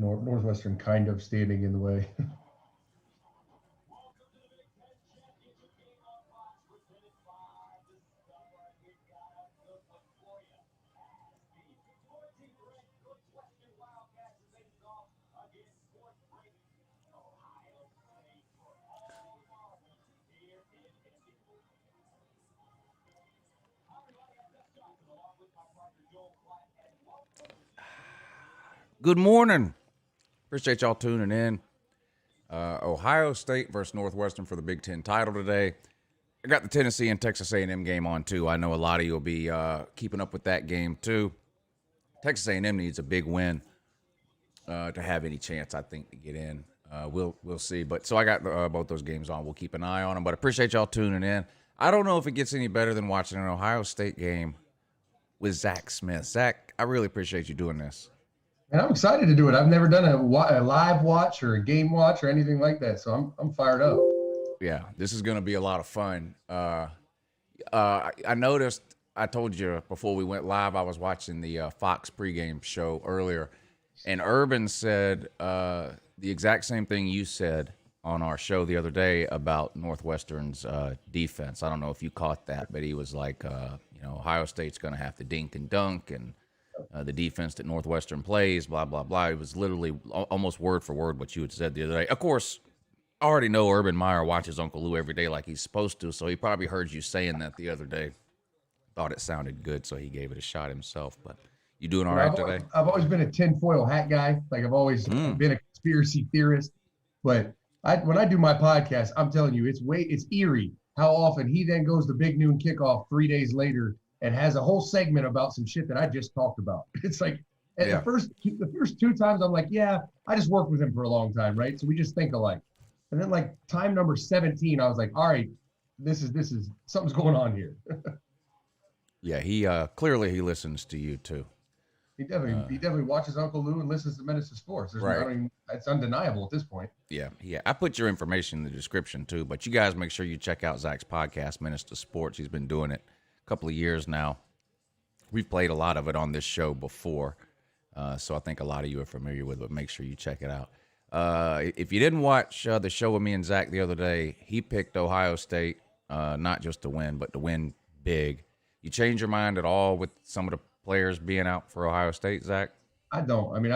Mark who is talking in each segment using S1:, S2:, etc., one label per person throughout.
S1: Northwestern kind of standing in the way.
S2: Good morning. Appreciate y'all tuning in. Ohio State versus Northwestern for the Big Ten title today. I got the Tennessee and Texas A&M game on too. I know a lot of you will be keeping up with that game too. Texas A&M needs a big win to have any chance, I think, to get in. We'll see. But so I got both those games on. We'll keep an eye on them. But appreciate y'all tuning in. I don't know if it gets any better than watching an Ohio State game with Zach Smith. Zach, I really appreciate you doing this.
S1: And I'm excited to do it. I've never done a live watch or a game watch or anything like that, so I'm fired up.
S2: Yeah, this is going to be a lot of fun. I noticed, I told you before we went live, I was watching the Fox pregame show earlier, and Urban said the exact same thing you said on our show the other day about Northwestern's defense. I don't know if you caught that, but he was like, Ohio State's going to have to dink and dunk, and the defense that Northwestern plays, blah, blah, blah. It was literally almost word for word what you had said the other day. Of course, I already know Urban Meyer watches Uncle Lou every day like he's supposed to, so he probably heard you saying that the other day. Thought it sounded good, so he gave it a shot himself. But you doing all right today?
S1: I've always been a tinfoil hat guy. Like I've always been a conspiracy theorist. But when I do my podcast, I'm telling you, it's eerie how often he then goes to Big Noon Kickoff 3 days later and has a whole segment about some shit that I just talked about. It's like the first 2 times I'm like, yeah, I just worked with him for a long time, right? So we just think alike. And then like time number 17, I was like, all right, this is something's going on here.
S2: Yeah, he clearly he listens to you too.
S1: He definitely watches Uncle Lou and listens to Menace to Sports. It's undeniable at this point.
S2: Yeah. I put your information in the description too, but you guys make sure you check out Zach's podcast, Menace to Sports. He's been doing it couple of years now. We've played a lot of it on this show before, so I think a lot of you are familiar with it, but make sure you check it out. If you didn't watch the show with me and Zach the other day, he picked Ohio State not just to win, but to win big. You change your mind at all with some of the players being out for Ohio State, Zach?
S1: I don't. I mean,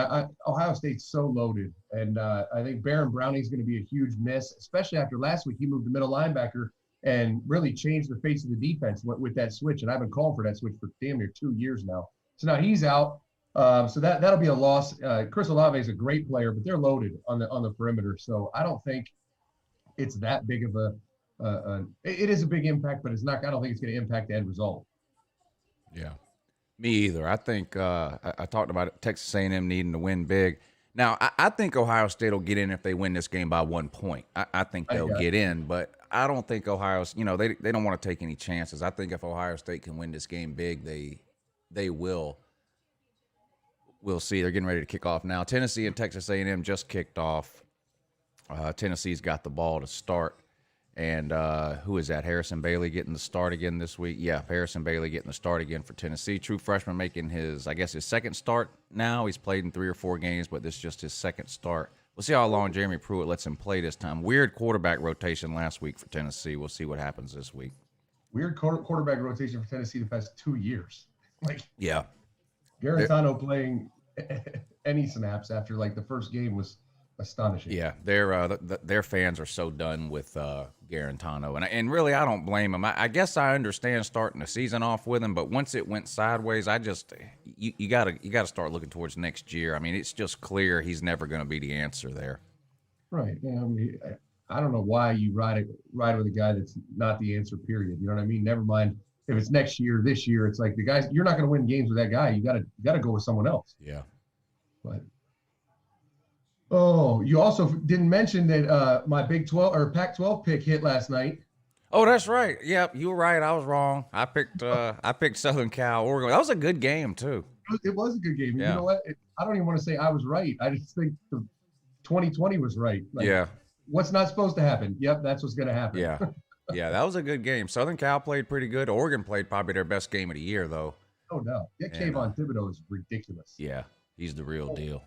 S1: Ohio State's so loaded, and I think Baron Browning's going to be a huge miss, especially after last week he moved to middle linebacker and really changed the face of the defense with that switch. And I've been calling for that switch for damn near 2 years now. So now he's out. So that'll be a loss. Chris Olave is a great player, but they're loaded on the perimeter. So I don't think it's that big of it is a big impact, but I don't think it's going to impact the end result.
S2: Yeah, me either. I think I talked about it, Texas A&M needing to win big. Now, I think Ohio State will get in if they win this game by 1 point. I think they'll get in, but I don't think Ohio's, they don't want to take any chances. I think if Ohio State can win this game big, they will. We'll see. They're getting ready to kick off now. Tennessee and Texas A&M just kicked off. Tennessee's got the ball to start. And who is that? Harrison Bailey getting the start again this week? Yeah, Harrison Bailey getting the start again for Tennessee. True freshman making his second start now. He's played in 3 or 4 games, but this is just his second start. We'll see how long Jeremy Pruitt lets him play this time. Weird quarterback rotation last week for Tennessee. We'll see what happens this week.
S1: Weird quarterback rotation for Tennessee the past 2 years.
S2: Yeah.
S1: Garantano playing any snaps after the first game was astonishing.
S2: Yeah, their fans are so done with Garantano, and really I don't blame them. I guess I understand starting the season off with him, but once it went sideways, I just you gotta start looking towards next year. I mean, it's just clear he's never going to be the answer there.
S1: Right. Yeah, I mean, I don't know why you ride with a guy that's not the answer. Period. You know what I mean? Never mind if it's next year, this year. It's like the guys you're not going to win games with that guy. You gotta go with someone else.
S2: Yeah.
S1: But. Oh, you also didn't mention that my Big 12 or Pac-12 pick hit last night.
S2: Oh, that's right. Yep, you were right. I was wrong. I picked Southern Cal, Oregon. That was a good game too.
S1: It was a good game.
S2: Yeah.
S1: You know what? I don't even want to say I was right. I just think the 2020 was right.
S2: Yeah.
S1: What's not supposed to happen? Yep, that's what's going to happen.
S2: Yeah. Yeah, that was a good game. Southern Cal played pretty good. Oregon played probably their best game of the year, though.
S1: Oh, no. Yeah, Kayvon Thibodeau is ridiculous.
S2: Yeah, he's the real deal.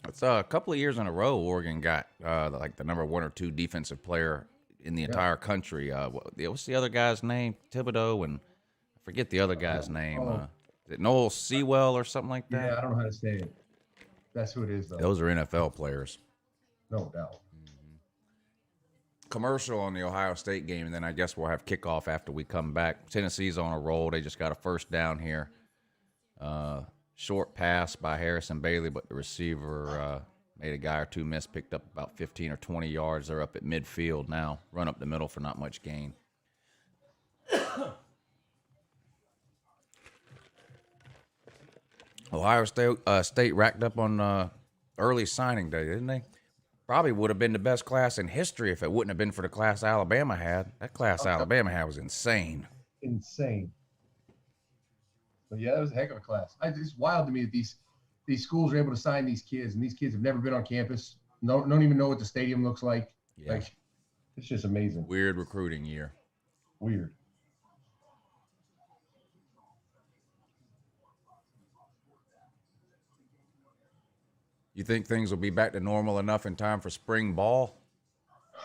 S2: It's a couple of years in a row Oregon got like the number 1 or 2 defensive player in the entire country. What's the other guy's name? Thibodeau, and I forget the other guy's name. Is it Noel Sewell or something like that?
S1: Yeah, I don't know how to say it. That's who it is, though.
S2: Those are NFL players.
S1: No doubt.
S2: Commercial on the Ohio State game, and then I guess we'll have kickoff after we come back. Tennessee's on a roll. They just got a first down here. Short pass by Harrison Bailey, but the receiver made a guy or two miss, picked up about 15 or 20 yards. They're up at midfield now. Run up the middle for not much gain. Ohio State racked up on early signing day, didn't they? Probably would have been the best class in history if it wouldn't have been for the class Alabama had. That class Alabama had was insane.
S1: Insane. But yeah, that was a heck of a class. It's wild to me that these schools are able to sign these kids, and these kids have never been on campus. Don't even know what the stadium looks like.
S2: Yeah.
S1: Like, it's just amazing.
S2: Weird recruiting year.
S1: Weird.
S2: You think things will be back to normal enough in time for spring ball?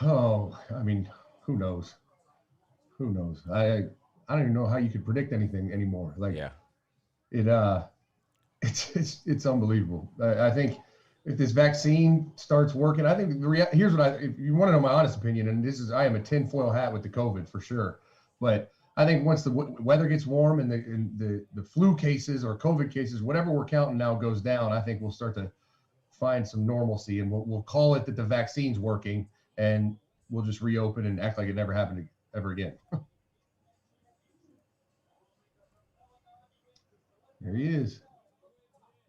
S1: Oh, I mean, who knows? Who knows? I don't even know how you could predict anything anymore. Like,
S2: yeah.
S1: It's unbelievable. I think if this vaccine starts working, I think here's what if you want to know my honest opinion, and I am a tinfoil hat with the COVID for sure, but I think once the weather gets warm and the flu cases or COVID cases, whatever we're counting now, goes down, I think we'll start to find some normalcy, and we'll call it that the vaccine's working, and we'll just reopen and act like it never happened ever again. There he is.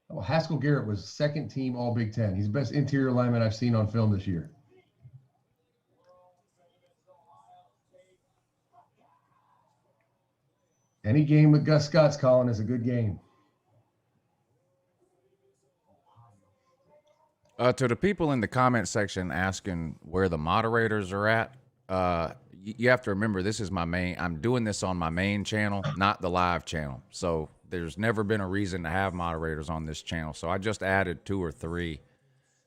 S1: Oh, Haskell Garrett was second team All Big Ten. He's the best interior lineman I've seen on film this year. Any game with Gus Scott's calling is a good game.
S2: To the people in the comment section asking where the moderators are at, you have to remember this is my main. I'm doing this on my main channel, not the live channel. So there's never been a reason to have moderators on this channel. So I just added 2 or 3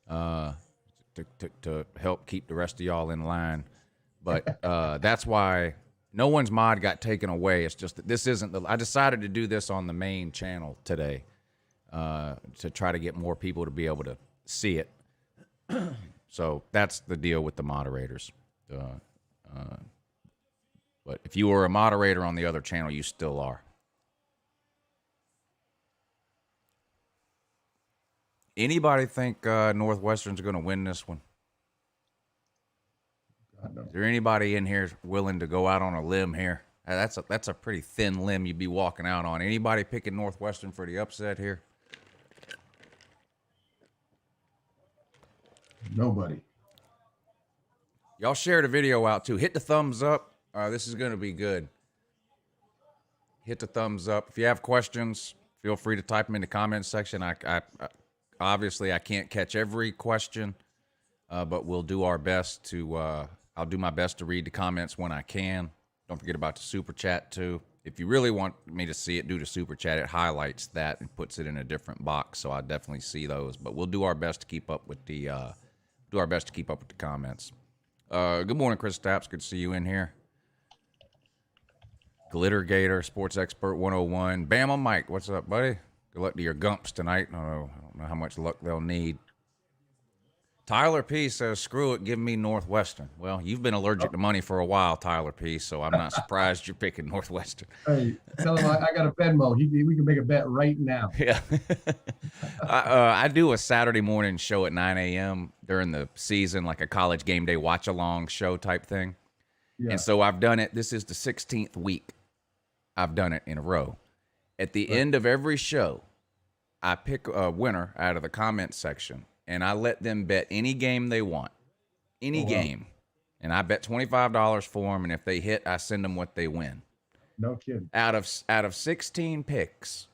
S2: to help keep the rest of y'all in line. But that's why no one's mod got taken away. It's just that this isn't I decided to do this on the main channel today to try to get more people to be able to see it. So that's the deal with the moderators. But if you were a moderator on the other channel, you still are. Anybody think Northwestern's going to win this one? Is there anybody in here willing to go out on a limb here? That's a pretty thin limb you'd be walking out on. Anybody picking Northwestern for the upset here?
S1: Nobody.
S2: Y'all share the video out too. Hit the thumbs up. This is going to be good. Hit the thumbs up. If you have questions, feel free to type them in the comments section. I obviously I can't catch every question, but we'll do our best to. I'll do my best to read the comments when I can. Don't forget about the super chat too. If you really want me to see it, do the super chat. It highlights that and puts it in a different box, so I definitely see those. But we'll do our best to keep up with the. Do our best to keep up with the comments. Good morning, Chris Stapps. Good to see you in here. Glitter Gator, Sports Expert 101. Bama Mike, what's up, buddy? Good luck to your Gumps tonight. I don't know how much luck they'll need. Tyler P. says, screw it, give me Northwestern. Well, you've been allergic to money for a while, Tyler P., so I'm not surprised you're picking Northwestern.
S1: Hey, tell him I got a Venmo. We can make a bet right now.
S2: Yeah. I do a Saturday morning show at 9 a.m. during the season, like a college game day watch-along show type thing. Yeah. And so I've done it. This is the 16th week I've done it in a row. At the end of every show, I pick a winner out of the comments section, and I let them bet any game they want, any game. And I bet $25 for them, and if they hit, I send them what they win.
S1: No kidding.
S2: Out of 16 picks,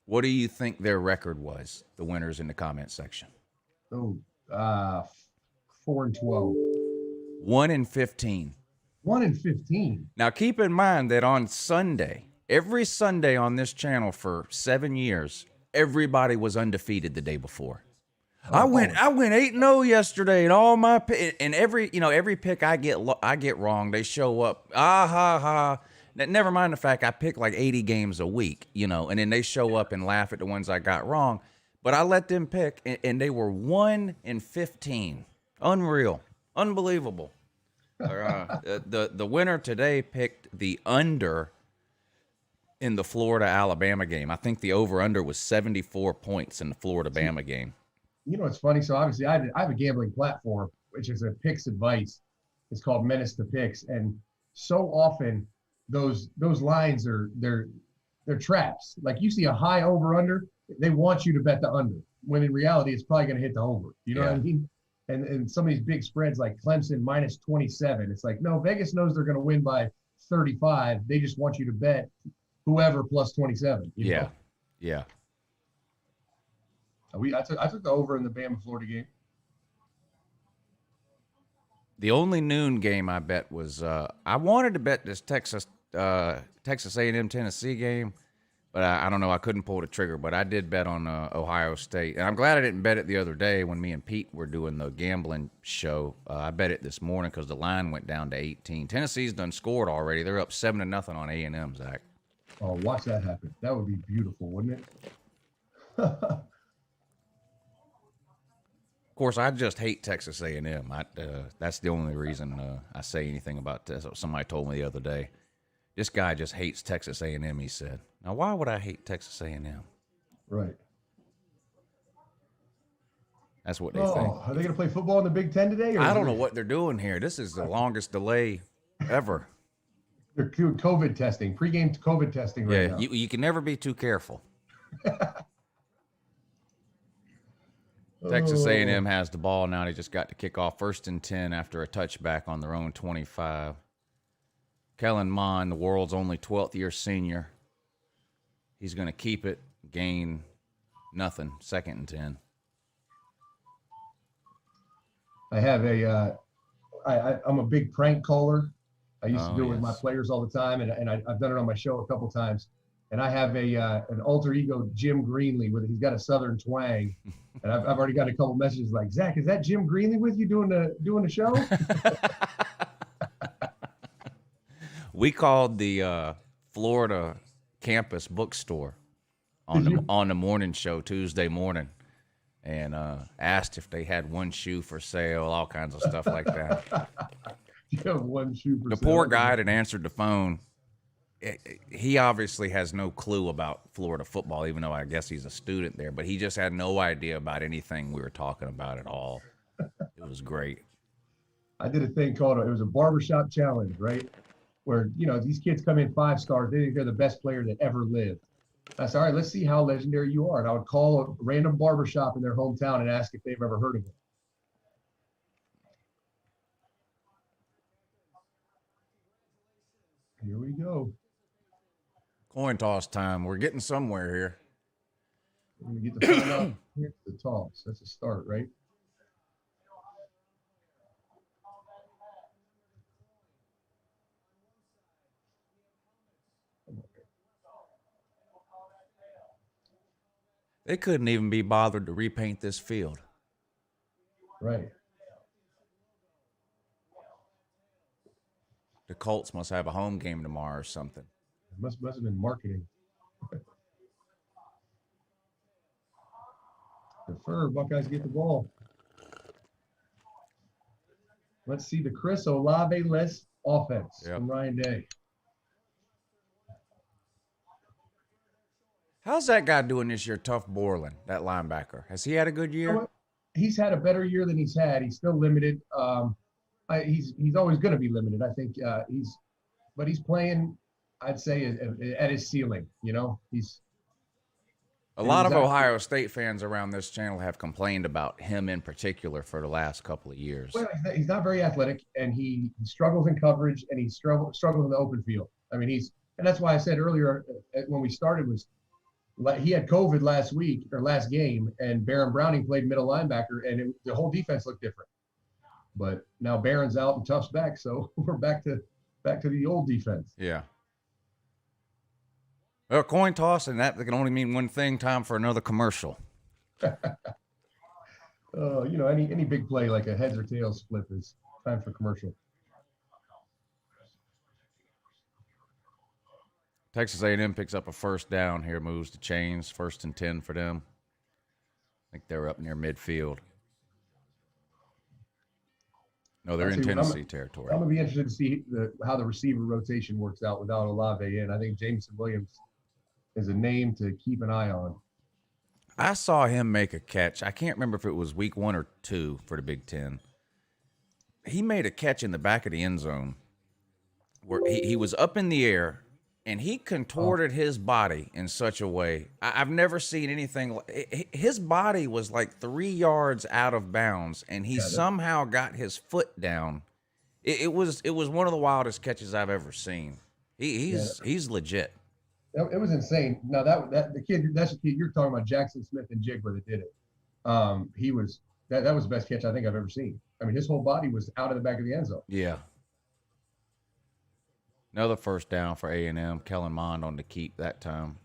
S2: what do you think their record was, the winners in the comments section?
S1: 4-12.
S2: 1-15.
S1: 1-15.
S2: Now, keep in mind that on Sunday, every Sunday on this channel for 7 years, everybody was undefeated the day before. I went 8-0 yesterday, and all my and every pick I get wrong. They show up, ha ha. Never mind the fact I pick like 80 games a week, and then they show up and laugh at the ones I got wrong. But I let them pick, and they were 1-15. Unreal, unbelievable. The winner today picked the under in the Florida-Alabama game. I think the over-under was 74 points in the Florida-Bama game.
S1: It's funny. So obviously I have a gambling platform, which is a picks advice. It's called Menace to Picks. And so often those lines they're traps. Like you see a high over-under, they want you to bet the under, when in reality it's probably going to hit the over. You know what I mean? And some of these big spreads like Clemson minus 27, it's like, no, Vegas knows they're going to win by 35. They just want you to bet whoever plus 27.
S2: Yeah.
S1: I took the over in the Bama Florida game.
S2: The only noon game I bet was I wanted to bet this Texas A&M Tennessee game, but I don't know. I couldn't pull the trigger, but I did bet on Ohio State. And I'm glad I didn't bet it the other day when me and Pete were doing the gambling show. I bet it this morning because the line went down to 18. Tennessee's done scored already. They're up 7-0 on A&M, Zach.
S1: Oh, watch that happen. That would be beautiful, wouldn't it?
S2: Of course, I just hate Texas A&M. That's the only reason I say anything about this. Somebody told me the other day. This guy just hates Texas A&M, he said. Now, why would I hate Texas A&M?
S1: Right.
S2: That's what they think.
S1: Are they going to play football in the Big Ten today?
S2: I don't know what they're doing here. This is the longest delay ever.
S1: They're doing COVID testing, pregame COVID testing right now.
S2: You can never be too careful. Texas A&M has the ball now. They just got to kick off 1st and 10 after a touchback on their own 25. Kellen Mond, the world's only 12th year senior. He's going to keep it, gain nothing, 2nd and 10.
S1: I have I'm a big prank caller. I used to do it with my players all the time, and I've done it on my show a couple times. And I have an alter ego, Jim Greenlee, he's got a Southern twang. And I've already got a couple messages like, Zach, is that Jim Greenlee with you doing the show?
S2: We called the Florida campus bookstore on the morning show Tuesday morning and asked if they had one shoe for sale, all kinds of stuff like that.
S1: You have one shoe for sale.
S2: The poor guy that answered the phone, he obviously has no clue about Florida football, even though I guess he's a student there, but he just had no idea about anything we were talking about at all. It was great.
S1: I did a thing called, it was a barbershop challenge, right? Where, these kids come in 5 stars. They think they're the best player that ever lived. I said, all right, let's see how legendary you are. And I would call a random barbershop in their hometown and ask if they've ever heard of him. Here we go.
S2: Coin toss time. We're getting somewhere here.
S1: We're going to get the phone up. Here's the toss. That's a start, right?
S2: They couldn't even be bothered to repaint this field.
S1: Right.
S2: The Colts must have a home game tomorrow or something.
S1: It must have been marketing. Defer, Buckeyes get the ball. Let's see the Chris Olave-less offense from Ryan Day.
S2: How's that guy doing this year, Tuff Borland, that linebacker? Has he had a good year?
S1: He's had a better year than he's had. He's still limited. He's always going to be limited. I think he's playing, I'd say, at his ceiling. He's
S2: a lot of Ohio State fans around this channel have complained about him in particular for the last couple of years.
S1: Well, he's not very athletic, and he struggles in coverage, and he struggles in the open field. I mean, and that's why I said earlier when we started was he had COVID last game, and Baron Browning played middle linebacker, and the whole defense looked different. But now Barron's out and Tuff's back, so we're back to the old defense.
S2: Yeah. Well, coin toss, and that can only mean one thing. Time for another commercial.
S1: Any big play like a heads or tails flip is time for commercial.
S2: Texas A&M picks up a first down here, moves to chains, 1st and 10 for them. I think they're up near midfield. No, they're in Tennessee territory.
S1: I'm going to be interested to see how the receiver rotation works out without Olave in. I think Jameson Williams is a name to keep an eye on.
S2: I saw him make a catch. I can't remember if it was week 1 or 2 for the Big Ten. He made a catch in the back of the end zone where he was up in the air, and he contorted his body in such a way. I've never seen anything. His body was like 3 yards out of bounds, and he somehow got his foot down. It was one of the wildest catches I've ever seen. He's legit.
S1: It was insane. Now that's the kid you're talking about, Jackson Smith and Jigba that did it. That was the best catch I think I've ever seen. I mean, his whole body was out of the back of the end zone.
S2: Yeah. Another first down for A&M. Kellen Mond on the keep that time.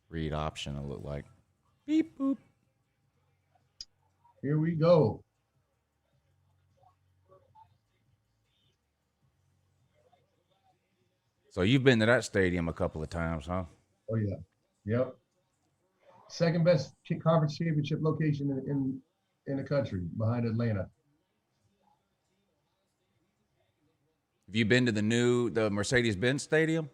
S2: Read option, it looked like. Beep, boop.
S1: Here we go.
S2: So you've been to that stadium a couple of times, huh?
S1: Oh, yeah. Yep. Second best conference championship location in the country, behind Atlanta.
S2: Have you been to the Mercedes-Benz Stadium?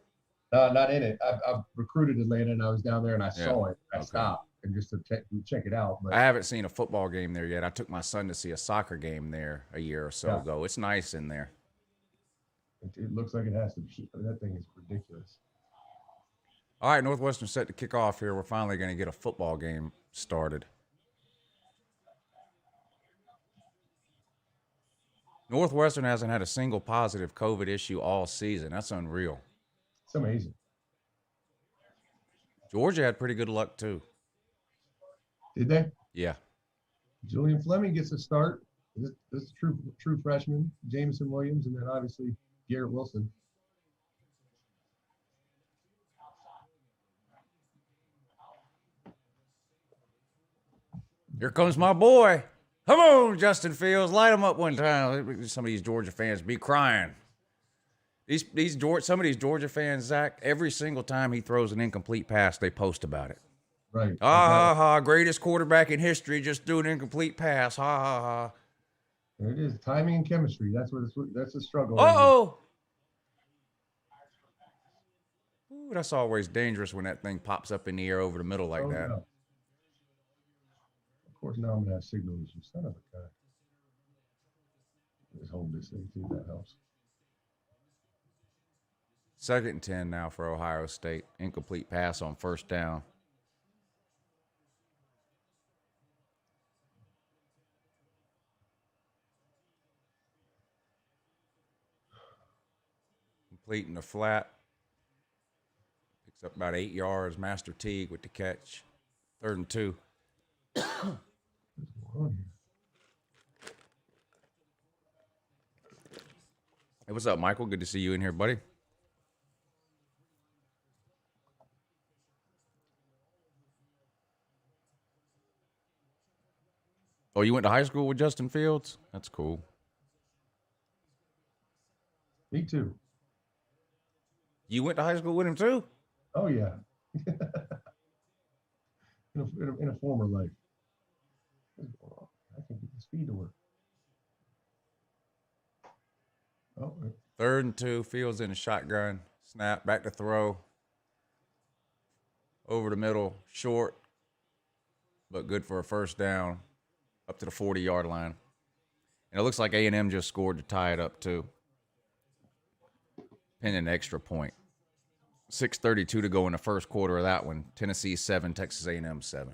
S1: Not in it. I've recruited Atlanta, and I was down there, and I saw it. I stopped and just to check it out. But
S2: I haven't seen a football game there yet. I took my son to see a soccer game there a year or so ago. It's nice in there.
S1: It looks like it has to be. That thing is ridiculous.
S2: All right, Northwestern set to kick off here. We're finally going to get a football game started. Northwestern hasn't had a single positive COVID issue all season. That's unreal.
S1: It's amazing.
S2: Georgia had pretty good luck, too.
S1: Did they?
S2: Yeah.
S1: Julian Fleming gets a start. This is true freshman. Jameson Williams, and then obviously Garrett Wilson.
S2: Here comes my boy. Come on, Justin Fields. Light him up one time. Some of these Georgia fans be crying. Some of these Georgia fans, Zach, every single time he throws an incomplete pass, they post about it.
S1: Right.
S2: Greatest quarterback in history just threw an incomplete pass. Ha, ha, ha.
S1: There it is. Timing and chemistry. That's a struggle.
S2: Uh-oh. Ooh, that's always dangerous when that thing pops up in the air over the middle like that.
S1: No. Of course, now I'm going to have signal issues. Son of a gun. Just hold this thing, see if that helps.
S2: 2nd and 10 now for Ohio State. Incomplete pass on first down. Complete in the flat. Picks up about 8 yards. Master Teague with the catch. 3rd and 2. Hey, what's up, Michael? Good to see you in here, buddy. Oh, you went to high school with Justin Fields? That's cool.
S1: Me too.
S2: You went to high school with him too?
S1: Oh, yeah. in a former life. I can get the speed to work. Oh,
S2: 3rd and 2. Fields in a shotgun. Snap. Back to throw. Over the middle. Short. But good for a first down. Up to the 40-yard line. And it looks like A&M just scored to tie it up, too. Pinning an extra point. 6:32 to go in the first quarter of that one. Tennessee 7, Texas A&M 7.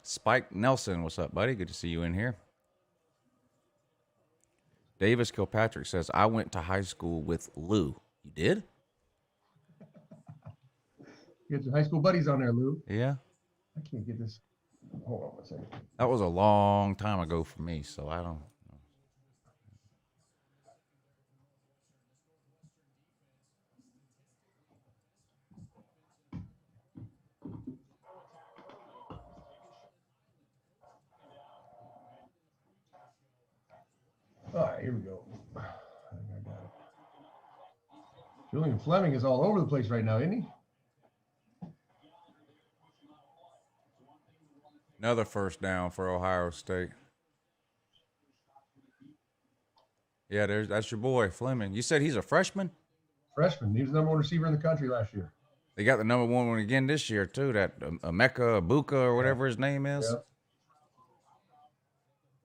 S2: Spike Nelson, what's up, buddy? Good to see you in here. Davis Kilpatrick says, I went to high school with Lou. You did?
S1: You got your high school buddies on there, Lou.
S2: Yeah.
S1: I can't get this. Hold on one second.
S2: That was a long time ago for me, so I don't know.
S1: All right, here we go. I got it. Julian Fleming is all over the place right now, isn't he?
S2: Another first down for Ohio State. Yeah, that's your boy Fleming. You said he's a freshman?
S1: Freshman. He was the number one receiver in the country last year.
S2: They got the number one again this year too. That Emeka Abuka or whatever his name is.
S1: Yep.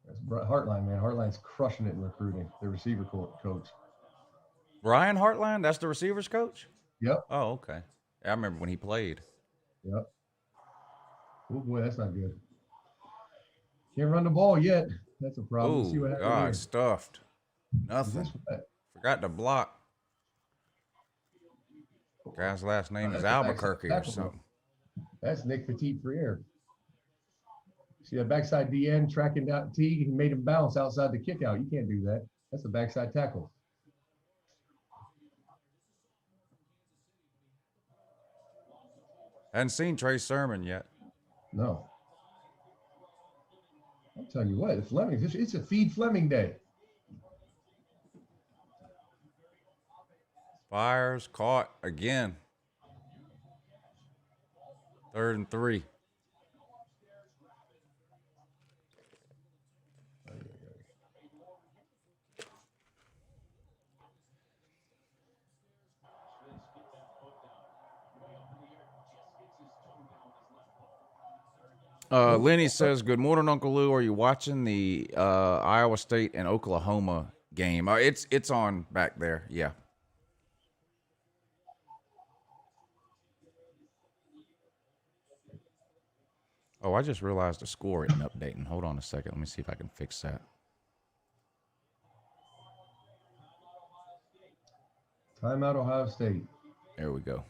S1: That's Heartline, man. Heartline's crushing it in recruiting. The receiver coach.
S2: Brian Hartline, that's the receivers coach?
S1: Yep.
S2: Oh, okay. I remember when he played.
S1: Yep. Oh boy, that's not good. Can't run the ball yet. That's a problem. Let's see what happens here.
S2: Stuffed. Nothing. Forgot to block. Guy's last name is Albuquerque or something.
S1: That's Nick Petit-Frere. See that backside DN tracking down Teague? He made him bounce outside the kick out. You can't do that. That's a backside tackle.
S2: Hadn't seen Trey Sermon yet.
S1: No. I'm telling you what, Fleming, it's a feed Fleming day.
S2: Fires caught again. 3rd and 3. Lenny says, "Good morning, Uncle Lou. Are you watching the Iowa State and Oklahoma game? It's on back there. Yeah." Oh, I just realized the score isn't updating. Hold on a second. Let me see if I can fix that.
S1: Timeout, Ohio State.
S2: There we go.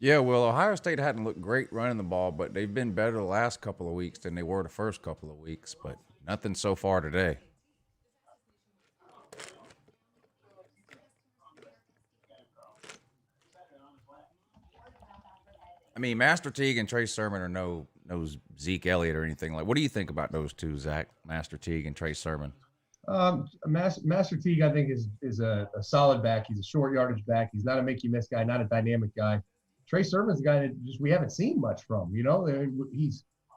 S2: Yeah, well, Ohio State hadn't looked great running the ball, but they've been better the last couple of weeks than they were the first couple of weeks, but nothing so far today. I mean, Master Teague and Trey Sermon are no Zeke Elliott or anything like. What do you think about those two, Zach? Master Teague and Trey Sermon.
S1: Master Teague, I think, is a solid back. He's a short yardage back. He's not a make you miss guy, not a dynamic guy. Trey Sermon's a guy that just we haven't seen much from. You know,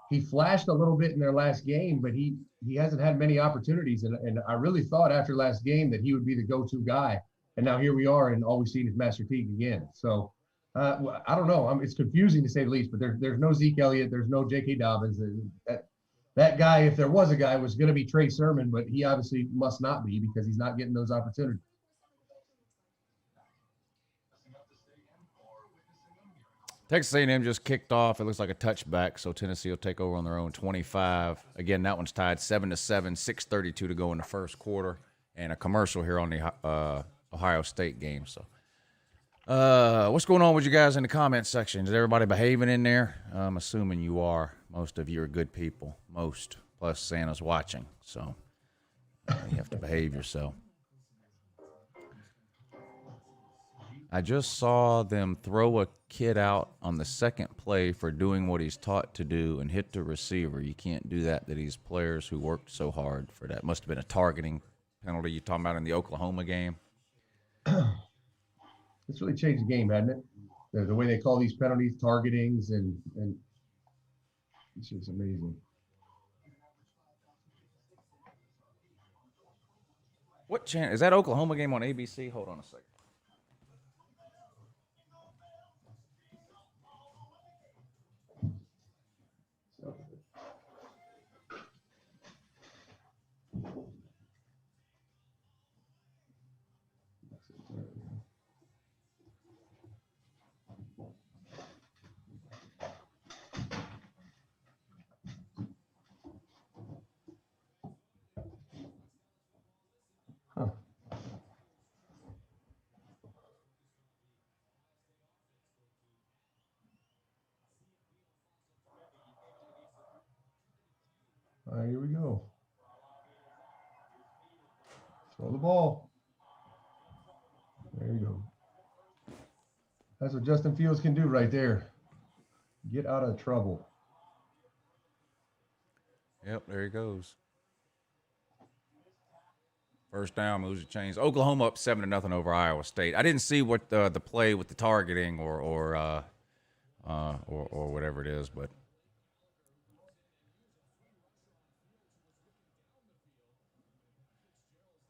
S1: he flashed a little bit in their last game, but he hasn't had many opportunities. And I really thought after last game that he would be the go-to guy. And now here we are, and all we've seen is Master Teague again. So I don't know. It's confusing to say the least. But there's no Zeke Elliott. There's no J.K. Dobbins. That guy, if there was a guy, was going to be Trey Sermon, but he obviously must not be because he's not getting those opportunities.
S2: Texas A&M just kicked off. It looks like a touchback, so Tennessee will take over on their own 25. Again, that one's tied 7-7, 6:32 to go in the first quarter, and a commercial here on the Ohio State game. So, what's going on with you guys in the comment section? Is everybody behaving in there? I'm assuming you are. Most of you are good people. Most, plus Santa's watching, so you have to behave yourself. I just saw them throw a kid out on the second play for doing what he's taught to do and hit the receiver. You can't do that to these players who worked so hard for that. Must have been a targeting penalty you're talking about in the Oklahoma game.
S1: It's really changed the game, hasn't it? The way they call these penalties, targetings, and it's just amazing.
S2: What channel? Is that Oklahoma game on ABC? Hold on a second.
S1: Huh. All right, here we go. Throw the ball. There you go. That's what Justin Fields can do right there. Get out of trouble.
S2: Yep, there he goes. First down, moves the chains. Oklahoma up 7-0 over Iowa State. I didn't see what the play with the targeting or whatever it is, but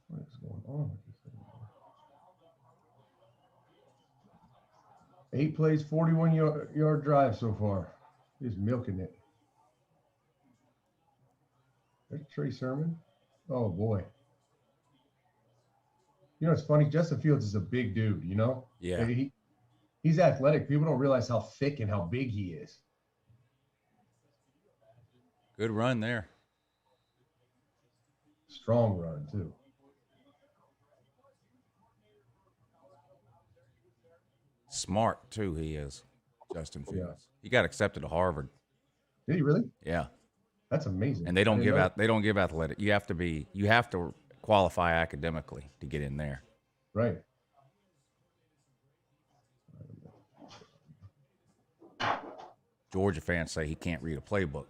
S1: what is going on with this thing? 8 plays, 41-yard drive so far. He's milking it. There's Trey Sermon. Oh boy. You know, it's funny. Justin Fields is a big dude, you know?
S2: yeah.
S1: He's athletic. People don't realize how thick and how big he is.
S2: Good run there.
S1: Strong run, too.
S2: Smart, too, he is, Justin Fields.
S1: Yeah.
S2: He got accepted to Harvard.
S1: Did he really?
S2: Yeah.
S1: That's amazing.
S2: And they don't give athletic. You have to qualify academically to get in there.
S1: Right.
S2: Georgia fans say he can't read a playbook.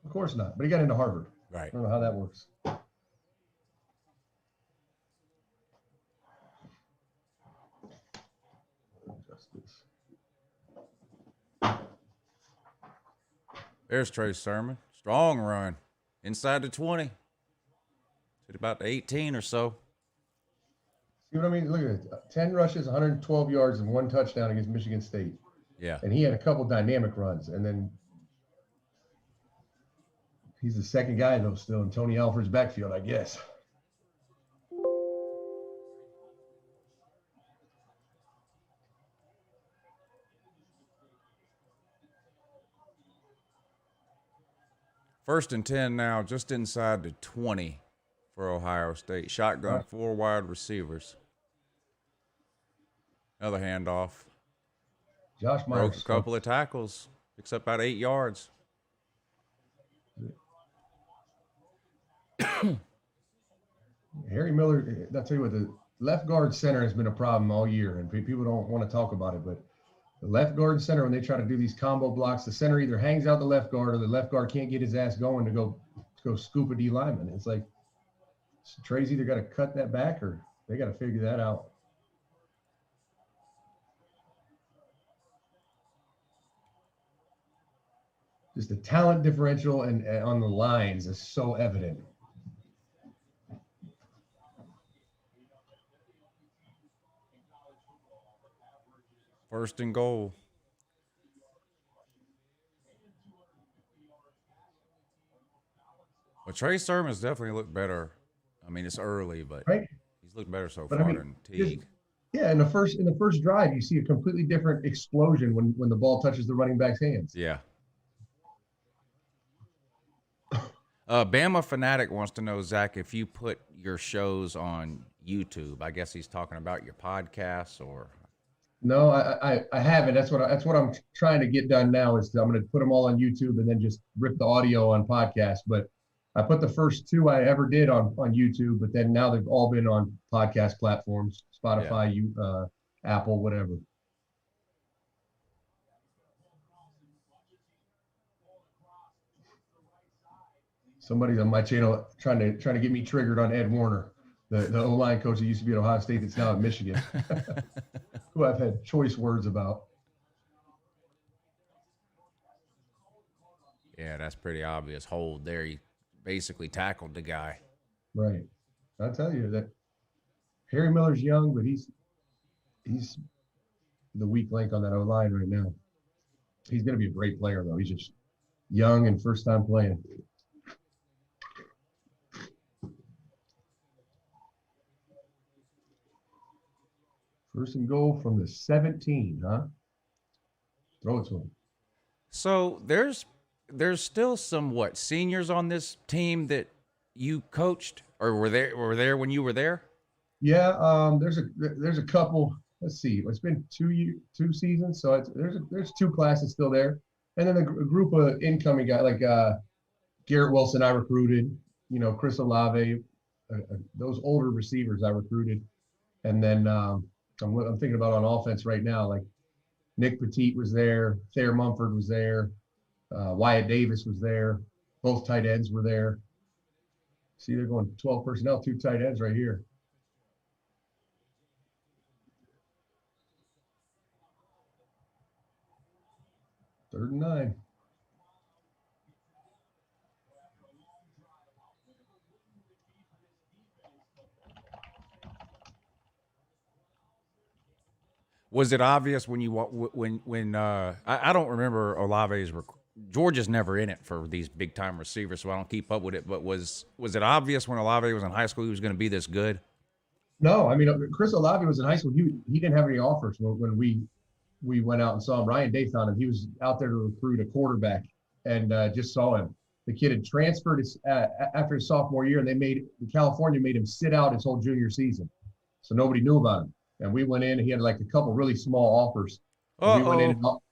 S1: Of course not. But he got into Harvard.
S2: Right.
S1: I don't know how that works.
S2: There's Trey Sermon. Strong run. Inside the 20. At about the 18 or so.
S1: See what I mean? Look at it. 10 rushes, 112 yards, and 1 touchdown against Michigan State.
S2: Yeah.
S1: And he had a couple dynamic runs. And then he's the second guy, though, still in Tony Alford's backfield, I guess.
S2: First and 10 now, just inside the 20 for Ohio State. Shotgun, 4 wide receivers. Another handoff.
S1: Josh Myers.
S2: Broke a couple of tackles. Picks up about 8 yards.
S1: Harry Miller, I'll tell you what, the left guard center has been a problem all year, and people don't want to talk about it, but the left guard center, when they try to do these combo blocks, the center either hangs out the left guard or the left guard can't get his ass going to go scoop a D lineman. It's like Trey's either got to cut that back or they got to figure that out. Just the talent differential and on the lines is so evident.
S2: First and goal. Well, Trey Sermon's definitely looked better. I mean, it's early, but
S1: right?
S2: He's looked better so far than Teague.
S1: Yeah, in the first drive, you see a completely different explosion when the ball touches the running back's hands.
S2: Yeah. Bama Fanatic wants to know, Zach, if you put your shows on YouTube. I guess he's talking about your podcasts or.
S1: No, I haven't. That's what I'm trying to get done now. I'm going to put them all on YouTube and then just rip the audio on podcasts. But I put the first 2 I ever did on YouTube, but then now they've all been on podcast platforms, Spotify, Apple, whatever. Somebody's on my channel trying to get me triggered on Ed Warner, the O-line coach that used to be at Ohio State that's now at Michigan, who I've had choice words about.
S2: Yeah, that's pretty obvious hold there. He basically tackled the guy.
S1: Right. I'll tell you that Harry Miller's young, but he's the weak link on that O-line right now. He's going to be a great player, though. He's just young and first time playing. First and goal from the 17, huh? Throw it to him.
S2: So there's still some seniors on this team that you coached or were there when you were there?
S1: Yeah, there's a couple. Let's see, it's been 2 seasons, so there's 2 classes still there, and then a group of incoming guys like Garrett Wilson I recruited, Chris Olave, those older receivers I recruited, and then I'm thinking about on offense right now, like Nick Petit was there. Thayer Mumford was there. Wyatt Davis was there. Both tight ends were there. See, they're going 12 personnel, 2 tight ends right here. Third and 9.
S2: Was it obvious when you I don't remember Olave's Georgia's never in it for these big time receivers, so I don't keep up with it. But was it obvious when Olave was in high school he was going to be this good?
S1: No, I mean Chris Olave was in high school. He didn't have any offers when we went out and saw him. Ryan Day found him. He was out there to recruit a quarterback and just saw him. The kid had transferred after his sophomore year, and California made him sit out his whole junior season, so nobody knew about him. And we went in, and he had like a couple really small offers. We went in.
S2: So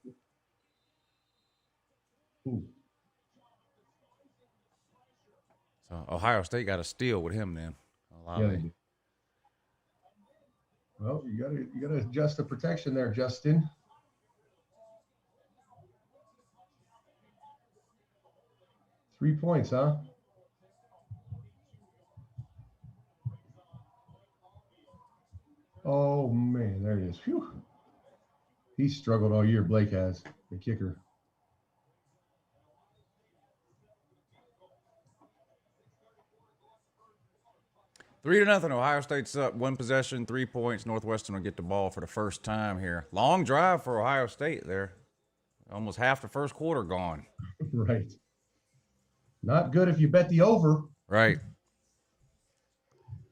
S2: Ohio State got a steal with him then.
S1: Yeah, well, you gotta adjust the protection there, Justin. Three points, huh? Oh man, there it is. Phew. He's struggled all year. Blake has, the kicker.
S2: Three to nothing. Ohio State's up. 1 possession, 3 points. Northwestern will get the ball for the first time here. Long drive for Ohio State there. Almost half the first quarter gone.
S1: Right. Not good if you bet the over.
S2: Right.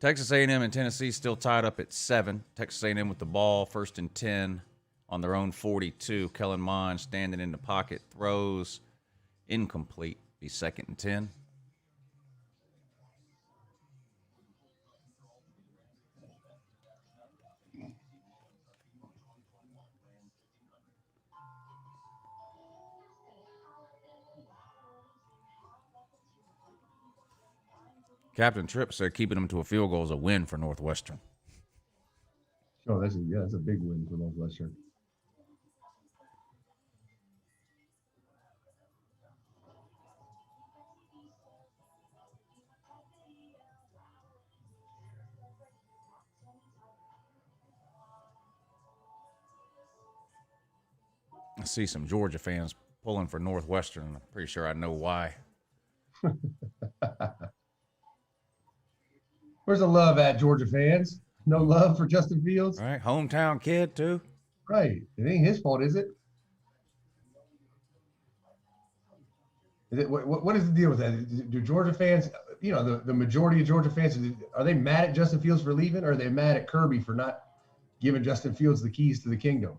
S2: Texas A&M and Tennessee still tied up at 7. Texas A&M with the ball, 1st and 10 on their own 42. Kellen Mond standing in the pocket, throws incomplete. Be 2nd and 10. Captain Tripp said keeping them to a field goal is a win for Northwestern.
S1: Oh, that's a big win for Northwestern.
S2: I see some Georgia fans pulling for Northwestern. I'm pretty sure I know why.
S1: Where's the love at, Georgia fans? No love for Justin Fields?
S2: All right, hometown kid, too.
S1: Right. It ain't his fault, is it? What is the deal with that? Do Georgia fans, the majority of Georgia fans, are they mad at Justin Fields for leaving, or are they mad at Kirby for not giving Justin Fields the keys to the kingdom?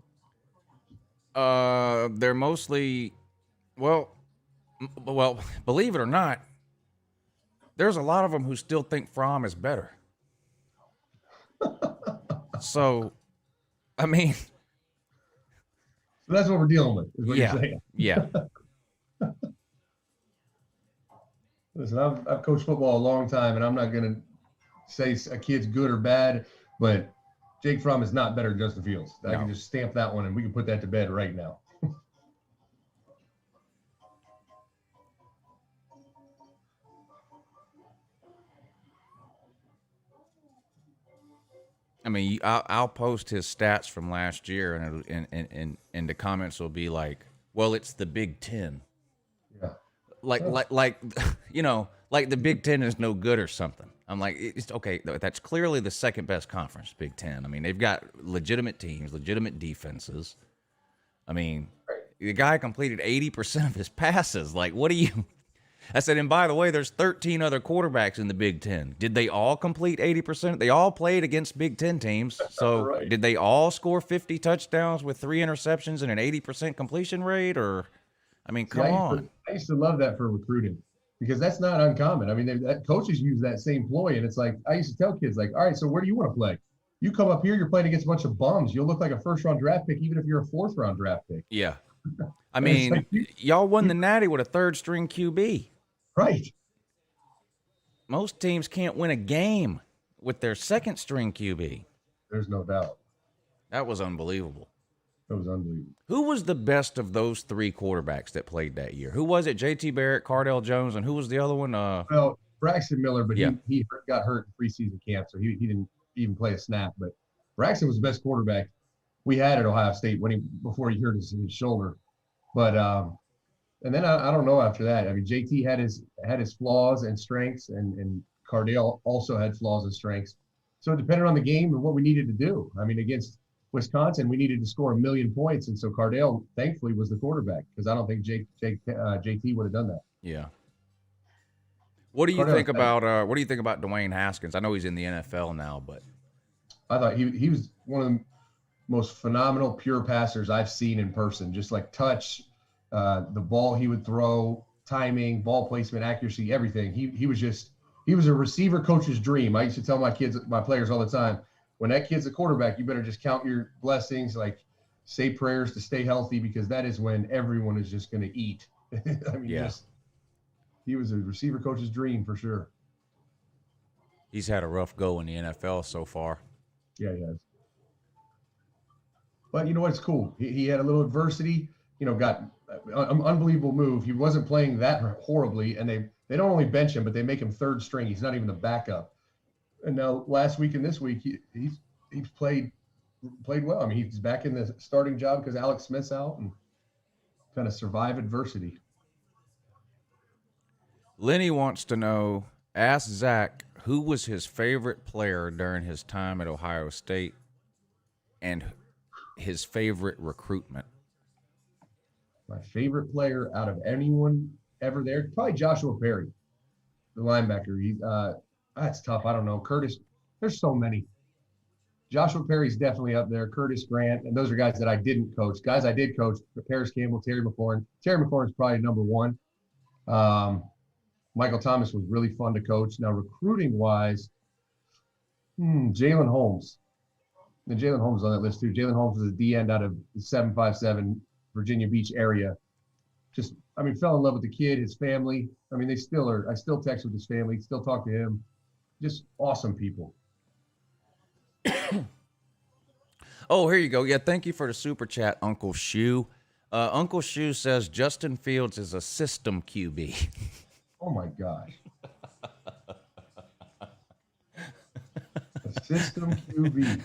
S2: They're mostly, well, believe it or not, there's a lot of them who still think Fromm is better. So, I mean. So
S1: that's what we're dealing with, is what you're saying.
S2: Yeah.
S1: Listen, I've coached football a long time, and I'm not going to say a kid's good or bad, but Jake Fromm is not better than Justin Fields. I can just stamp that one, and we can put that to bed right now.
S2: I mean, I'll post his stats from last year, and the comments will be like, "Well, it's the Big Ten."
S1: Yeah.
S2: Like the Big Ten is no good or something. I'm like, it's okay. That's clearly the second best conference, Big Ten. I mean, they've got legitimate teams, legitimate defenses. I mean, the guy completed 80% of his passes. Like, what do you? I said, and by the way, there's 13 other quarterbacks in the Big Ten. Did they all complete 80%? They all played against Big Ten teams. So Did they all score 50 touchdowns with 3 interceptions and an 80% completion rate? Or, I mean, come on.
S1: I used to love that for recruiting because that's not uncommon. I mean, coaches use that same ploy. And it's like, I used to tell kids, like, all right, so where do you want to play? You come up here, you're playing against a bunch of bums. You'll look like a first-round draft pick, even if you're a fourth-round draft pick.
S2: Yeah. I mean, like, y'all won the Natty with a third-string QB.
S1: Right.
S2: Most teams can't win a game with their second-string QB.
S1: There's no doubt.
S2: That was unbelievable.
S1: It was unbelievable.
S2: Who was the best of those three quarterbacks that played that year? Who was it? J.T. Barrett, Cardell Jones, and who was the other one?
S1: Well, Braxton Miller, but
S2: Yeah.
S1: he got hurt in preseason camp, so he didn't even play a snap. But Braxton was the best quarterback we had at Ohio State before he hurt his shoulder. But and then I don't know after that. I mean, JT had his flaws and strengths, and Cardale also had flaws and strengths. So it depended on the game and what we needed to do. I mean, against Wisconsin, we needed to score 1,000,000 points, and so Cardale thankfully was the quarterback because I don't think JT would have done that.
S2: Yeah. What do you think about Dwayne Haskins? I know he's in the NFL now, but
S1: I thought he was one of the most phenomenal pure passers I've seen in person. Just like touch, the ball he would throw, timing, ball placement, accuracy, everything. He was a receiver coach's dream. I used to tell my players all the time, when that kid's a quarterback, you better just count your blessings, like say prayers to stay healthy, because that is when everyone is just going to eat. I mean,
S2: yeah.
S1: He was a receiver coach's dream for sure.
S2: He's had a rough go in the NFL so far.
S1: Yeah, he has. But you know what? It's cool. He had a little adversity, got an unbelievable move. He wasn't playing that horribly, and they don't only bench him, but they make him third string. He's not even the backup. And now last week and this week, he's played well. I mean, he's back in the starting job because Alex Smith's out, and kind of survive adversity.
S2: Lenny wants to know, ask Zach, who was his favorite player during his time at Ohio State and his favorite recruitment?
S1: My favorite player out of anyone ever there, probably Joshua Perry, the linebacker. That's tough. I don't know. Curtis, there's so many. Joshua Perry's definitely up there. Curtis Grant, and those are guys that I didn't coach. Guys I did coach, Paris Campbell, Terry McLaurin. Terry McLaurin's probably number one. Michael Thomas was really fun to coach. Now, recruiting-wise, Jalen Holmes. And Jalen Holmes is on that list, too. Jalen Holmes was a D-end out of the 757 Virginia Beach area. Just, I mean, fell in love with the kid, his family. I mean, I still text with his family, still talk to him. Just awesome people.
S2: Oh, here you go. Yeah, thank you for the super chat, Uncle Shoe. Uncle Shoe says Justin Fields is a system QB.
S1: Oh my gosh. A system QB.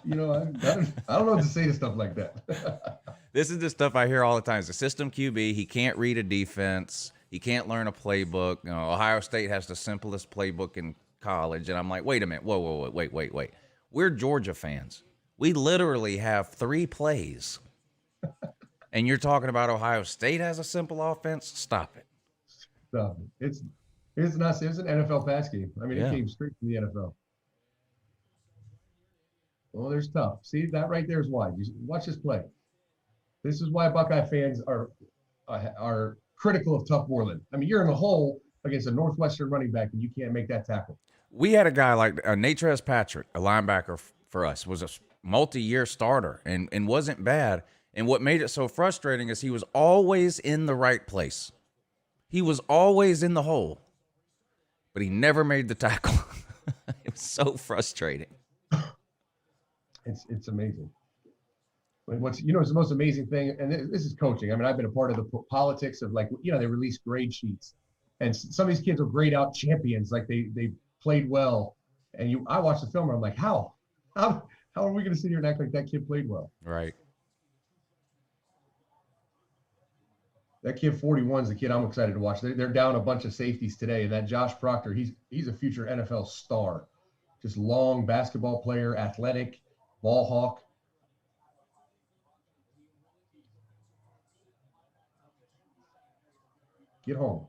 S1: I don't know what to say to stuff like that.
S2: This is the stuff I hear all the time. It's a system QB. He can't read a defense. He can't learn a playbook. Ohio State has the simplest playbook in college. And I'm like, wait a minute. Whoa, wait. We're Georgia fans. We literally have 3 plays. And you're talking about Ohio State has a simple offense? Stop it.
S1: Stop it. It's an NFL pass game. I mean, It came straight from the NFL. Well, there's tough. See, that right there is why. Watch this play. This is why Buckeye fans are critical of Tough Moreland. I mean, you're in the hole against a Northwestern running back, and you can't make that tackle.
S2: We had a guy like Natrez Patrick, a linebacker for us, was a multi-year starter and wasn't bad. And what made it so frustrating is he was always in the right place. He was always in the hole, but he never made the tackle. It was so frustrating.
S1: It's amazing. What's the most amazing thing, and this is coaching. I mean, I've been a part of the politics of they release grade sheets, and some of these kids will grade out champions, like they played well, and I watch the film and I'm like, how are we going to sit here and act like that kid played well?
S2: Right.
S1: That kid 41 is the kid I'm excited to watch. They're down a bunch of safeties today, and that Josh Proctor, he's a future NFL star. Just long basketball player, athletic, ball hawk. Get home.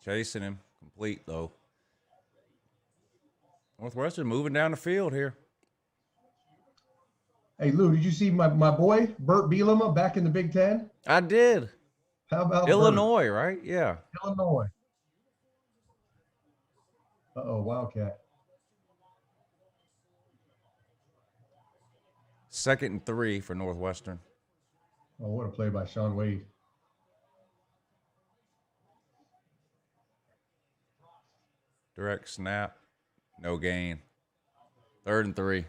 S2: Chasing him. Complete, though. Northwestern moving down the field here.
S1: Hey, Lou, did you see my boy, Burt Bielema, back in the Big Ten?
S2: I did.
S1: How about
S2: Illinois, right? Yeah.
S1: Illinois. Uh-oh, Wildcat.
S2: 2nd and 3 for Northwestern.
S1: Oh, what a play by Sean Wade.
S2: Direct snap. No gain. 3rd and 3.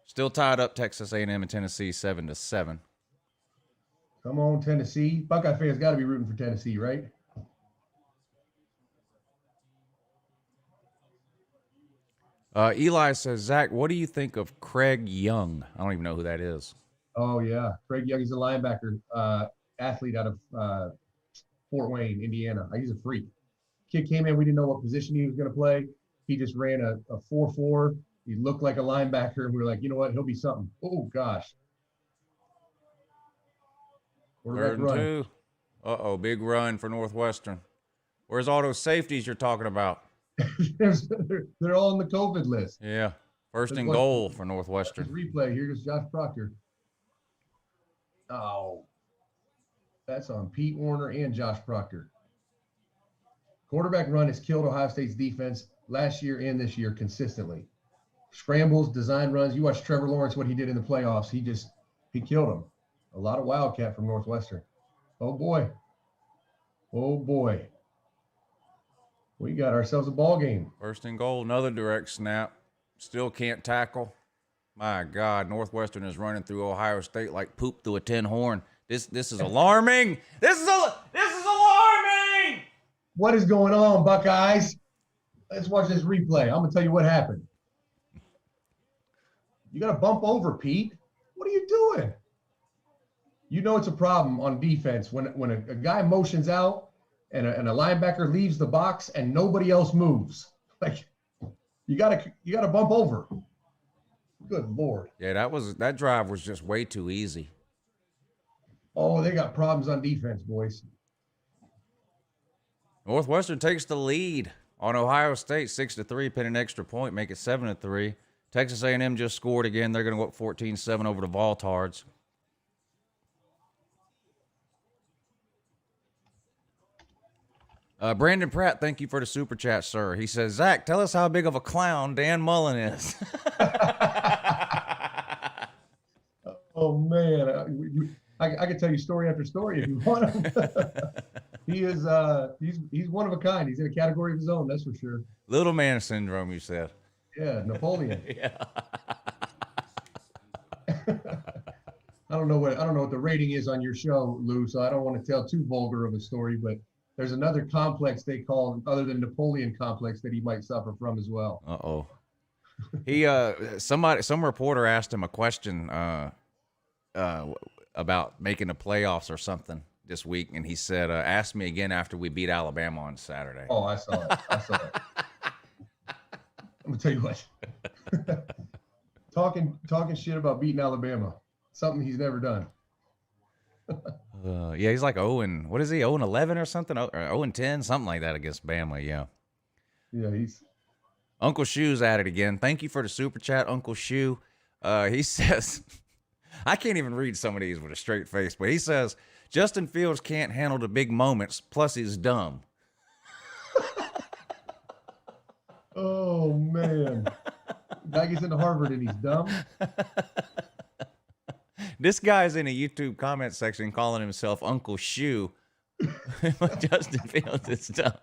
S2: Still tied up Texas A&M and Tennessee 7-7.
S1: Come on, Tennessee. Buckeye fans got to be rooting for Tennessee, right?
S2: Eli says, Zach, what do you think of Craig Young? I don't even know who that is.
S1: Oh, yeah. Craig Young, he's a linebacker, athlete out of Fort Wayne, Indiana. He's a freak. Kid came in. We didn't know what position he was going to play. He just ran a 4.4. He looked like a linebacker, and we were like, you know what? He'll be something. Oh, gosh.
S2: 3rd and 2. Uh-oh, big run for Northwestern. Where's all those safeties you're talking about?
S1: They're all on the COVID list.
S2: Yeah. 1st and goal for Northwestern.
S1: Replay. Here's Josh Proctor. Oh. That's on Pete Warner and Josh Proctor. Quarterback run has killed Ohio State's defense last year and this year consistently. Scrambles, design runs. You watch Trevor Lawrence, what he did in the playoffs. He killed him. A lot of Wildcat from Northwestern. Oh, boy. Oh, boy. We got ourselves a ball game.
S2: 1st and goal, another direct snap. Still can't tackle. My God, Northwestern is running through Ohio State like poop through a tin horn. This is alarming. This is alarming.
S1: What is going on, Buckeyes? Let's watch this replay. I'm gonna tell you what happened. You got to bump over, Pete. What are you doing? You know it's a problem on defense when a guy motions out and a linebacker leaves the box and nobody else moves. Like you gotta bump over. Good Lord.
S2: Yeah, that drive was just way too easy.
S1: Oh, they got problems on defense, boys.
S2: Northwestern takes the lead on Ohio State 6-3, pin an extra point, make it 7-3. Texas A&M just scored again. They're going to go up 14-7 over the Voltards. Brandon Pratt, thank you for the super chat, sir. He says, Zach, tell us how big of a clown Dan Mullen is.
S1: Oh, man. I can tell you story after story if you want him. He is he's one of a kind. He's in a category of his own, that's for sure.
S2: Little man syndrome, you said.
S1: Yeah, Napoleon.
S2: Yeah.
S1: I don't know what the rating is on your show, Lou, so I don't want to tell too vulgar of a story, but there's another complex they call, other than Napoleon complex, that he might suffer from as well.
S2: Uh-oh. He some reporter asked him a question about making the playoffs or something this week, and he said, ask me again after we beat Alabama on Saturday.
S1: Oh, I saw it. I'm gonna tell you what. talking shit about beating Alabama, something he's never done.
S2: Yeah, he's like 0-11 or something, or 0-10, something like that against Bama. Yeah.
S1: Yeah, he's.
S2: Uncle Shoe's at it again. Thank you for the super chat, Uncle Shoe. He says, I can't even read some of these with a straight face, but he says Justin Fields can't handle the big moments. Plus, he's dumb.
S1: Oh man, guy gets into Harvard and he's dumb.
S2: This guy's in a YouTube comment section calling himself Uncle Shoe. Justin Fields is dumb.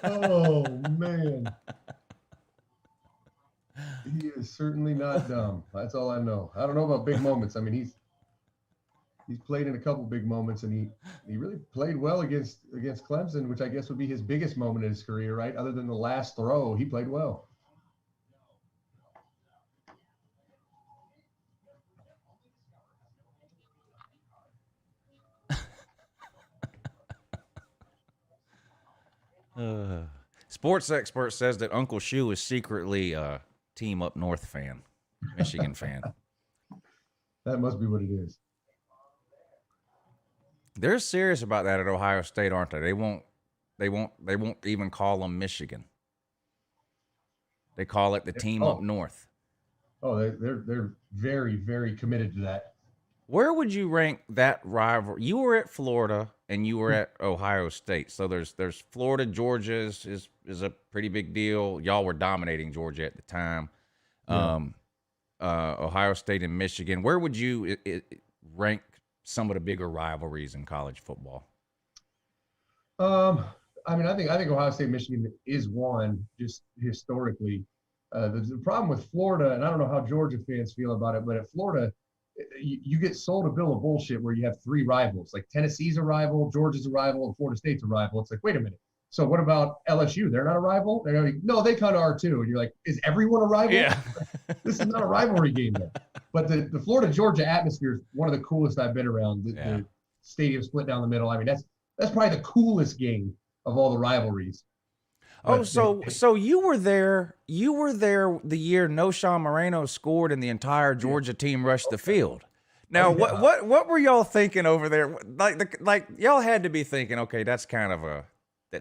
S1: Oh man, he is certainly not dumb. That's all I know. I don't know about big moments. I mean, he's played in a couple big moments, and he really played well against Clemson, which I guess would be his biggest moment in his career, right? Other than the last throw, he played well.
S2: Sports expert says that Uncle Shoe is secretly a Team Up North fan, Michigan fan.
S1: That must be what it is.
S2: They're serious about that at Ohio State, aren't they? They won't even call them Michigan. They call it the Team Up North. Oh,
S1: they're very, very committed to that.
S2: Where would you rank that rival? You were at Florida and you were at Ohio State. So there's Florida, Georgia is a pretty big deal. Y'all were dominating Georgia at the time. Yeah. Ohio State and Michigan. Where would you rank some of the bigger rivalries in college football?
S1: I mean, I think Ohio State, Michigan is one just historically. The problem with Florida, and I don't know how Georgia fans feel about it, but at Florida, you get sold a bill of bullshit where you have three rivals. Like Tennessee's a rival, Georgia's a rival, and Florida State's a rival. It's like, wait a minute. So what about LSU? They're not a rival? They're like, no, they kind of are too. And you're like, is everyone a rival?
S2: Yeah.
S1: This is not a rivalry game then. But the Florida-Georgia atmosphere is one of the coolest I've been around. The stadium split down the middle. I mean, that's probably the coolest game of all the rivalries.
S2: Oh, so you were there. You were there the year No Sean Moreno scored and the entire Georgia team rushed the field. Now, what were y'all thinking over there? Like y'all had to be thinking, okay, that's kind of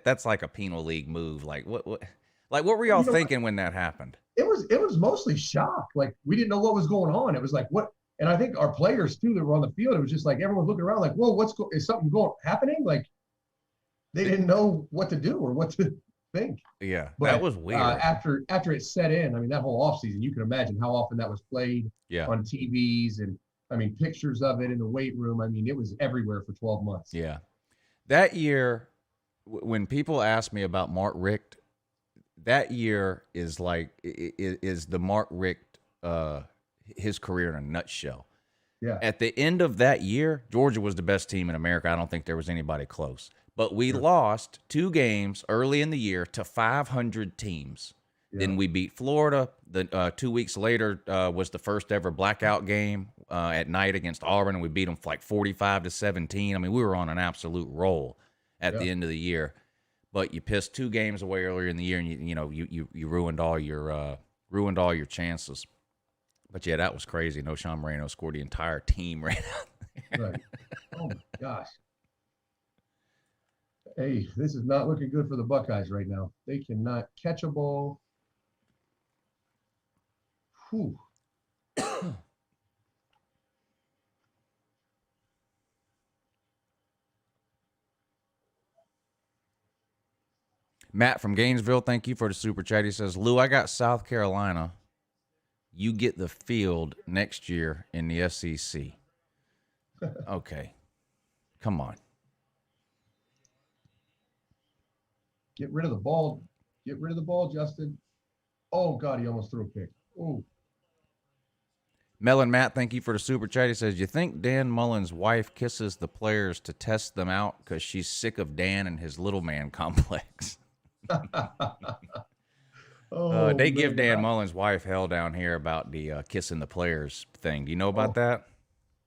S2: that's like a penal league move. Like what were y'all thinking when that happened?
S1: It was mostly shock. Like we didn't know what was going on. It was like what, and I think our players too that were on the field. It was just like everyone was looking around, like, whoa, is something happening? Like they didn't know what to do or what to think.
S2: Yeah,
S1: but
S2: that was weird.
S1: After it set in, I mean, that whole offseason, you can imagine how often that was played on TVs and, I mean, pictures of it in the weight room. I mean, it was everywhere for 12 months.
S2: Yeah. That year, when people ask me about Mark Richt, that year is like is the Mark Richt his career in a nutshell.
S1: Yeah.
S2: At the end of that year, Georgia was the best team in America. I don't think there was anybody close. But we lost 2 games early in the year to 500 teams. Yeah. Then we beat Florida. 2 weeks later was the first ever blackout game at night against Auburn, and we beat them like 45-17. I mean, we were on an absolute roll at the end of the year. But you pissed 2 games away earlier in the year, and you ruined all your chances. But yeah, that was crazy. No Sean Moreno scored the entire team right out there.
S1: Right. Oh my gosh. Hey, this is not looking good for the Buckeyes right now. They cannot catch a ball. Whew.
S2: Matt from Gainesville, thank you for the super chat. He says, Lou, I got South Carolina. You get the field next year in the SEC. Okay. Come on.
S1: Get rid of the ball. Get rid of the ball, Justin. Oh, God, he almost threw a pick. Oh.
S2: Melon Matt, thank you for the super chat. He says, you think Dan Mullen's wife kisses the players to test them out because she's sick of Dan and his little man complex? They give Dan Mullen's wife hell down here about the kissing the players thing. Do you know about that?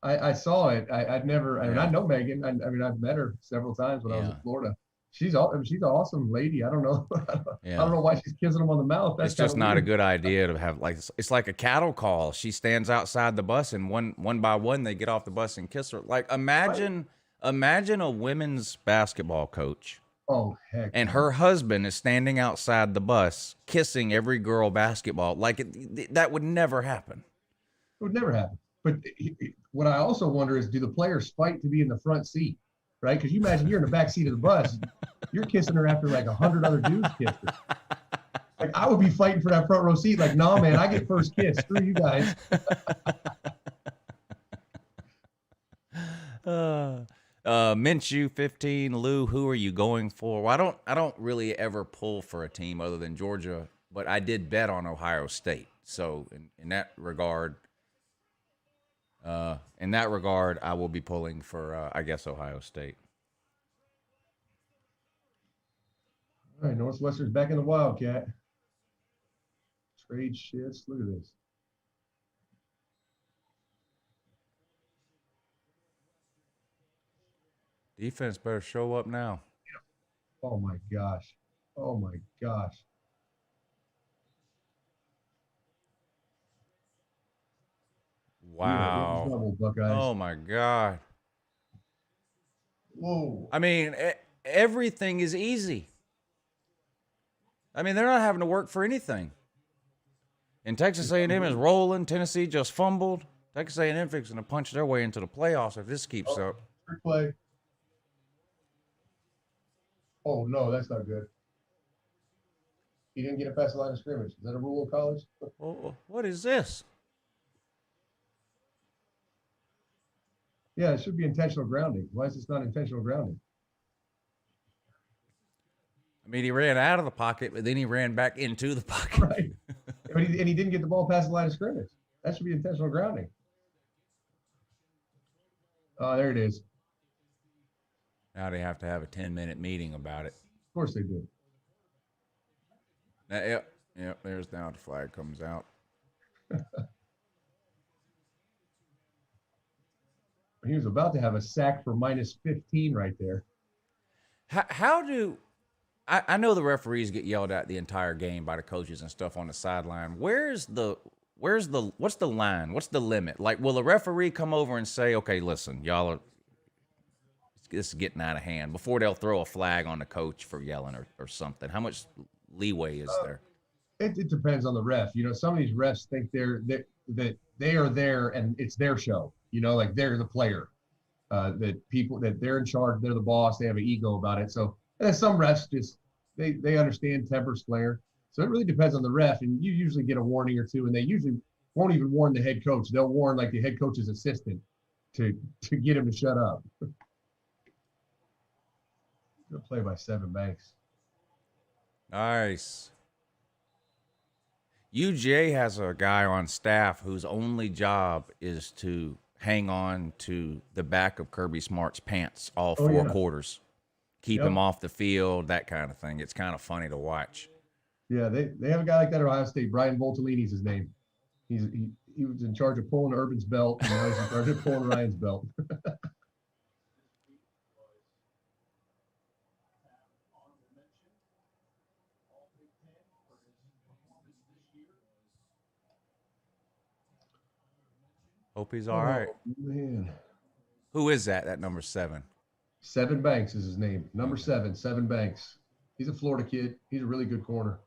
S1: I saw it. I'd never. I mean, I know Megan. I mean, I've met her several times when I was in Florida. She's an awesome lady. I don't know. I don't know why she's kissing them on the mouth. That's
S2: it's just not a good idea to have it's like a cattle call. She stands outside the bus and one by one they get off the bus and kiss her. Like imagine a women's basketball coach.
S1: Oh heck.
S2: And her husband is standing outside the bus kissing every girl basketball. Like that would never happen.
S1: It would never happen. But what I also wonder is, do the players fight to be in the front seat? Right? Because you imagine you're in the back seat of the bus, you're kissing her after like 100 other dudes kissed her. Like I would be fighting for that front row seat. Like, nah, man, I get first kiss. Screw you guys.
S2: Minshew 15, Lou, who are you going for? Well, I don't really ever pull for a team other than Georgia, but I did bet on Ohio State. So in that regard, I will be pulling for, I guess, Ohio State.
S1: All right, Northwestern's back in the Wildcat. Trade shits. Look at this.
S2: Defense better show up now.
S1: Oh, my gosh. Oh, my gosh.
S2: Wow. Oh, my God.
S1: Whoa.
S2: I mean, everything is easy. I mean, they're not having to work for anything. And Texas A&M is rolling. Tennessee just fumbled. Texas A&M fixing to punch their way into the playoffs if this keeps up.
S1: Trick play. Oh, no, that's not good. He didn't get it past the line of scrimmage. Is that a rule in college?
S2: Oh, what is this?
S1: Yeah, it should be intentional grounding. Why is this not intentional grounding?
S2: I mean, he ran out of the pocket, but then he ran back into the pocket.
S1: Right. And he didn't get the ball past the line of scrimmage. That should be intentional grounding. Oh, there it is.
S2: Now they have to have a 10-minute meeting about it.
S1: Of course they do.
S2: Now, yep, there's now the flag comes out.
S1: He was about to have a sack for minus 15 right there.
S2: How do I know the referees get yelled at the entire game by the coaches and stuff on the sideline. What's the line? What's the limit? Like, will a referee come over and say, okay, listen, y'all are, this is getting out of hand, before they'll throw a flag on the coach for yelling or something? How much leeway is there?
S1: It depends on the ref. You know, some of these refs think that they are there and it's their show. You know, like they're the player. That they're in charge, they're the boss, they have an ego about it. So, and then some refs just they understand temper's flare. So it really depends on the ref, and you usually get a warning or two, and they usually won't even warn the head coach. They'll warn like the head coach's assistant to get him to shut up. Good play by Seven Banks.
S2: Nice. UGA has a guy on staff whose only job is to hang on to the back of Kirby Smart's pants all four quarters. Keep him off the field, that kind of thing. It's kind of funny to watch.
S1: Yeah, they have a guy like that at Ohio State. Brian Voltolini's his name. He was in charge of pulling Urban's belt, and now he's in charge of pulling Ryan's belt.
S2: Hope he's all right.
S1: Man.
S2: Who is that? That number 7?
S1: Seven Banks is his name. Number 7, Seven Banks. He's a Florida kid. He's a really good corner.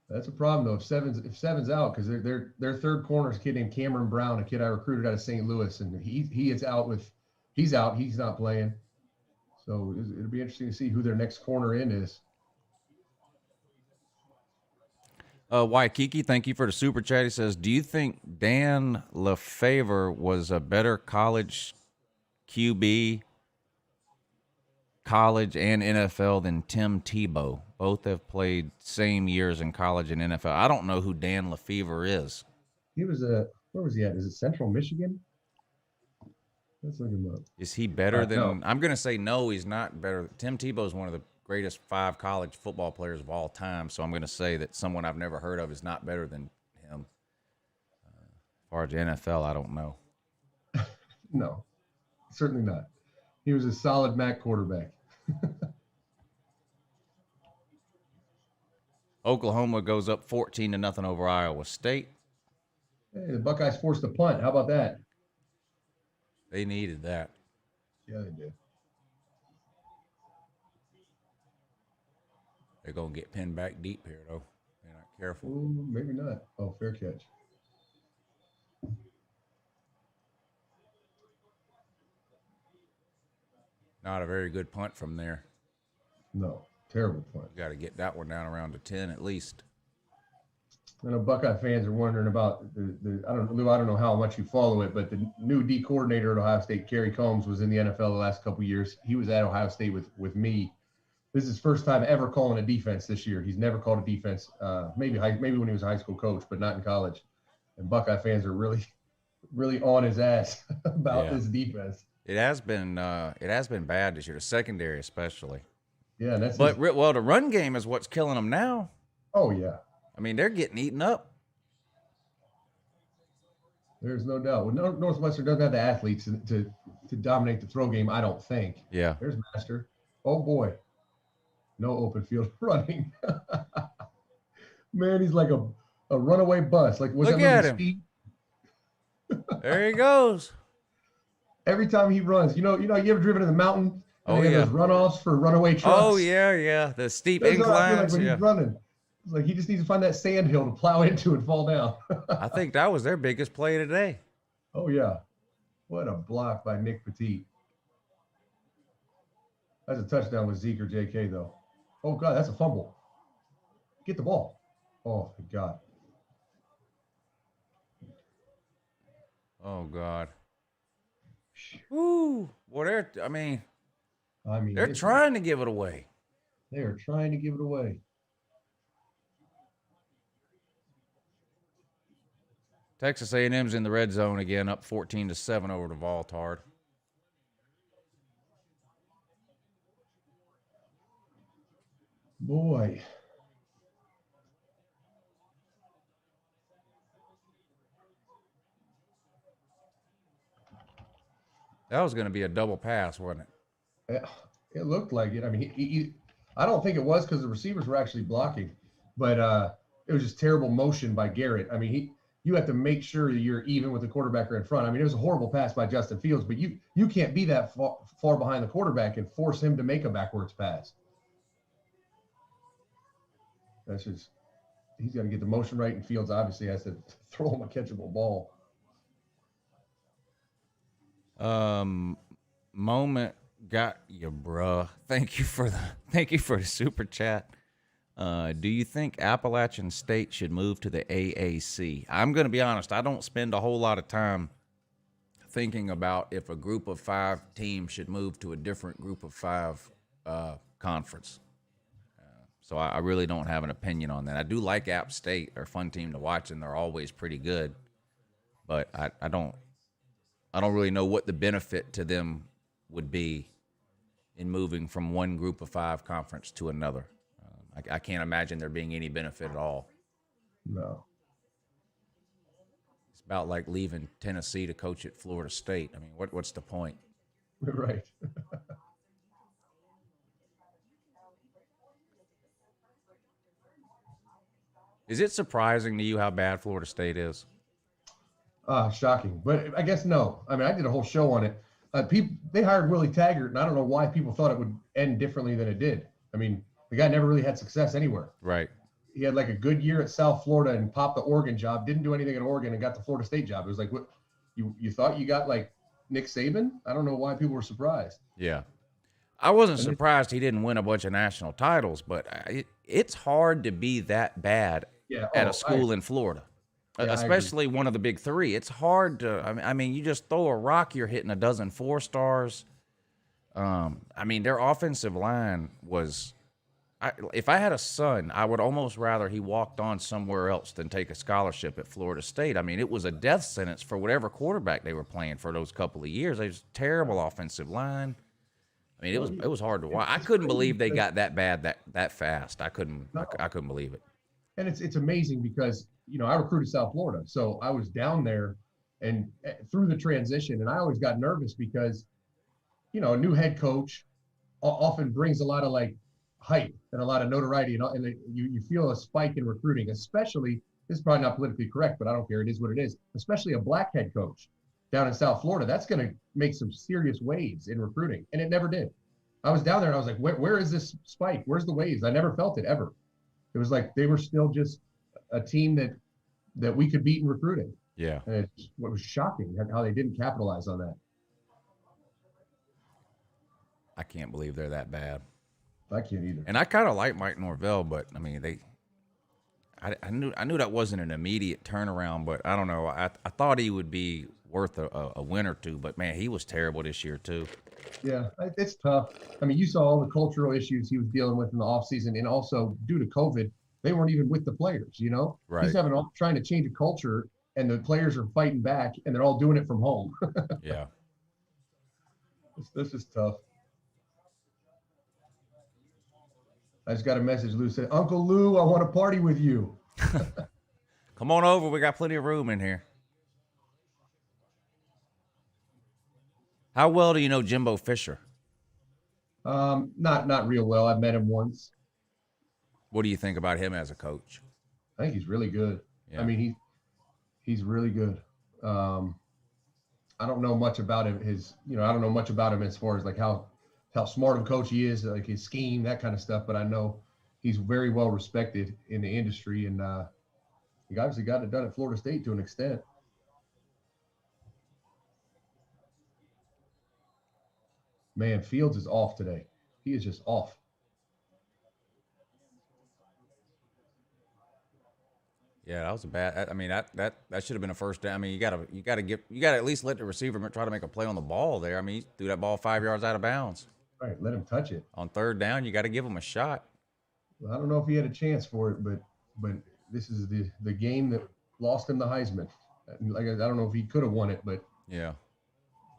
S1: That's a problem though. If Seven's out, because their third corner is a kid named Cameron Brown, a kid I recruited out of St. Louis, and he's out. He's not playing. So it'll be interesting to see who their next corner in is.
S2: Waikiki, thank you for the super chat. He says, do you think Dan LeFevre was a better college QB, college and NFL, than Tim Tebow? Both have played same years in college and NFL. I don't know who Dan LeFevre is.
S1: He was where was he at? Is it Central Michigan? Let's look him up.
S2: Is he better than?
S1: No.
S2: I'm going to say no, he's not better. Tim Tebow is one of the greatest 5 college football players of all time, so I'm going to say that someone I've never heard of is not better than him. As far as the NFL, I don't know.
S1: No, certainly not. He was a solid MAC quarterback.
S2: Oklahoma goes up 14-0 over Iowa State.
S1: Hey, the Buckeyes forced a punt. How about that?
S2: They needed that.
S1: Yeah, they did.
S2: They're going to get pinned back deep here, though. They're not careful.
S1: Ooh, maybe not. Oh, fair catch.
S2: Not a very good punt from there.
S1: No, terrible punt.
S2: Got to get that one down around to 10 at least.
S1: I know Buckeye fans are wondering about I don't know how much you follow it, but the new D coordinator at Ohio State, Kerry Combs, was in the NFL the last couple of years. He was at Ohio State with me. This is his first time ever calling a defense this year. He's never called a defense, maybe when he was a high school coach, but not in college. And Buckeye fans are really, really on his ass about this defense.
S2: It has been bad this year, the secondary especially.
S1: Yeah,
S2: well, the run game is what's killing them now.
S1: Oh yeah.
S2: I mean, they're getting eaten up.
S1: There's no doubt. Well, Northwestern doesn't have the athletes to dominate the throw game, I don't think.
S2: Yeah.
S1: There's Master. Oh boy. No open field running. Man, he's like a runaway bus. Like,
S2: look at him. There he goes.
S1: Every time he runs, you ever driven in the mountain? And they have those runoffs for runaway trucks.
S2: Oh yeah. The steep inclines.
S1: When he's running, it's like he just needs to find that sand hill to plow into and fall down.
S2: I think that was their biggest play today.
S1: Oh yeah, what a block by Nick Petit. That's a touchdown with Zeke or JK though. Oh God, that's a fumble. Get the ball. Oh my God.
S2: Oh God. Woo. Well, they're trying to give it away.
S1: They are trying to give it away.
S2: Texas A&M's in the red zone again, up 14-7 over the Voltard.
S1: Boy.
S2: That was going to be a double pass, wasn't
S1: it? It looked like it. I mean, I don't think it was because the receivers were actually blocking, but it was just terrible motion by Garrett. I mean, you have to make sure that you're even with the quarterback in front. I mean, it was a horrible pass by Justin Fields, but you can't be that far behind the quarterback and force him to make a backwards pass. That's just he's got to get the motion right, and Fields obviously has to throw him a catchable ball.
S2: Moment got you, bruh. Thank you for the super chat. Do you think Appalachian State should move to the AAC? I'm going to be honest. I don't spend a whole lot of time thinking about if a group of 5 teams should move to a different group of 5 conference. So I really don't have an opinion on that. I do like App State. They're a fun team to watch, and they're always pretty good. But I don't really know what the benefit to them would be in moving from one group of 5 conference to another. I can't imagine there being any benefit at all.
S1: No.
S2: It's about like leaving Tennessee to coach at Florida State. I mean, what's the point?
S1: Right.
S2: Is it surprising to you how bad Florida State is?
S1: Shocking. But I guess no. I mean, I did a whole show on it. They hired Willie Taggart, and I don't know why people thought it would end differently than it did. I mean, the guy never really had success anywhere.
S2: Right.
S1: He had like a good year at South Florida and popped the Oregon job, didn't do anything at Oregon and got the Florida State job. It was like, what you thought you got like Nick Saban? I don't know why people were surprised.
S2: Yeah. I wasn't surprised he didn't win a bunch of national titles, but it's hard to be that bad at a school in Florida, especially one of the big 3. It's hard to, I mean, you just throw a rock, you're hitting a dozen 4-stars. I mean, their offensive line was, if I had a son, I would almost rather he walked on somewhere else than take a scholarship at Florida State. I mean, it was a death sentence for whatever quarterback they were playing for those couple of years. They was terrible offensive line. I mean, it was hard to watch. I couldn't believe they got that bad that fast. I couldn't believe it.
S1: And it's amazing because, I recruited South Florida. So I was down there and through the transition, and I always got nervous because, a new head coach often brings a lot of like hype and a lot of notoriety, and you feel a spike in recruiting, especially, this is probably not politically correct, but I don't care. It is what it is, especially a black head coach down in South Florida. That's going to make some serious waves in recruiting, and it never did. I was down there and I was like, where is this spike? Where's the waves? I never felt it ever. It was like they were still just a team that we could beat in recruiting.
S2: Yeah.
S1: And it was shocking how they didn't capitalize on that.
S2: I can't believe they're that bad.
S1: I can't either.
S2: And I kind of like Mike Norvell, but I mean, I knew that wasn't an immediate turnaround, but I don't know. I thought he would be worth a win or two, but man, he was terrible this year too.
S1: Yeah, it's tough. I mean, you saw all the cultural issues he was dealing with in the offseason, and also due to COVID, they weren't even with the players,
S2: Right.
S1: He's trying to change a culture, and the players are fighting back, and they're all doing it from home.
S2: Yeah.
S1: This is tough. I just got a message. Lou said, Uncle Lou, I want to party with you.
S2: Come on over. We got plenty of room in here. How well do you know Jimbo Fisher?
S1: Not real well. I've met him once.
S2: What do you think about him as a coach?
S1: I think he's really good. Yeah. I mean, he's really good. I don't know much about him. I don't know much about him as far as like how smart of a coach he is, like his scheme, that kind of stuff. But I know he's very well respected in the industry, and he obviously got it done at Florida State to an extent. Man, Fields is off today. He is just off.
S2: Yeah, that was a bad. I mean, that should have been a first down. I mean, you gotta at least let the receiver try to make a play on the ball there. I mean, he threw that ball 5 yards out of bounds.
S1: Right, let him touch it.
S2: On third down, you got to give him a shot.
S1: Well, I don't know if he had a chance for it, but this is the game that lost him the Heisman. Like I don't know if he could have won it, but
S2: yeah,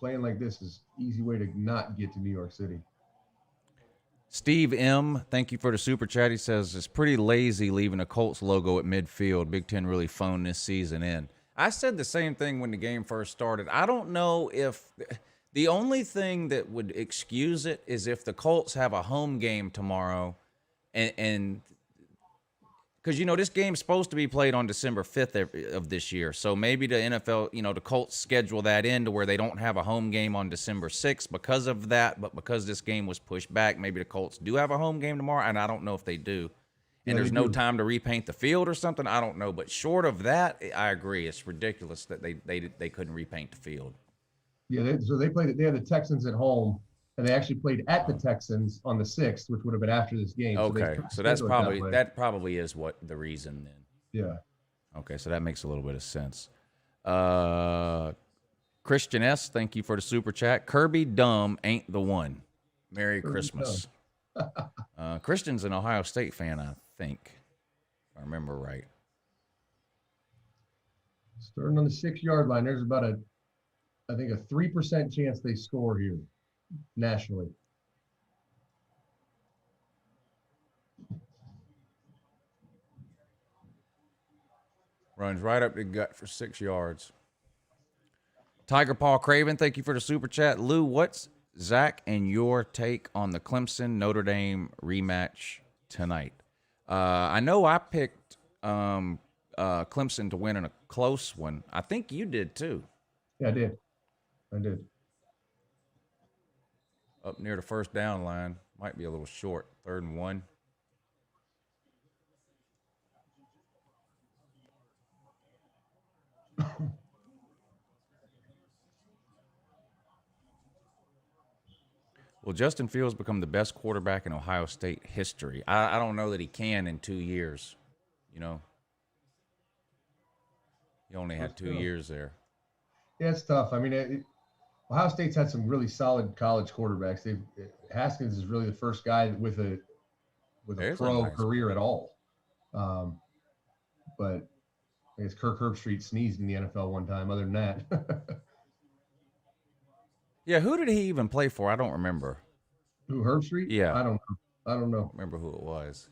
S1: playing like this is easy way to not get to New York City.
S2: Steve M, thank you for the super chat. He says it's pretty lazy leaving a Colts logo at midfield. Big Ten really phoned this season in. I said the same thing when the game first started. I don't know if the only thing that would excuse it is if the Colts have a home game tomorrow, and because, this game's supposed to be played on December 5th of this year. So maybe the NFL, the Colts schedule that in to where they don't have a home game on December 6th because of that. But because this game was pushed back, maybe the Colts do have a home game tomorrow, and I don't know if they do. And there's no time to repaint the field or something. I don't know. But short of that, I agree. It's ridiculous that they couldn't repaint the field.
S1: Yeah, they had the Texans at home. And they actually played at the Texans on the 6th, which would have been after this game.
S2: Okay, so that probably is what the reason then.
S1: Yeah.
S2: Okay, so that makes a little bit of sense. Christian S, thank you for the super chat. Kirby Dumb ain't the one. Merry Christmas. Christian's an Ohio State fan, I think, if I remember right.
S1: Starting on the 6-yard line, there's about a 3% chance they score here. Nationally.
S2: Runs right up the gut for 6 yards. Tiger Paw Craven, thank you for the super chat. Lou, what's Zach and your take on the Clemson Notre Dame rematch tonight? I know I picked Clemson to win in a close one. I think you did too.
S1: Yeah, I did.
S2: Up near the first down line. Might be a little short. 3rd and 1. Will Justin Fields become the best quarterback in Ohio State history? I don't know that he can in 2 years. He only had 2 years there.
S1: Yeah, it's tough. I mean, Ohio State's had some really solid college quarterbacks. Haskins is really the first guy with a pro career at all. But I guess Kirk Herbstreit sneezed in the NFL one time. Other than that,
S2: yeah. Who did he even play for? I don't remember.
S1: Who, Herbstreit?
S2: Yeah,
S1: I don't know.
S2: I don't remember who it was.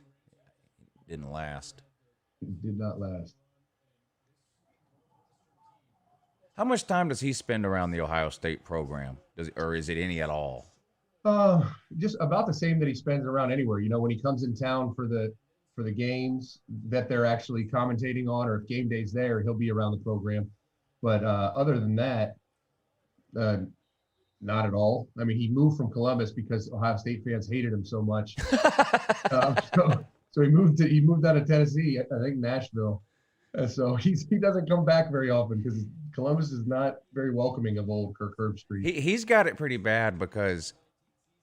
S2: It didn't last.
S1: It did not last.
S2: How much time does he spend around the Ohio State program? Or is it any at all?
S1: Just about the same that he spends around anywhere. When he comes in town for the games that they're actually commentating on, or if game day's there, he'll be around the program. But other than that, not at all. I mean, he moved from Columbus because Ohio State fans hated him so much. So he moved out of Tennessee, I think Nashville. So he doesn't come back very often because Columbus is not very welcoming of old Kirk Herbstreit.
S2: He's got it pretty bad because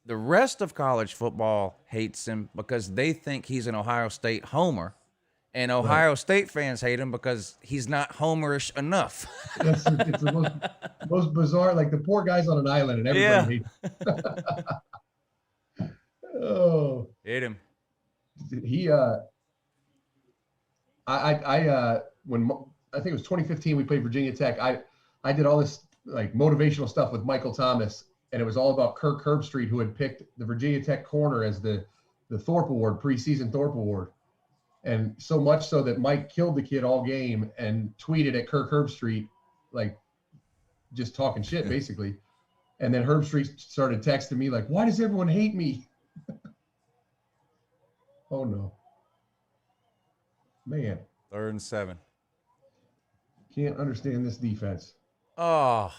S2: the rest of college football hates him because they think he's an Ohio State homer, and Ohio State fans hate him because he's not homerish enough.
S1: It's the most bizarre. Like the poor guy's on an island, and everybody hates him. Oh,
S2: hate him.
S1: He when I think it was 2015, we played Virginia Tech. I did all this like motivational stuff with Michael Thomas, and it was all about Kirk Herbstreit, who had picked the Virginia Tech corner as the Thorpe Award, preseason Thorpe Award. And so much so that Mike killed the kid all game and tweeted at Kirk Herbstreit, like just talking shit basically. And then Herbstreit started texting me like, why does everyone hate me? Oh no. Man.
S2: 3rd and 7.
S1: Can't understand this defense.
S2: Oh.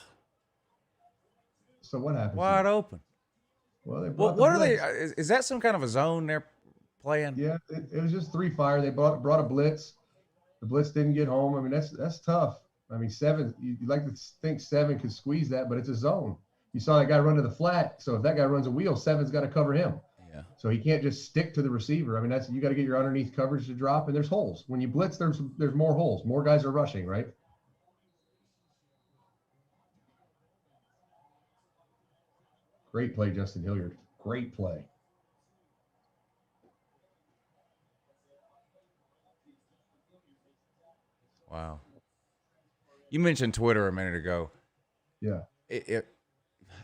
S1: So what happened?
S2: Wide open.
S1: Well,
S2: what are they? Is that some kind of a zone they're playing?
S1: Yeah, it was just 3-fire. They brought a blitz. The blitz didn't get home. I mean, that's tough. I mean, 7. You'd like to think 7 could squeeze that, but it's a zone. You saw that guy run to the flat. So if that guy runs a wheel, 7's got to cover him.
S2: Yeah.
S1: So he can't just stick to the receiver. I mean, you got to get your underneath coverage to drop, and there's holes. When you blitz, there's more holes. More guys are rushing, right? Great play, Justin Hilliard. Great play.
S2: Wow. You mentioned Twitter a minute ago.
S1: Yeah.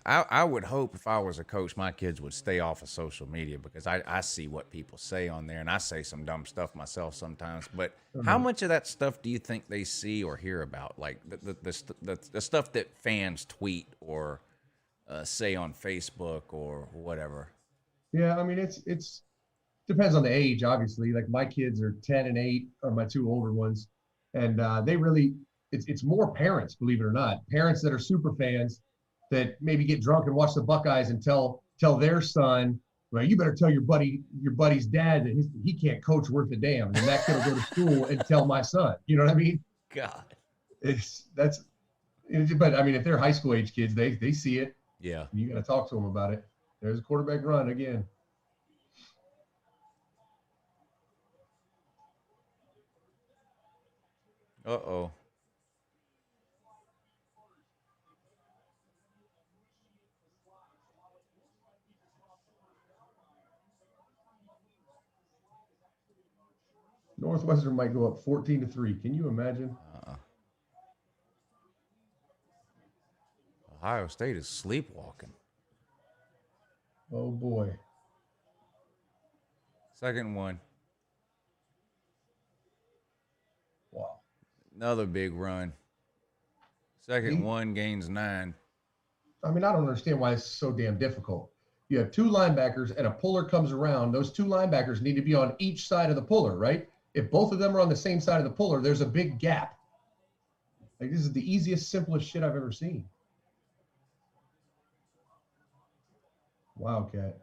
S2: I would hope if I was a coach, my kids would stay off of social media because I see what people say on there, and I say some dumb stuff myself sometimes. But how much of that stuff do you think they see or hear about? Like the stuff that fans tweet or say on Facebook or whatever?
S1: Yeah, I mean, it's depends on the age, obviously. Like my kids are 10 and 8, or my two older ones, and they really it's more parents, believe it or not, parents that are super fans that maybe get drunk and watch the Buckeyes and tell their son, well, you better tell your buddy's dad that he can't coach worth a damn, and then that kid will go to school and tell my son. You know what I mean?
S2: God,
S1: but I mean, if they're high school age kids, they see it.
S2: Yeah,
S1: you got to talk to them about it. There's a quarterback run again.
S2: Uh-oh.
S1: Northwestern might go up 14-3. Can you imagine?
S2: Ohio State is sleepwalking.
S1: Oh boy.
S2: 2nd 1.
S1: Wow.
S2: Another big run. 2nd 1 gains 9.
S1: I mean, I don't understand why it's so damn difficult. You have two linebackers and a puller comes around. Those two linebackers need to be on each side of the puller, right? If both of them are on the same side of the puller, there's a big gap. Like, this is the easiest, simplest shit I've ever seen. Wildcat.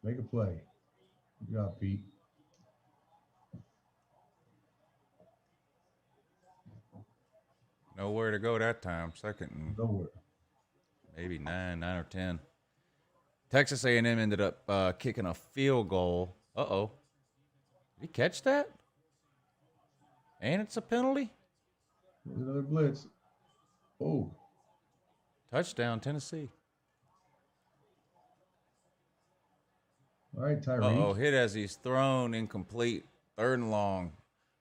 S1: Make a play. Good job, Pete.
S2: Nowhere to go that time. 2nd and
S1: Nowhere.
S2: Maybe 9 or 10. Texas A&M ended up kicking a field goal. Uh-oh. Did he catch that? And it's a penalty?
S1: There's another blitz. Oh.
S2: Touchdown, Tennessee.
S1: All right, Tyree.
S2: Uh-oh, hit as he's thrown, incomplete. 3rd and long.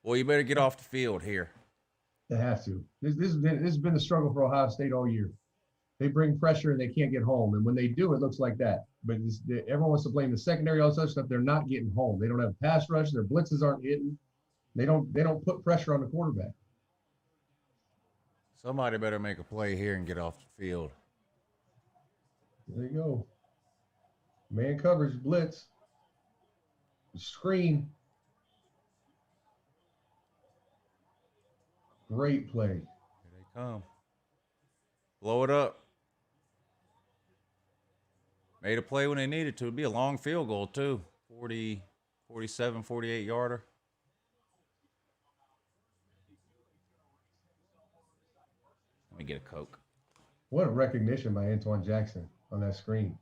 S2: Well, you better get off the field here.
S1: They have to. This has been the struggle for Ohio State all year. They bring pressure and they can't get home. And when they do, it looks like that. But everyone wants to blame the secondary, all this other stuff. They're not getting home. They don't have a pass rush. Their blitzes aren't hitting. They don't put pressure on the quarterback.
S2: Somebody better make a play here and get off the field.
S1: There you go. Man coverage, blitz. Screen. Great play.
S2: Here they come. Blow it up. Made a play when they needed to. It'd be a long field goal, too. 40, 47, 48-yarder. Let me get a Coke.
S1: What a recognition by Antoine Jackson on that screen.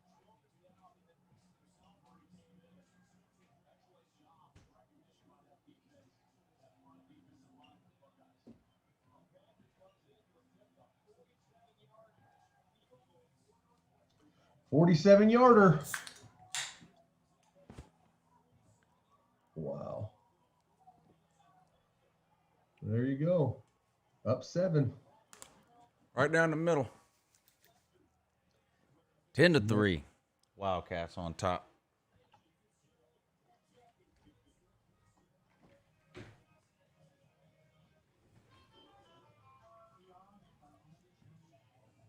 S1: $47-yarder. Wow. There you go. Up 7.
S2: Right down the middle. 10-3. Wildcats on top.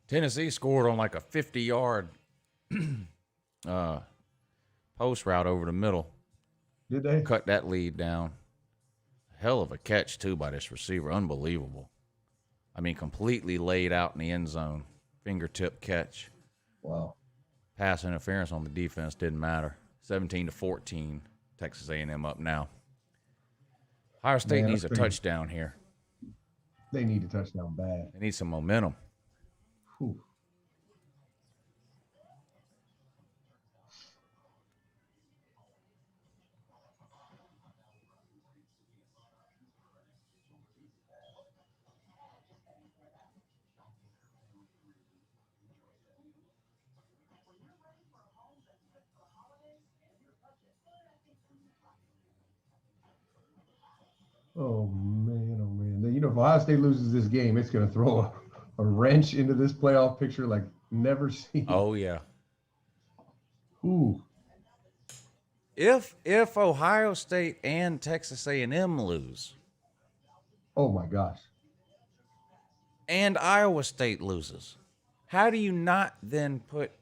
S2: Tennessee scored on like a 50-yard post route over the middle.
S1: Did they?
S2: Cut that lead down. Hell of a catch, too, by this receiver. Unbelievable. I mean, completely laid out in the end zone. Fingertip catch.
S1: Wow.
S2: Pass interference on the defense didn't matter. 17-14. Texas A&M up now. Ohio State needs a touchdown here.
S1: They need a touchdown bad.
S2: They need some momentum.
S1: Whew. Oh man, oh man. You know, if Ohio State loses this game, it's going to throw a wrench into this playoff picture like never seen.
S2: Oh yeah.
S1: Ooh.
S2: If Ohio State and Texas A&M lose,
S1: Oh my gosh.
S2: and Iowa State loses, how do you not then put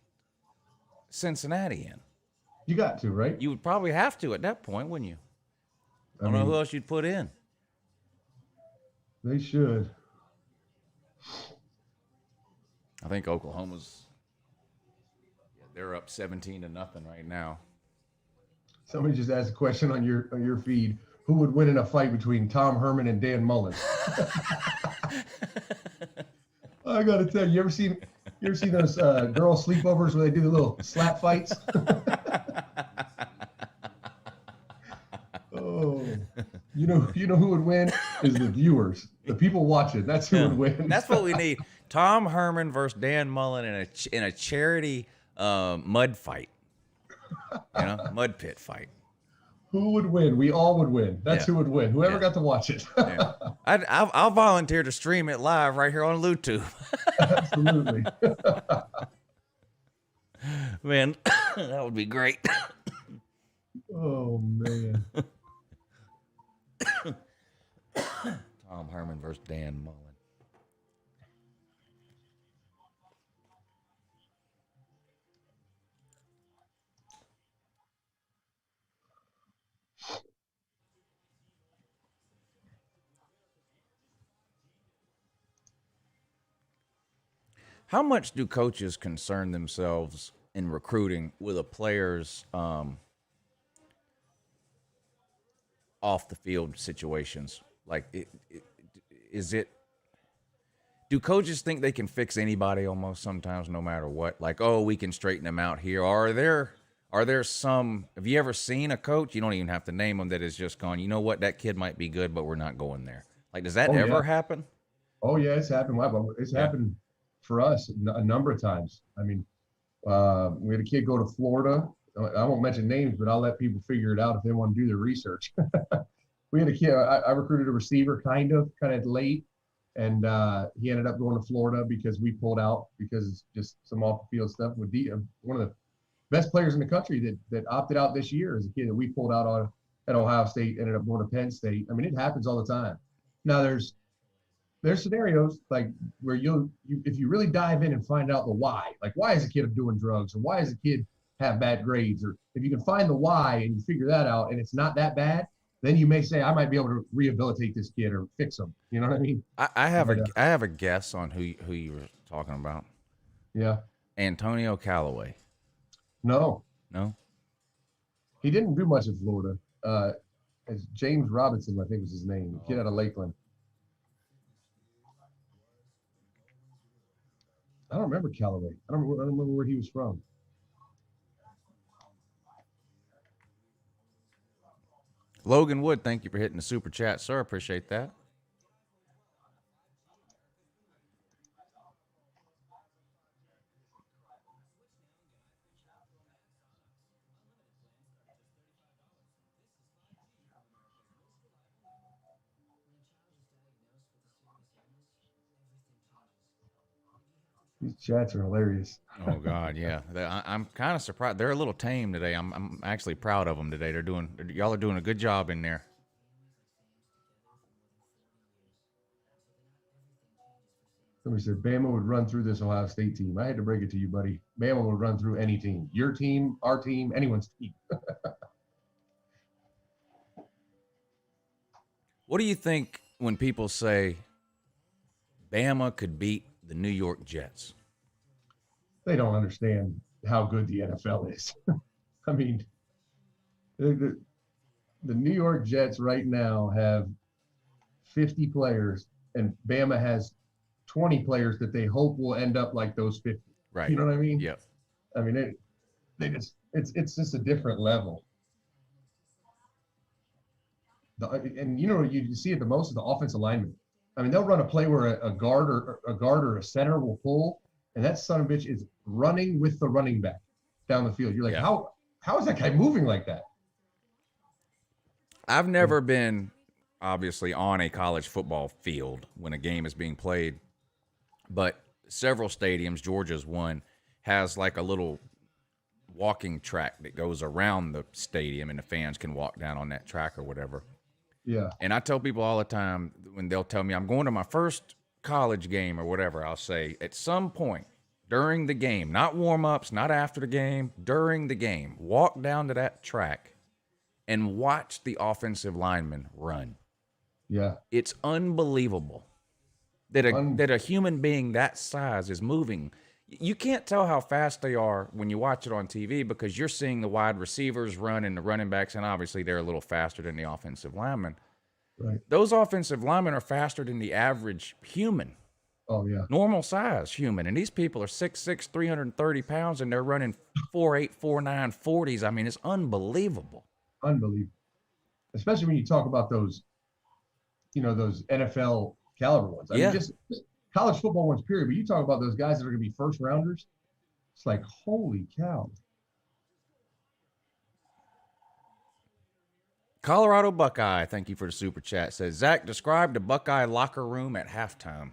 S2: Cincinnati in?
S1: You got to, right?
S2: You would probably have to at that point, wouldn't you? I
S1: I
S2: don't know who
S1: mean,
S2: else you'd put in.
S1: they should.
S2: I think Oklahoma's they're up 17-0 right now.
S1: Somebody just asked a question on your feed. Who would win in a fight between Tom Herman and Dan Mullen? I gotta tell you, you ever seen those girl sleepovers where they do the little slap fights? Oh, you know who would win is the viewers, the people watching. That's who would win.
S2: That's what we need. Tom Herman versus Dan Mullen in a charity mud fight. Mud pit fight.
S1: Who would win? We all would win. That's who would win. Whoever got to watch it.
S2: I'll volunteer to stream it live right here on YouTube.
S1: Absolutely.
S2: Man, that would be great.
S1: Oh man.
S2: Tom Herman versus Dan Mullen. How much do coaches concern themselves in recruiting with a player's off the field situations? Like, do coaches think they can fix anybody almost sometimes, no matter what? Like, oh, we can straighten them out here. Are there some? Have you ever seen a coach? You don't even have to name them, that has just gone, you know what, that kid might be good, but we're not going there. Like, does that ever happen?
S1: Oh yeah, it's happened. It's happened for us a number of times. I mean, we had a kid go to Florida. I won't mention names, but I'll let people figure it out if they want to do their research. We had a kid. I recruited a receiver kind of late, and he ended up going to Florida because we pulled out because just some off the field stuff with one of the best players in the country that opted out this year is a kid that we pulled out on at Ohio State, ended up going to Penn State. I mean, it happens all the time. Now there's scenarios like where if you really dive in and find out the why, like why is a kid doing drugs or why does a kid have bad grades, or if you can find the why and you figure that out and it's not that bad, then you may say, I might be able to rehabilitate this kid or fix him. You know what I mean?
S2: I have a guess on who you were talking about.
S1: Yeah.
S2: Antonio Callaway.
S1: No.
S2: He
S1: didn't do much in Florida. It's James Robinson, I think was his name, kid out of Lakeland. I don't remember Callaway. I don't remember where he was from.
S2: Logan Wood, thank you for hitting the super chat, sir. Appreciate that.
S1: These chats are hilarious.
S2: Oh God, yeah. I'm kind of surprised. They're a little tame today. I'm actually proud of them today. Y'all are doing a good job in there.
S1: Somebody said Bama would run through this Ohio State team. I had to break it to you, buddy. Bama would run through any team. Your team, our team, anyone's team.
S2: What do you think when people say Bama could beat the New York Jets?
S1: They don't understand how good the NFL is. I mean, the New York Jets right now have 50 players, and Bama has 20 players that they hope will end up like those 50.
S2: Right.
S1: You know what I mean?
S2: Yep.
S1: I mean, it's just a different level. And you see it the most of the offensive linemen. I mean, they'll run a play where a guard or a center will pull, and that son of a bitch is running with the running back down the field. You're like, how is that guy moving like that?
S2: I've never been obviously on a college football field when a game is being played, but several stadiums, Georgia's one, has like a little walking track that goes around the stadium and the fans can walk down on that track or whatever.
S1: Yeah.
S2: And I tell people all the time when they'll tell me I'm going to my first college game or whatever, I'll say at some point during the game, not warm-ups, not after the game, during the game, walk down to that track and watch the offensive linemen run.
S1: Yeah.
S2: It's unbelievable that a human being that size is moving. You can't tell how fast they are when you watch it on TV because you're seeing the wide receivers run and the running backs, and obviously they're a little faster than the offensive linemen.
S1: Right.
S2: Those offensive linemen are faster than the average human.
S1: Oh, yeah.
S2: Normal size human. And these people are 6'6", 330 pounds, and they're running 4'8", 4'9", 40s. I mean, it's unbelievable.
S1: Unbelievable. Especially when you talk about those, those NFL caliber ones. I mean, just college football ones, period. But you talk about those guys that are going to be first rounders. It's like, holy cow.
S2: Colorado Buckeye, thank you for the super chat, says, Zach, describe the Buckeye locker room at halftime.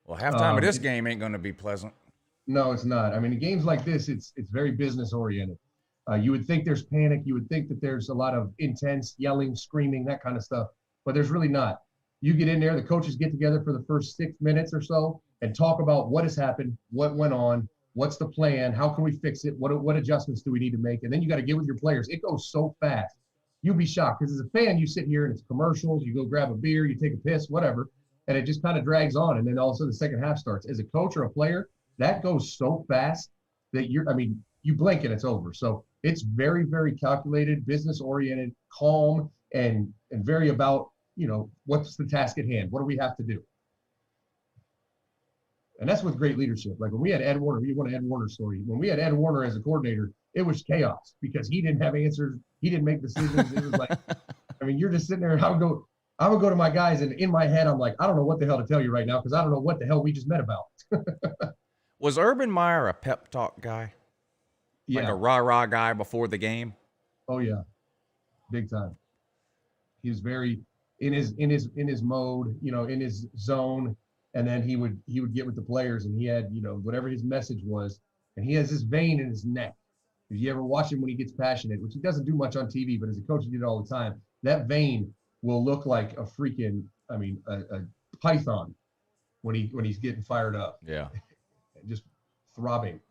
S2: Well, halftime of this game ain't going to be pleasant.
S1: No, it's not. I mean, in games like this, it's very business oriented. You would think there's panic. You would think that there's a lot of intense yelling, screaming, that kind of stuff. But there's really not. You get in there, the coaches get together for the first 6 minutes or so and talk about what has happened, what went on, what's the plan, how can we fix it, what adjustments do we need to make, and then you got to get with your players. It goes so fast. You'll be shocked because as a fan, you sit here and it's commercials, you go grab a beer, you take a piss, whatever, and it just kind of drags on, and then all of a sudden the second half starts. As a coach or a player, that goes so fast that you blink and it's over. So it's very, very calculated, business-oriented, calm, and very about, what's the task at hand? What do we have to do? And that's with great leadership. Like when we had Ed Warner, you want an Ed Warner story. When we had Ed Warner as a coordinator, it was chaos because he didn't have answers. He didn't make decisions. It was like, you're just sitting there. I would go to my guys, and in my head, I'm like, I don't know what the hell to tell you right now because I don't know what the hell we just met about.
S2: Was Urban Meyer a pep talk guy?
S1: Yeah.
S2: Like a rah-rah guy before the game?
S1: Oh, yeah. Big time. He was very in his mode, in his zone. And then he would get with the players and he had, whatever his message was. And he has this vein in his neck. If you ever watch him when he gets passionate, which he doesn't do much on TV, but as a coach, he did it all the time. That vein will look like a freaking, a python when he's getting fired up.
S2: Yeah.
S1: Just throbbing.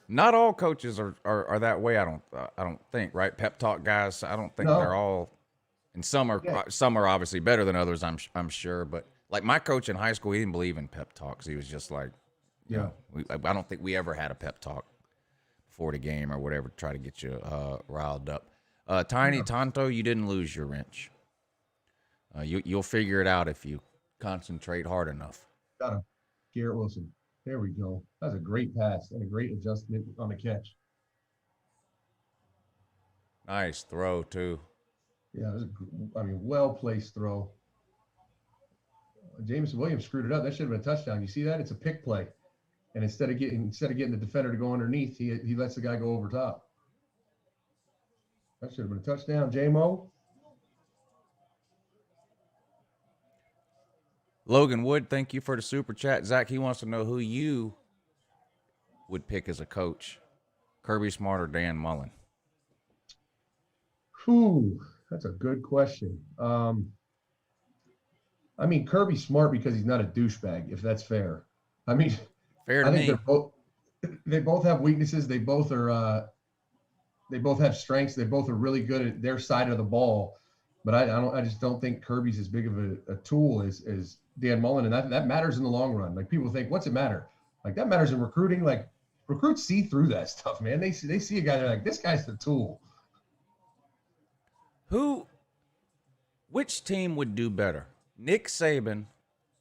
S2: Not all coaches are that way. I don't think, right? Pep talk guys. I don't think they're all. And some are obviously better than others. I'm sure, but like my coach in high school, he didn't believe in pep talks. He was just like, I don't think we ever had a pep talk before the game or whatever to try to get you riled up. Tiny Tonto, you didn't lose your wrench. You'll figure it out if you concentrate hard enough.
S1: Got him. Garrett Wilson. There we go. That's a great pass and a great adjustment on the catch.
S2: Nice throw, too.
S1: Yeah, well-placed throw. Jameson Williams screwed it up. That should have been a touchdown. You see that? It's a pick play. And instead of getting the defender to go underneath, he lets the guy go over top. That should have been a touchdown, J-Mo.
S2: Logan Wood, thank you for the super chat. Zach, he wants to know who you would pick as a coach, Kirby Smart or Dan Mullen.
S1: That's a good question. Kirby Smart because he's not a douchebag, if that's fair.
S2: Fair to me.
S1: They both have weaknesses. They both have strengths. They both are really good at their side of the ball. But I just don't think Kirby's as big of a tool as Dan Mullen, and that matters in the long run. Like people think, what's it matter? Like that matters in recruiting. Like recruits see through that stuff, man. They see a guy, they're like, this guy's the tool.
S2: Which team would do better? Nick Saban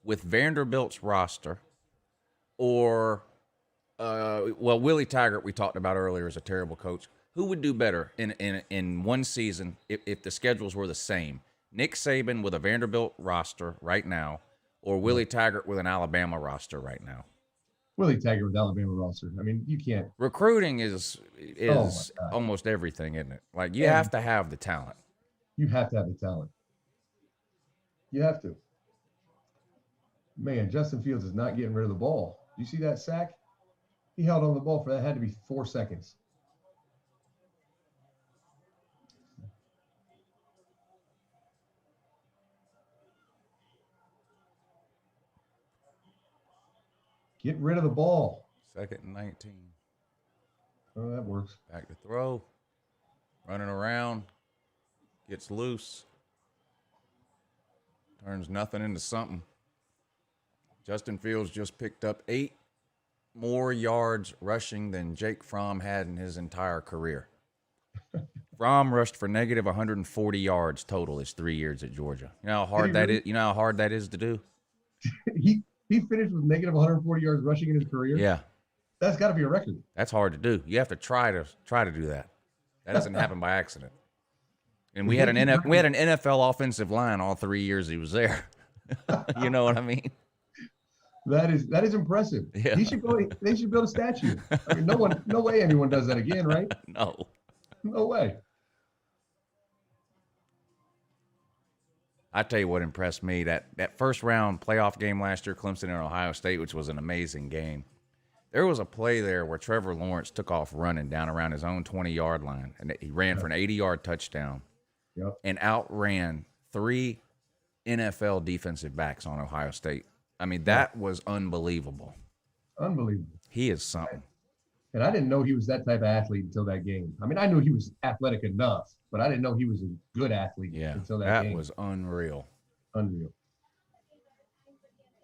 S2: with Vanderbilt's roster, or Willie Taggart we talked about earlier is a terrible coach. Who would do better in one season if the schedules were the same? Nick Saban with a Vanderbilt roster right now, or Willie Taggart with an Alabama roster right now?
S1: Willie Taggart with Alabama roster. You can't.
S2: Recruiting is almost everything, isn't it? Like you have to have the talent.
S1: You have to have the talent. You have to. Man, Justin Fields is not getting rid of the ball. You see that sack? He held on the ball for that. Had to be 4 seconds. Get rid of the ball.
S2: 2nd and 19.
S1: Oh, that works.
S2: Back to throw. Running around. Gets loose. Turns nothing into something. Justin Fields just picked up 8 more yards rushing than Jake Fromm had in his entire career. Fromm rushed for negative 140 yards total his 3 years at Georgia. You know how hard that is? You know how hard that is to do?
S1: he finished with negative 140 yards rushing in his career?
S2: Yeah.
S1: That's got to be a record.
S2: That's hard to do. You have to try to do that. That doesn't happen by accident. And we had an NFL offensive line all 3 years he was there. You know what I mean?
S1: That is impressive.
S2: Yeah.
S1: They should build a statue. I mean, no way anyone does that again, right?
S2: No
S1: way.
S2: I tell you what impressed me, that first round playoff game last year, Clemson and Ohio State, which was an amazing game. There was a play there where Trevor Lawrence took off running down around his own 20-yard line, and he ran for an 80-yard touchdown.
S1: Yep.
S2: And outran 3 NFL defensive backs on Ohio State. I mean, that was unbelievable.
S1: Unbelievable.
S2: He is something.
S1: And I didn't know he was that type of athlete until that game. I mean, I knew he was athletic enough, but I didn't know he was a good athlete until that game.
S2: That was unreal.
S1: Unreal.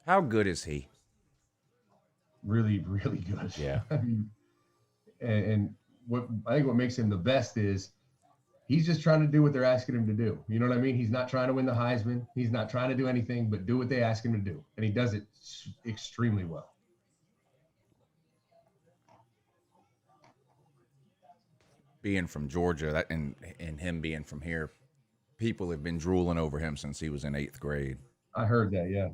S2: How good is he?
S1: Really, really good.
S2: Yeah.
S1: I mean, and what I think what makes him the best is he's just trying to do what they're asking him to do. You know what I mean? He's not trying to win the Heisman. He's not trying to do anything but do what they ask him to do. And he does it extremely well.
S2: Being from Georgia and him being from here, people have been drooling over him since he was in 8th grade.
S1: I heard that, yeah.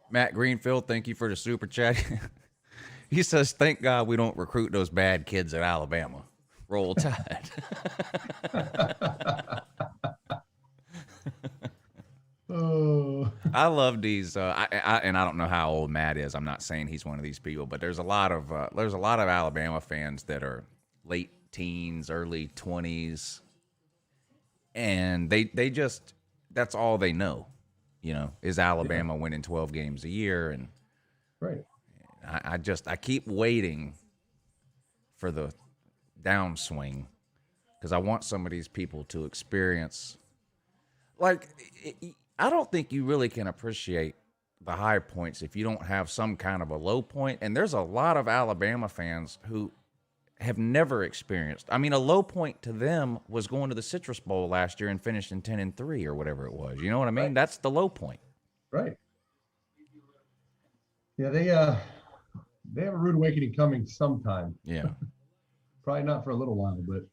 S2: Matt Greenfield, thank you for the super chat. He says, thank God we don't recruit those bad kids at Alabama. Roll Tide.
S1: Oh.
S2: I love these. And I don't know how old Matt is. I'm not saying he's one of these people, but there's a lot of Alabama fans that are late teens, early 20s, and they just, that's all they know. You know, is Alabama winning 12 games a year, and
S1: right.
S2: I keep waiting for the downswing because I want some of these people to experience. Like, I don't think you really can appreciate the high points if you don't have some kind of a low point. And there's a lot of Alabama fans who have never experienced. I mean, a low point to them was going to the Citrus Bowl last year and finishing 10-3 or whatever it was. You know what I mean? Right. That's the low point.
S1: Right. Yeah, they have a rude awakening coming sometime.
S2: Yeah.
S1: Probably not for a little while, but.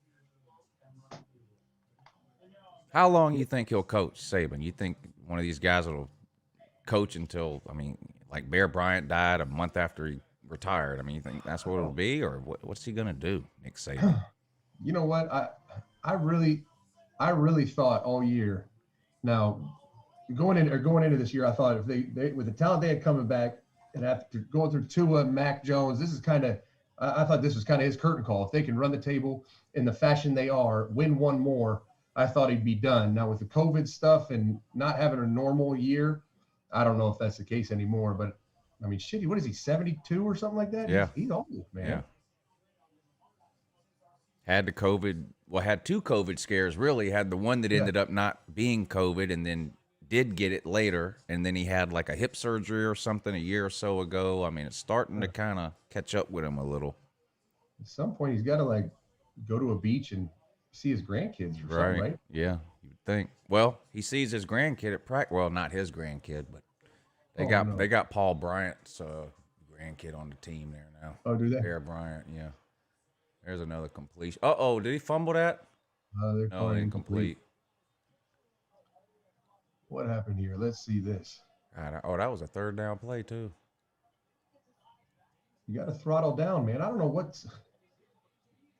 S2: How long you think he'll coach, Saban? You think one of these guys will coach until, I mean, like Bear Bryant died a month after he retired. I mean, you think that's what it'll be, or what's he going to do, Nick Saban?
S1: You know what? I really thought all year. Now, going into this year, I thought if they with the talent they had coming back and after going through Tua, Mac Jones, this is kind of, I thought this was kind of his curtain call. If they can run the table in the fashion they are, win one more, I thought he'd be done. Now with the COVID stuff and not having a normal year, I don't know if that's the case anymore. But I mean, shit, what is he, 72 or something like that?
S2: Yeah,
S1: he's old, man.
S2: Yeah. Had the COVID, had 2 COVID scares. Really, had the one that ended up not being COVID, and then did get it later, and then he had like a hip surgery or something a year or so ago. I mean, it's starting to kind of catch up with him a little.
S1: At some point, he's got to like go to a beach and see his grandkids or something, right?
S2: Yeah, you'd think. Well, he sees his grandkid at practice. Well, not his grandkid, but they got Paul Bryant's grandkid on the team there now.
S1: Oh, do they?
S2: Bear Bryant, yeah. There's another completion. Uh-oh, did he fumble that?
S1: No,
S2: incomplete.
S1: What happened here? Let's see this.
S2: God, that was a 3rd down play, too.
S1: You got to throttle down, man. I don't know what's.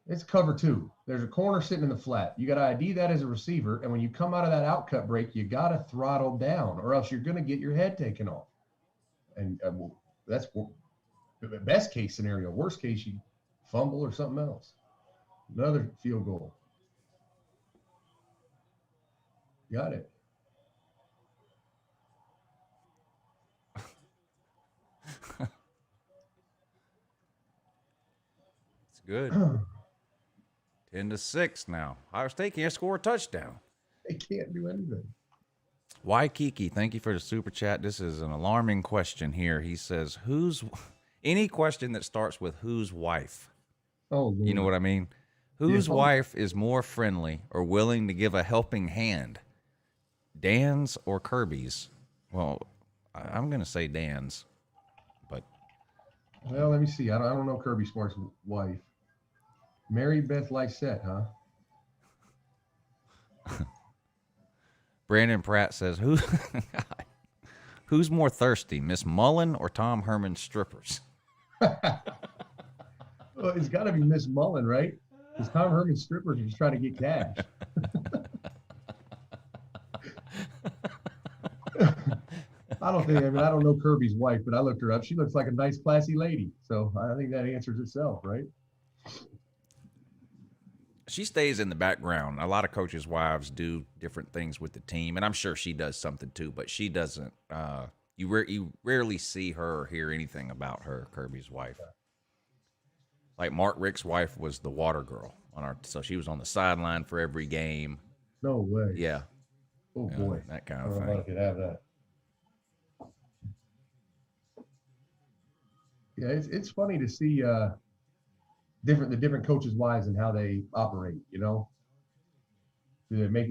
S1: It's cover two. There's a corner sitting in the flat. You got to ID that as a receiver, and when you come out of that outcut break, you got to throttle down, or else you're going to get your head taken off. And that's the best case scenario. Worst case, you fumble or something else. Another field goal. Got it.
S2: It's good. 10-6 now. Ohio State can't score a touchdown.
S1: They can't do anything.
S2: Waikiki, thank you for the super chat. This is an alarming question here. He says, any question that starts with whose wife?
S1: Oh, Lord.
S2: You know what I mean? Whose wife is more friendly or willing to give a helping hand? Dan's or Kirby's? Well, I'm going to say Dan's, but.
S1: Well, let me see. I don't know Kirby Smart's wife. Mary Beth Lysette, huh?
S2: Brandon Pratt says, who's more thirsty, Miss Mullen or Tom Herman's strippers?
S1: Well, it's got to be Miss Mullen, right? Because Tom Herman's strippers are just trying to get cash. I don't know Kirby's wife, but I looked her up. She looks like a nice, classy lady. So I think that answers itself, right?
S2: She stays in the background. A lot of coaches' wives do different things with the team, and I'm sure she does something too, but she doesn't. You rarely see her or hear anything about her, Kirby's wife. Like Mark Rick's wife was the water girl so she was on the sideline for every game.
S1: No way.
S2: Yeah.
S1: Oh, boy.
S2: That kind of
S1: I don't know if I could have that. Yeah, it's funny to see the different coaches' wives and how they operate. You know, do they make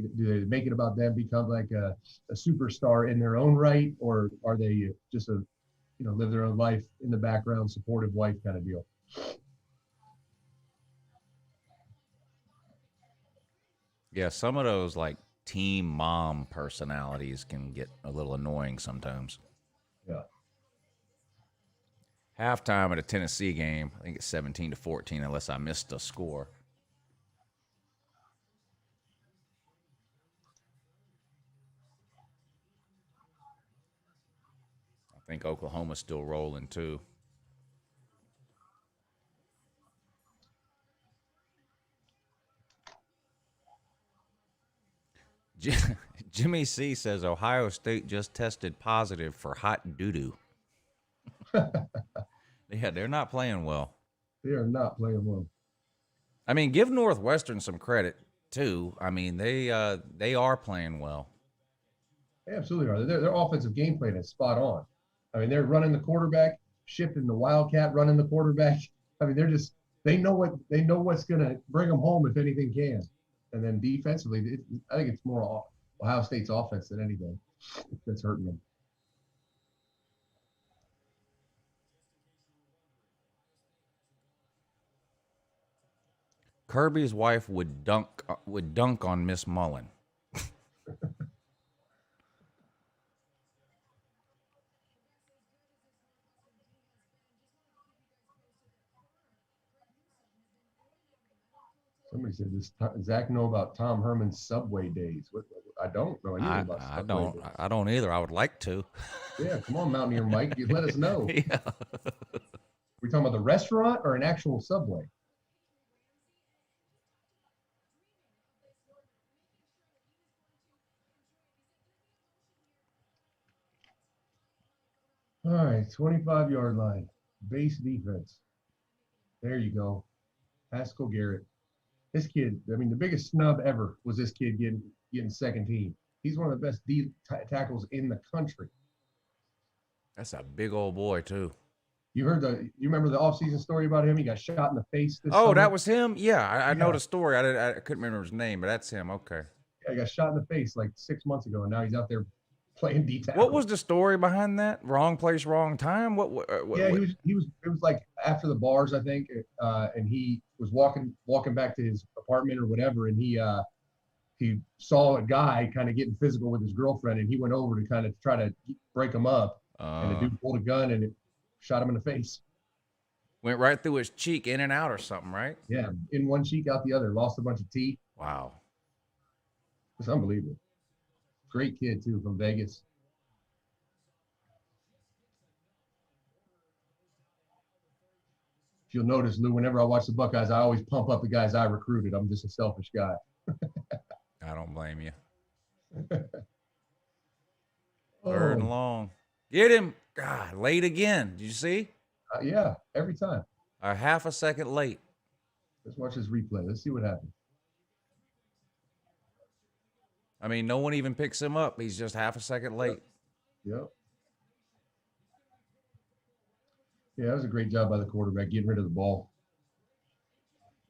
S1: it about them become like a superstar in their own right, or are they just live their own life in the background, supportive wife kind of deal?
S2: Yeah, some of those like team mom personalities can get a little annoying sometimes.
S1: Yeah.
S2: Halftime at a Tennessee game, I think it's 17-14, unless I missed a score. I think Oklahoma's still rolling too. Jimmy C says Ohio State just tested positive for hot doo-doo. Yeah, they're not playing well.
S1: They are not playing well.
S2: I mean, give Northwestern some credit too. I mean, they are playing well.
S1: They absolutely are. Their offensive game plan is spot on. I mean, they're running the quarterback, shifting the Wildcat, running the quarterback. I mean, they know what's going to bring them home if anything can. And then defensively, I think it's more Ohio State's offense than anything that's hurting them.
S2: Kirby's wife would dunk on Miss Mullen.
S1: Somebody said, "Does Zach know about Tom Herman's Subway days?" I don't know anything about Subway days.
S2: I don't either. I would like to.
S1: Yeah, come on, Mountaineer Mike, you let us know.
S2: Yeah.
S1: We talking about the restaurant or an actual Subway? All right, 25-yard line, base defense. There you go. Haskell Garrett. This kid, I mean, the biggest snub ever was this kid getting second team. He's one of the best tackles in the country.
S2: That's a big old boy, too.
S1: You remember the offseason story about him? He got shot in the face this
S2: Oh,
S1: summer.
S2: that was him? Yeah, I know the story. I couldn't remember his name, but that's him. Okay.
S1: Yeah, he got shot in the face like 6 months ago, and now he's out there playing D tackle.
S2: What was the story behind that? Wrong place, wrong time? What
S1: yeah, he was it was like after the bars, I think, and he was walking back to his apartment or whatever, and he saw a guy kind of getting physical with his girlfriend, and he went over to kind of try to break him up, and the dude pulled a gun and it shot him in the face.
S2: Went right through his cheek, in and out or something, right?
S1: Yeah, in one cheek, out the other. Lost a bunch of teeth.
S2: Wow.
S1: It's unbelievable. Great kid, too, from Vegas. If you'll notice, Lou, whenever I watch the Buckeyes, I always pump up the guys I recruited. I'm just a selfish guy.
S2: I don't blame you. Third and
S1: Oh,
S2: long. Get him. God, late again. Did you see?
S1: yeah, every time.
S2: A half a second late.
S1: Let's watch this replay. Let's see what happens.
S2: I mean, no one even picks him up. He's just half a second late.
S1: Yep. Yeah, that was a great job by the quarterback getting rid of the ball.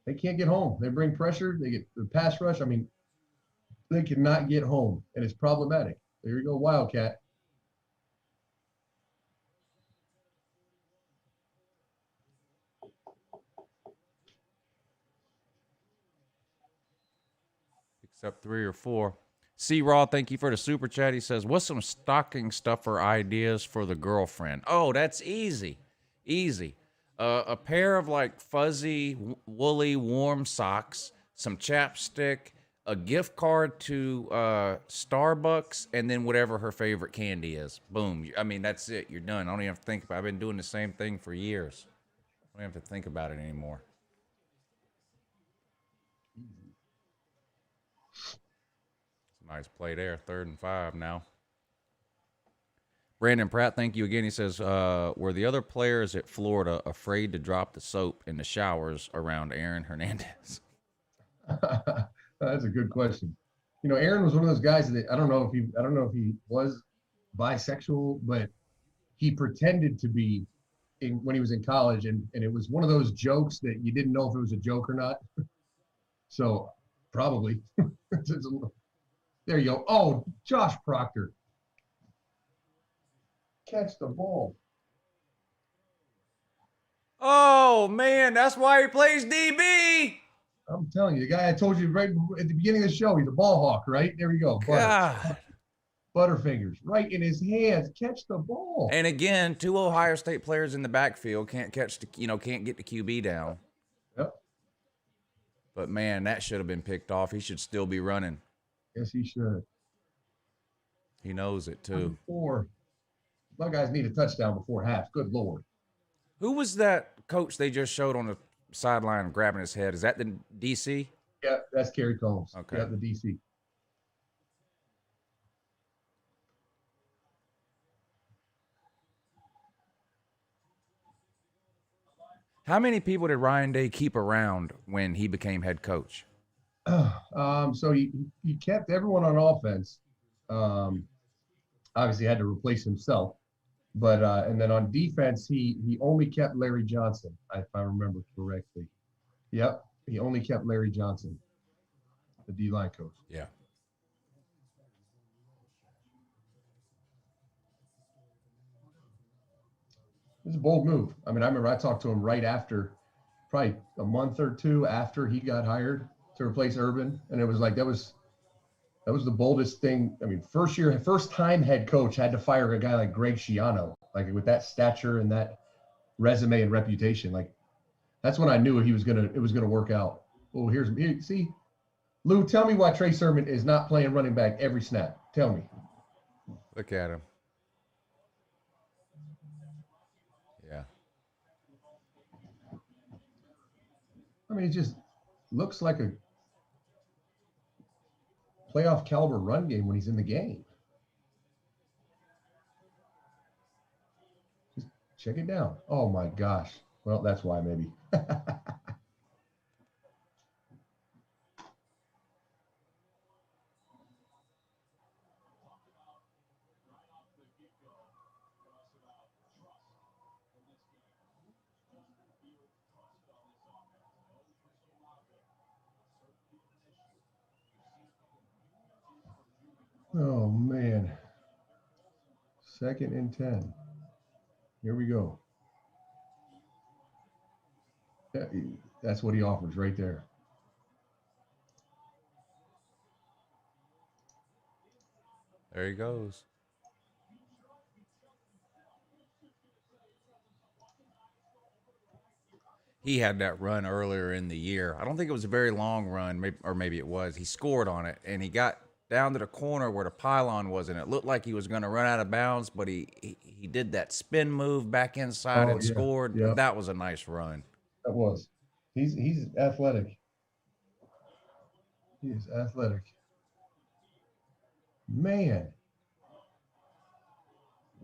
S1: They can't get home. They bring pressure. They get the pass rush. I mean, they cannot get home, and it's problematic. There you go, Wildcat.
S2: Except 3 or 4. C-Raw, thank you for the super chat. He says, what's some stocking stuffer ideas for the girlfriend? Oh, that's easy. Easy. A pair of like fuzzy, woolly, warm socks, some chapstick, a gift card to Starbucks, and then whatever her favorite candy is. Boom. I mean, that's it. You're done. I don't even have to think about it. I've been doing the same thing for years. I don't have to think about it anymore. Nice play there. 3rd and 5 now. Brandon Pratt, thank you again. He says, were the other players at Florida afraid to drop the soap in the showers around Aaron Hernandez?
S1: That's a good question. You know, Aaron was one of those guys that I don't know if he was bisexual, but he pretended to be when he was in college, and it was one of those jokes that you didn't know if it was a joke or not. So probably. There you go. Oh, Josh Proctor. Catch the ball.
S2: Oh, man, that's why he plays DB.
S1: I'm telling you, the guy I told you right at the beginning of the show, he's a ball hawk, right? There we go.
S2: God.
S1: Butterfingers right in his hands. Catch the ball.
S2: And again, 2 Ohio State players in the backfield can't catch the, can't get the QB down.
S1: Yep.
S2: But man, that should have been picked off. He should still be running.
S1: Yes, he should.
S2: He knows it too.
S1: Buckeyes need a touchdown before half. Good Lord.
S2: Who was that coach they just showed on the sideline grabbing his head? Is that the DC?
S1: Yeah, that's Kerry Combs.
S2: Okay.
S1: Yeah, the DC.
S2: How many people did Ryan Day keep around when he became head coach?
S1: So he kept everyone on offense. Obviously had to replace himself, but and then on defense he only kept Larry Johnson, if I remember correctly. Yep, he only kept Larry Johnson, the D-line coach.
S2: Yeah.
S1: It's a bold move. I mean, I remember I talked to him right after, probably a month or 2 after he got hired to replace Urban, and it was like that was the boldest thing. I mean, first time head coach had to fire a guy like Greg Schiano, like with that stature and that resume and reputation. Like that's when I knew it was gonna work out. Oh, see, Lou, tell me why Trey Sermon is not playing running back every snap. Tell me.
S2: Look at him. Yeah.
S1: I mean, it just looks like a playoff caliber run game when he's in the game. Just check it down. Oh my gosh. Well, that's why maybe. Oh man. 2nd and 10. Here we go. That's what he offers right there.
S2: There he goes. he had that run earlier in the year. I don't think it was a very long run, maybe it was. He scored on it, and he got down to the corner where the pylon was, and it looked like he was going to run out of bounds, but he did that spin move back inside and scored.
S1: Yeah,
S2: That was a nice run.
S1: that was. He's athletic. He is athletic. Man.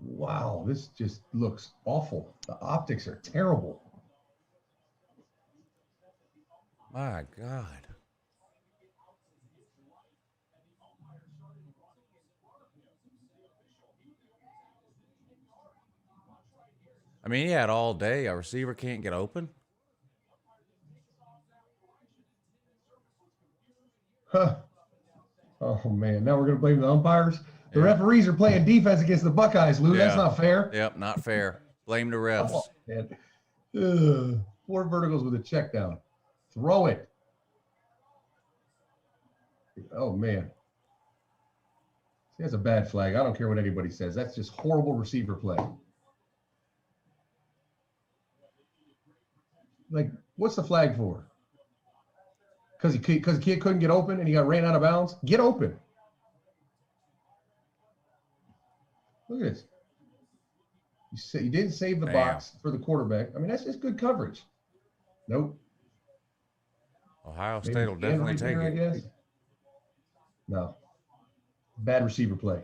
S1: Wow, this just looks awful. The optics are terrible.
S2: My God. I mean, he had all day. A receiver can't get open.
S1: Huh. Oh, man. Now we're going to blame the umpires? The referees are playing defense against the Buckeyes, Lou. Yeah. That's not fair.
S2: Yep, not fair. Blame the refs.
S1: Oh, man. 4 verticals with a check down. Throw it. Oh, man. That's a bad flag. I don't care what anybody says. That's just horrible receiver play. Like, what's the flag for? Because the kid couldn't get open and he got ran out of bounds? Get open. Look at this. You didn't save the box for the quarterback. I mean, that's just good coverage. Nope.
S2: Ohio State will definitely take it.
S1: I guess. No. Bad receiver play.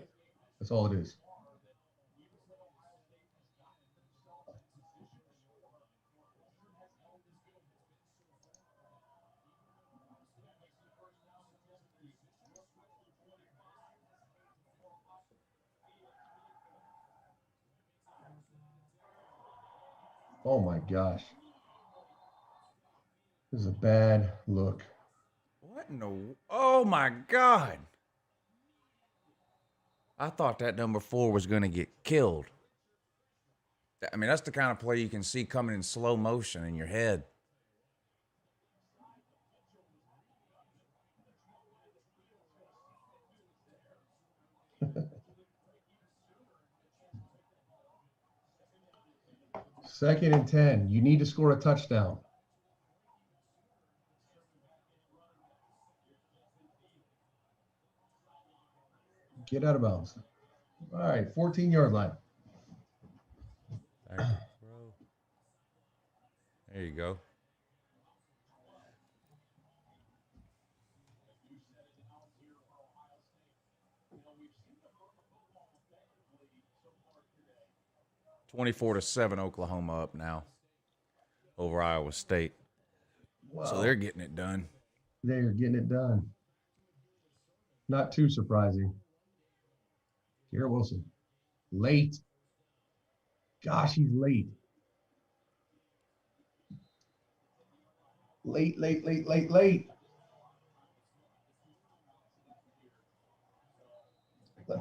S1: That's all it is. Oh my gosh. This is a bad look.
S2: What in the... Oh my God. I thought that number 4 was going to get killed. I mean, that's the kind of play you can see coming in slow motion in your head.
S1: Second and 10. You need to score a touchdown. Get out of bounds. All right, 14-yard line.
S2: There you go. (24-7) Oklahoma up now over Iowa State. Wow. So they're getting it done.
S1: They're getting it done. Not too surprising. Garrett Wilson, late. Gosh, he's late. Late.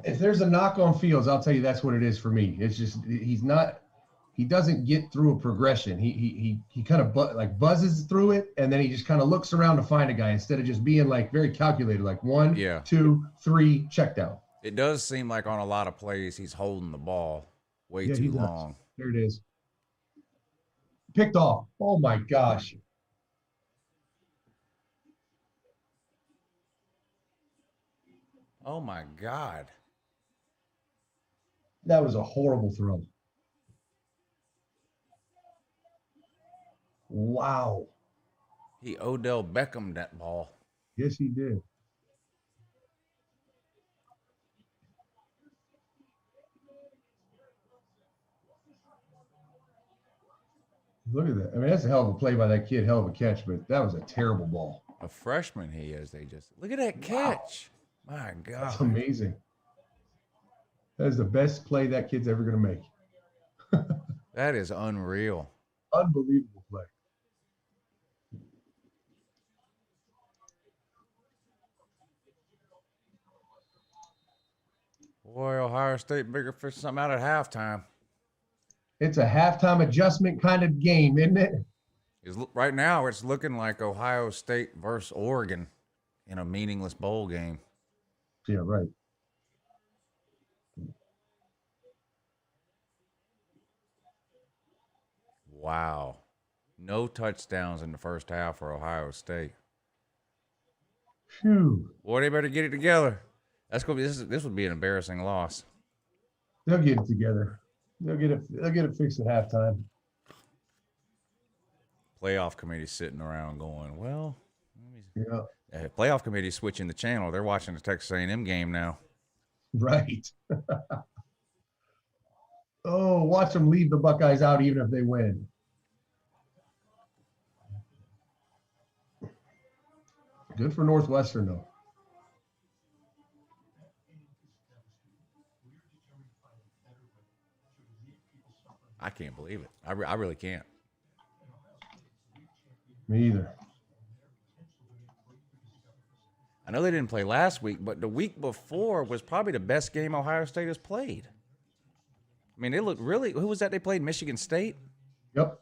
S1: If there's a knock on Fields, I'll tell you that's what it is for me. It's just he doesn't get through a progression. He kind of buzzes through it, and then he just kind of looks around to find a guy instead of just being like very calculated, like 1, 2, 3, check down.
S2: It does seem like on a lot of plays he's holding the ball way too long.
S1: There it is. Picked off. Oh my gosh.
S2: Oh my God.
S1: That was a horrible throw. Wow.
S2: He Odell Beckham that ball.
S1: Yes, he did. Look at that. I mean, that's a hell of a play by that kid, hell of a catch, but that was a terrible ball.
S2: A freshman he is. Look at that catch. Wow. My God.
S1: That's amazing. That is the best play that kid's ever going to make.
S2: That is unreal.
S1: Unbelievable play.
S2: Boy, Ohio State bigger fish something out at halftime.
S1: It's a halftime adjustment kind of game, isn't it?
S2: Right now, it's looking like Ohio State versus Oregon in a meaningless bowl game.
S1: Yeah, right.
S2: Wow. No touchdowns in the first half for Ohio State.
S1: Phew.
S2: Boy, they better get it together. That's gonna be this would be an embarrassing loss.
S1: They'll get it together. They'll get it fixed at halftime.
S2: Playoff committee sitting around going, well,
S1: Yeah.
S2: Playoff committee switching the channel. They're watching the Texas A&M game now.
S1: Right. Oh, watch them leave the Buckeyes out even if they win. Good for Northwestern, though.
S2: I can't believe it. I really can't.
S1: Me either.
S2: I know they didn't play last week, but the week before was probably the best game Ohio State has played. I mean, they looked really – who was that they played? Michigan State?
S1: Yep.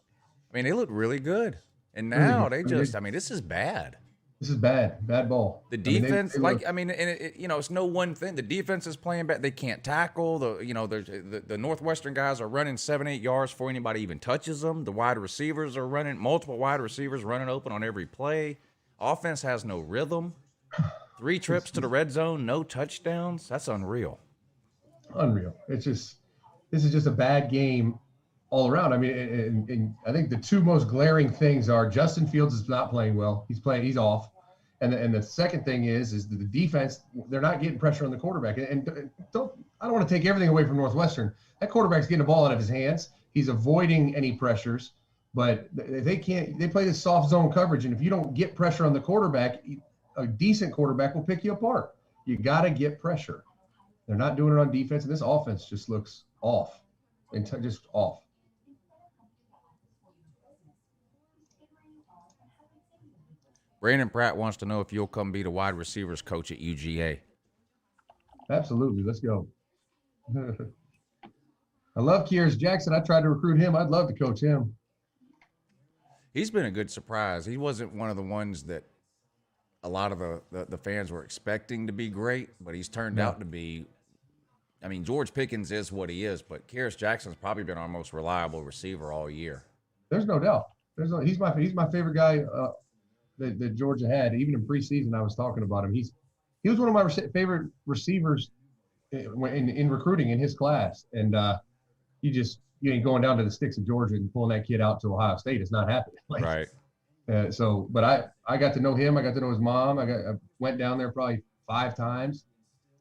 S2: I mean, they looked really good. And now they just – I mean, this is bad.
S1: This is bad. Bad ball.
S2: The defense, it's no one thing. The defense is playing bad. They can't tackle. The Northwestern guys are running 7-8 yards before anybody even touches them. The wide receivers are running, multiple wide receivers running open on every play. Offense has no rhythm. 3 trips to the red zone, no touchdowns. That's unreal.
S1: Unreal. This is just a bad game all around. I mean, and I think the two most glaring things are Justin Fields is not playing well. He's off. And the second thing is the defense, they're not getting pressure on the quarterback. And I don't want to take everything away from Northwestern. That quarterback's getting the ball out of his hands. He's avoiding any pressures, but they play this soft zone coverage. And if you don't get pressure on the quarterback, a decent quarterback will pick you apart. You got to get pressure. They're not doing it on defense. And this offense just looks off and just off.
S2: Brandon Pratt wants to know if you'll come be the wide receivers coach at UGA.
S1: Absolutely. Let's go. I love Kears Jackson. I tried to recruit him. I'd love to coach him.
S2: He's been a good surprise. He wasn't one of the ones that a lot of the fans were expecting to be great, but he's turned out to be. I mean, George Pickens is what he is, but Kears Jackson's probably been our most reliable receiver all year.
S1: There's no doubt. He's my favorite guy that Georgia had. Even in preseason, I was talking about him. He was one of my favorite receivers in recruiting in his class. And you ain't going down to the sticks of Georgia and pulling that kid out to Ohio State. It's not happening.
S2: Right.
S1: But I got to know him. I got to know his mom. I went down there probably 5 times,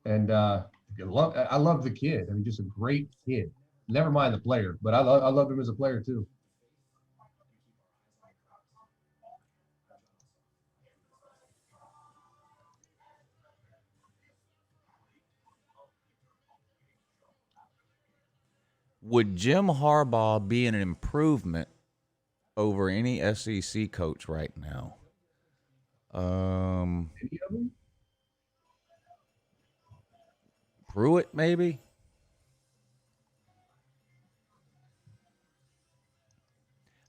S1: and I love the kid. I mean, just a great kid. Never mind the player, but I love him as a player too.
S2: Would Jim Harbaugh be an improvement over any SEC coach right now?
S1: Any of them?
S2: Pruitt, maybe?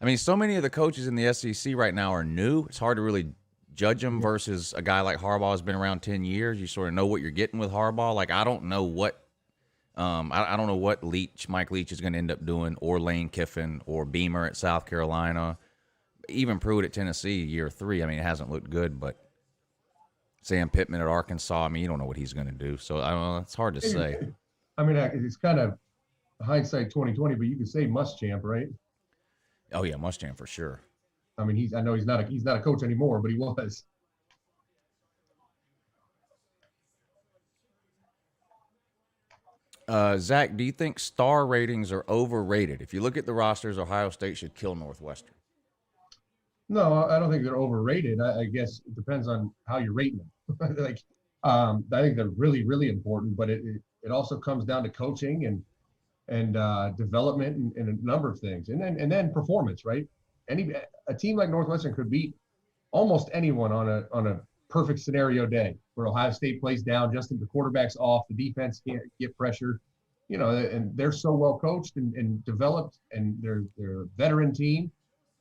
S2: I mean, so many of the coaches in the SEC right now are new. It's hard to really judge them versus a guy like Harbaugh who's been around 10 years. You sort of know what you're getting with Harbaugh. Like, I don't know what I don't know what Mike Leach is going to end up doing, or Lane Kiffin, or Beamer at South Carolina, even Pruitt at Tennessee year 3. I mean, it hasn't looked good, but Sam Pittman at Arkansas, I mean, you don't know what he's going to do. So, I don't know. It's hard to say.
S1: I mean, it's kind of hindsight 2020, but you can say Muschamp, right?
S2: Oh, yeah, Muschamp for sure.
S1: I mean, I know he's not a coach anymore, but he was.
S2: Zach, do you think star ratings are overrated? If you look at the rosters, Ohio State should kill Northwestern.
S1: No, I don't think they're overrated. I guess it depends on how you're rating them. I think they're really, really important, but it also comes down to coaching and development and a number of things, and then performance, right? A team like Northwestern could beat almost anyone on a perfect scenario day where Ohio State plays down, just the quarterback's off, the defense can't get pressure, and they're so well coached and developed, and they're a veteran team.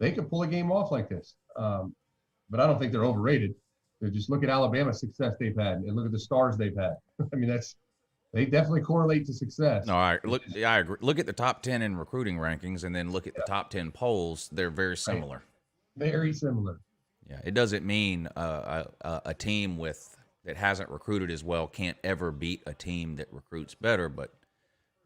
S1: They could pull a game off like this. But I don't think they're overrated. Just look at Alabama's success they've had and look at the stars they've had. I mean, they definitely correlate to success.
S2: No, I agree. Look at the top 10 in recruiting rankings and then look at the top 10 polls. They're very similar.
S1: Very similar.
S2: Yeah, it doesn't mean a team that hasn't recruited as well can't ever beat a team that recruits better. But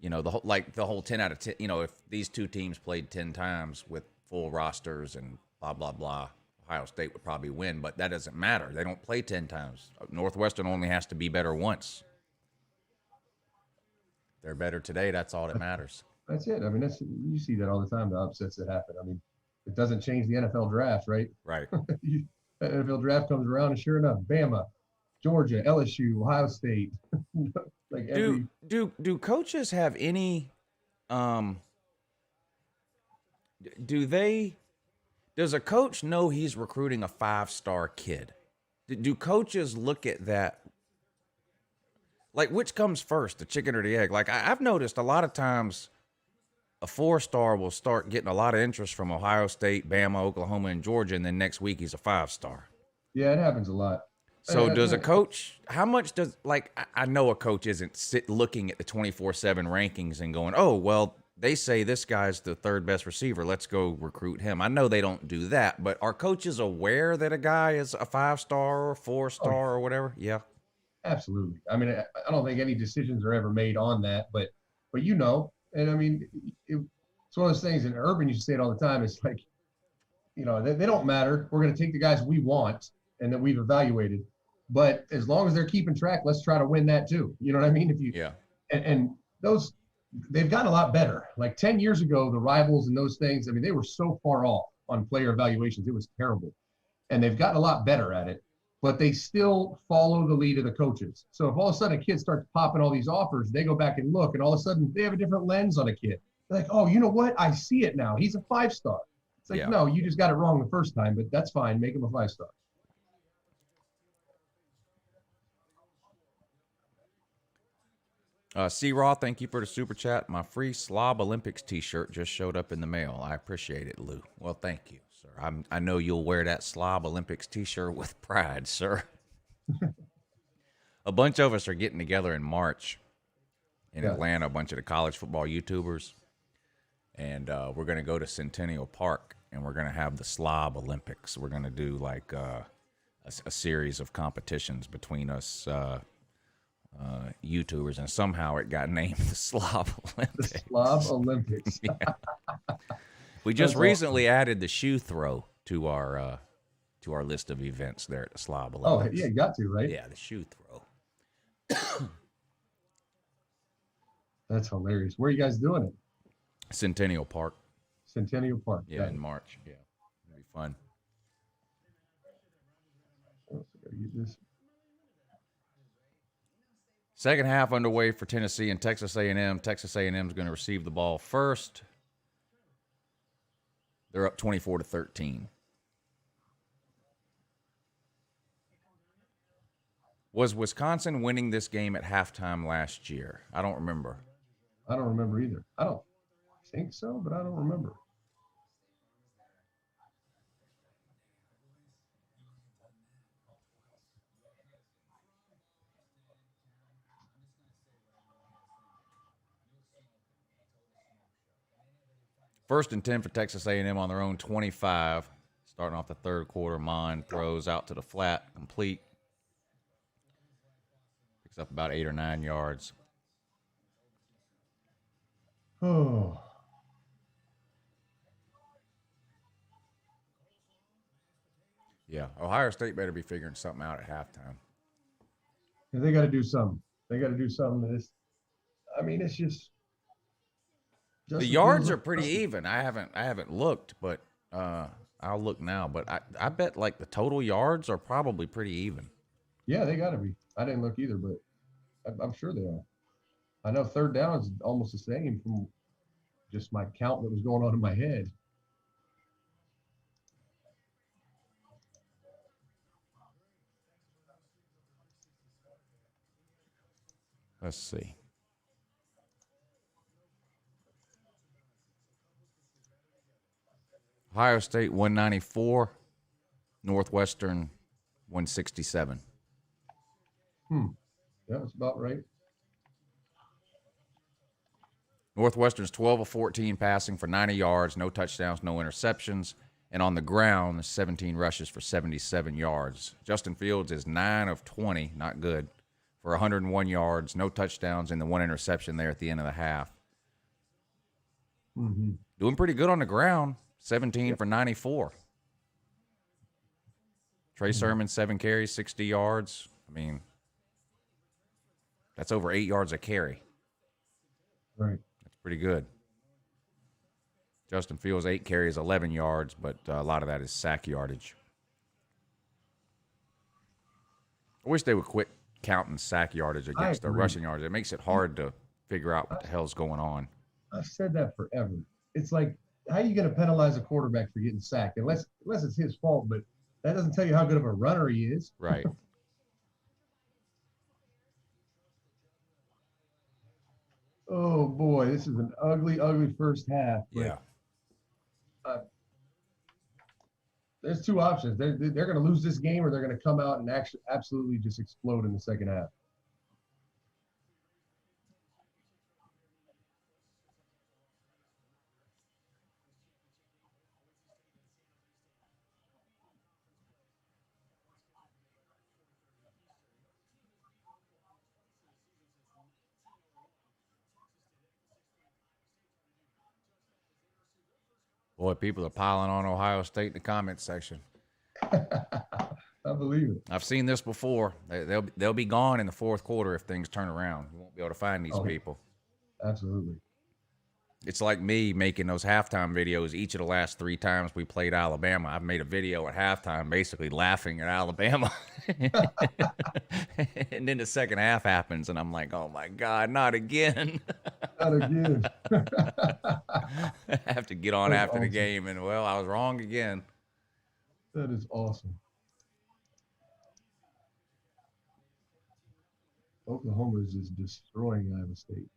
S2: the whole 10 out of 10. If these two teams played 10 times with full rosters and blah blah blah, Ohio State would probably win. But that doesn't matter. They don't play 10 times. Northwestern only has to be better once. They're better today. That's all that matters.
S1: That's it. I mean, you see that all the time. The upsets that happen. I mean, it doesn't change the NFL draft, right?
S2: Right.
S1: The NFL draft comes around, and sure enough, Bama, Georgia, LSU, Ohio State. Like
S2: do coaches have any? Does a coach know he's recruiting a 5-star kid? Do coaches look at that? Like, which comes first, the chicken or the egg? Like, I've noticed a lot of times a 4-star will start getting a lot of interest from Ohio State, Bama, Oklahoma, and Georgia, and then next week he's a 5-star.
S1: Yeah, it happens a lot.
S2: So does a coach, how much does, like, I know a coach isn't looking at the 24/7 rankings and going, oh, well, they say this guy's the third best receiver. Let's go recruit him. I know they don't do that, but are coaches aware that a guy is a 5-star or 4-star or whatever? Yeah.
S1: Absolutely. I mean, I don't think any decisions are ever made on that, but and I mean, it's one of those things. In Urban, you say it all the time. It's like, they don't matter. We're going to take the guys we want and that we've evaluated. But as long as they're keeping track, let's try to win that too. You know what I mean? And those, they've gotten a lot better. Like 10 years ago, the rivals and those things, I mean, they were so far off on player evaluations. It was terrible. And they've gotten a lot better at it, but they still follow the lead of the coaches. So if all of a sudden a kid starts popping all these offers, they go back and look, and all of a sudden they have a different lens on a kid. They're like, oh, you know what? I see it now. He's a 5-star. It's like, no, you just got it wrong the first time, but that's fine. Make him a 5-star.
S2: C-Raw, thank you for the super chat. My free Slob Olympics t-shirt just showed up in the mail. I appreciate it, Lou. Well, thank you, sir. I know you'll wear that Slob Olympics t-shirt with pride, sir. A bunch of us are getting together in March in Atlanta, a bunch of the college football YouTubers. And we're going to go to Centennial Park, and we're going to have the Slob Olympics. We're going to do like a series of competitions between us YouTubers, and somehow it got named the Slob Olympics.
S1: The Slob Olympics.
S2: We just recently added the shoe throw to our list of events there at the Slob Olympics.
S1: Oh, yeah, you got to, right?
S2: Yeah, the shoe throw.
S1: That's hilarious. Where are you guys doing it?
S2: Centennial Park.
S1: Centennial Park.
S2: Yeah, in March. Yeah, it'll be fun.
S1: Oh, so gotta get this.
S2: Second half underway for Tennessee and Texas A&M. Texas A&M is going to receive the ball first. They're up 24-13. Was Wisconsin winning this game at halftime last year? I don't remember.
S1: I don't remember either. I don't think so, but I don't remember.
S2: First and 10 for Texas A&M on their own 25. Starting off the third quarter, Mon throws out to the flat, complete. Picks up about 8 or 9 yards.
S1: Oh.
S2: Yeah, Ohio State better be figuring something out at halftime.
S1: Yeah, they got to do something. They got to do something. It's just
S2: the yards are pretty even. I haven't looked, but I'll look now. But I bet like the total yards are probably pretty even.
S1: Yeah, they got to be. I didn't look either, but I'm sure they are. I know third down is almost the same from just my count that was going on in my head.
S2: Let's see. Ohio State 194, Northwestern 167.
S1: Yeah, that's about right.
S2: Northwestern's 12 of 14 passing for 90 yards, no touchdowns, no interceptions. And on the ground, 17 rushes for 77 yards. Justin Fields is 9 of 20, not good, for 101 yards, no touchdowns, and the 1 interception there at the end of the half.
S1: Mm-hmm.
S2: Doing pretty good on the ground, 17 for 94. Trey Sermon, 7 carries, 60 yards. I mean, that's over 8 yards a carry.
S1: Right.
S2: That's pretty good. Justin Fields, 8 carries, 11 yards, but a lot of that is sack yardage. I wish they would quit counting sack yardage against their rushing yards. It makes it hard to figure out what the hell's going on.
S1: I've said that forever. It's like, how are you going to penalize a quarterback for getting sacked? Unless it's his fault, but that doesn't tell you how good of a runner he is.
S2: Right.
S1: Oh, boy, this is an ugly, ugly first half.
S2: Yeah.
S1: There's two options. They're going to lose this game, or they're going to come out and actually absolutely just explode in the second half.
S2: Boy, people are piling on Ohio State in the comments section.
S1: I believe it.
S2: I've seen this before. They'll be gone in the fourth quarter if things turn around. You won't be able to find these people.
S1: Absolutely.
S2: It's like me making those halftime videos each of the last 3 times we played Alabama. I've made a video at halftime basically laughing at Alabama. And then the second half happens, and I'm like, oh, my God, not again.
S1: Not again.
S2: I have to get on
S1: That's
S2: after
S1: awesome.
S2: the game, and, well, I was wrong again.
S1: That is awesome. Oklahoma is just destroying Iowa State.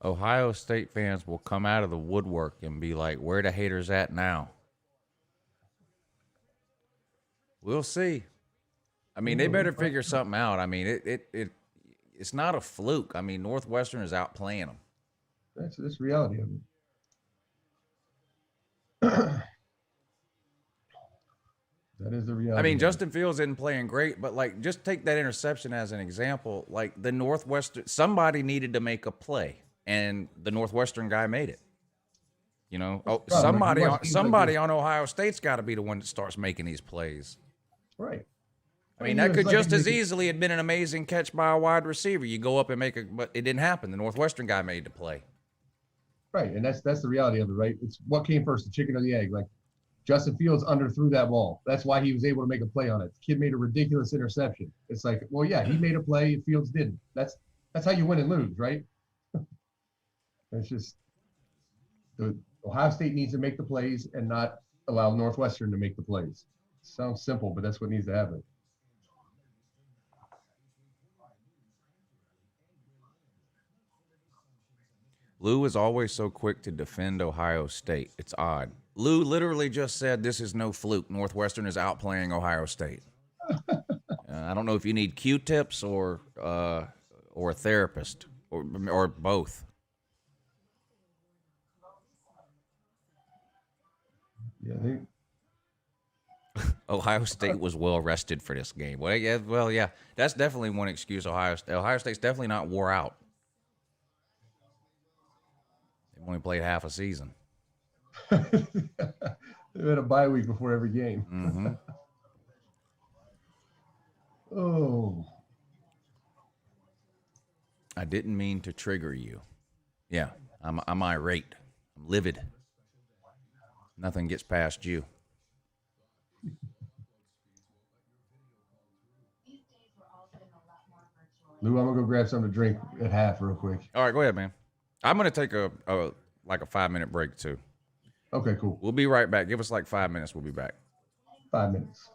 S2: Ohio State fans will come out of the woodwork and be like, where the haters at now? We'll see. I mean, they better figure something out. I mean, it's not a fluke. I mean, Northwestern is outplaying them.
S1: That's reality of it. That is the reality.
S2: I mean, Justin Fields isn't playing great, but, like, just take that interception as an example. Like, the Northwestern, somebody needed to make a play, and the Northwestern guy made it. You know, somebody on Ohio State's got to be the one that starts making these plays.
S1: Right.
S2: I mean, that could just as easily have been an amazing catch by a wide receiver. You go up and make but it didn't happen. The Northwestern guy made the play.
S1: Right, and that's the reality of it, right? It's what came first, the chicken or the egg. Like, Justin Fields underthrew that ball. That's why he was able to make a play on it. The kid made a ridiculous interception. It's like, well, yeah, he made a play, Fields didn't. That's how you win and lose, right? It's just the Ohio State needs to make the plays and not allow Northwestern to make the plays. Sounds simple, but that's what needs to happen.
S2: Lou is always so quick to defend Ohio State. It's odd. Lou literally just said this is no fluke. Northwestern is outplaying Ohio State. I don't know if you need Q-tips or a therapist or both.
S1: Yeah,
S2: Ohio State was well rested for this game. Well, yeah, that's definitely one excuse. Ohio State's definitely not wore out. They've only played half a season.
S1: They had a bye week before every game.
S2: Mm-hmm.
S1: Oh.
S2: I didn't mean to trigger you. Yeah, I'm irate. I'm livid. Nothing gets past you.
S1: Lou, I'm gonna go grab something to drink at half real quick.
S2: All right, go ahead, man. I'm gonna take a like a 5 minute break too.
S1: Okay, cool.
S2: We'll be right back. Give us like 5 minutes. We'll be back.
S1: 5 minutes.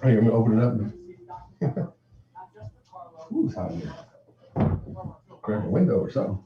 S1: Hey, I'm gonna open it up. Ooh, it's hot in here. Crack a window or something.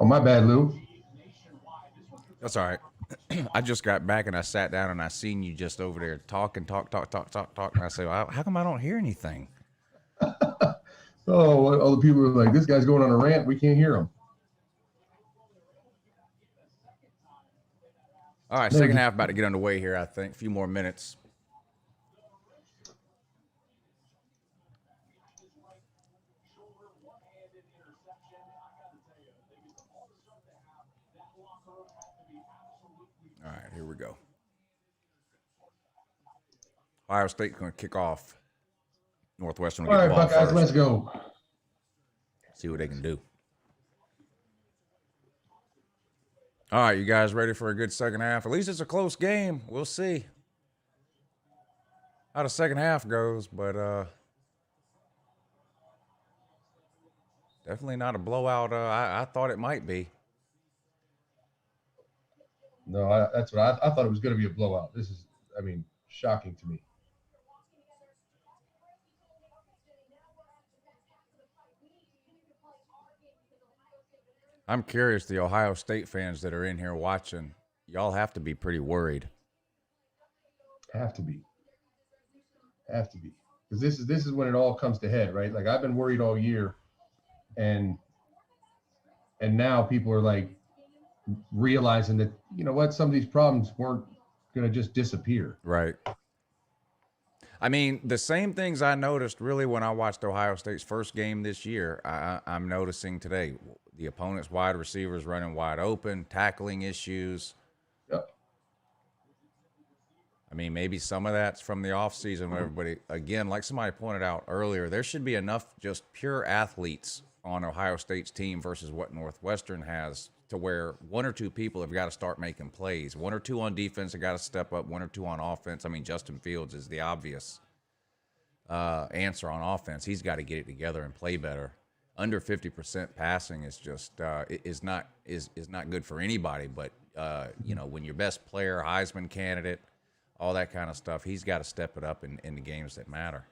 S1: Oh, my bad, Lou.
S2: That's all right. I just got back and I sat down and I seen you just over there talking, talk. And I said, well, how come I don't hear anything?
S1: Oh, all the people are like, this guy's going on a rant. We can't hear him.
S2: All right, second half about to get underway here, I think. A few more minutes. All right, here we go. Ohio State's going to kick off. Northwestern will
S1: All
S2: get
S1: right,
S2: the ball
S1: Buckeyes,
S2: first.
S1: let's go.
S2: See what they can do. All right, you guys ready for a good second half? At least it's a close game. We'll see how the second half goes, but definitely not a blowout. I thought it might be.
S1: No, that's what I thought it was going to be a blowout. This is, shocking to me.
S2: I'm curious, the Ohio State fans that are in here watching, y'all have to be pretty worried.
S1: Have to be. Because this is when it all comes to head, right? Like, I've been worried all year, and now people are like realizing that, you know what, some of these problems weren't going to just disappear.
S2: Right. I mean, the same things I noticed really when I watched Ohio State's first game this year, I'm noticing today. The opponent's wide receivers running wide open, tackling issues.
S1: Yep.
S2: I mean, maybe some of that's from the offseason when everybody, again, like somebody pointed out earlier, there should be enough just pure athletes on Ohio State's team versus what Northwestern has to where one or two people have got to start making plays. One or two on defense have got to step up, one or two on offense. I mean, Justin Fields is the obvious answer on offense. He's got to get it together and play better. Under 50% passing is just is not good for anybody. But you know, when your best player, Heisman candidate, all that kind of stuff, he's got to step it up in the games that matter.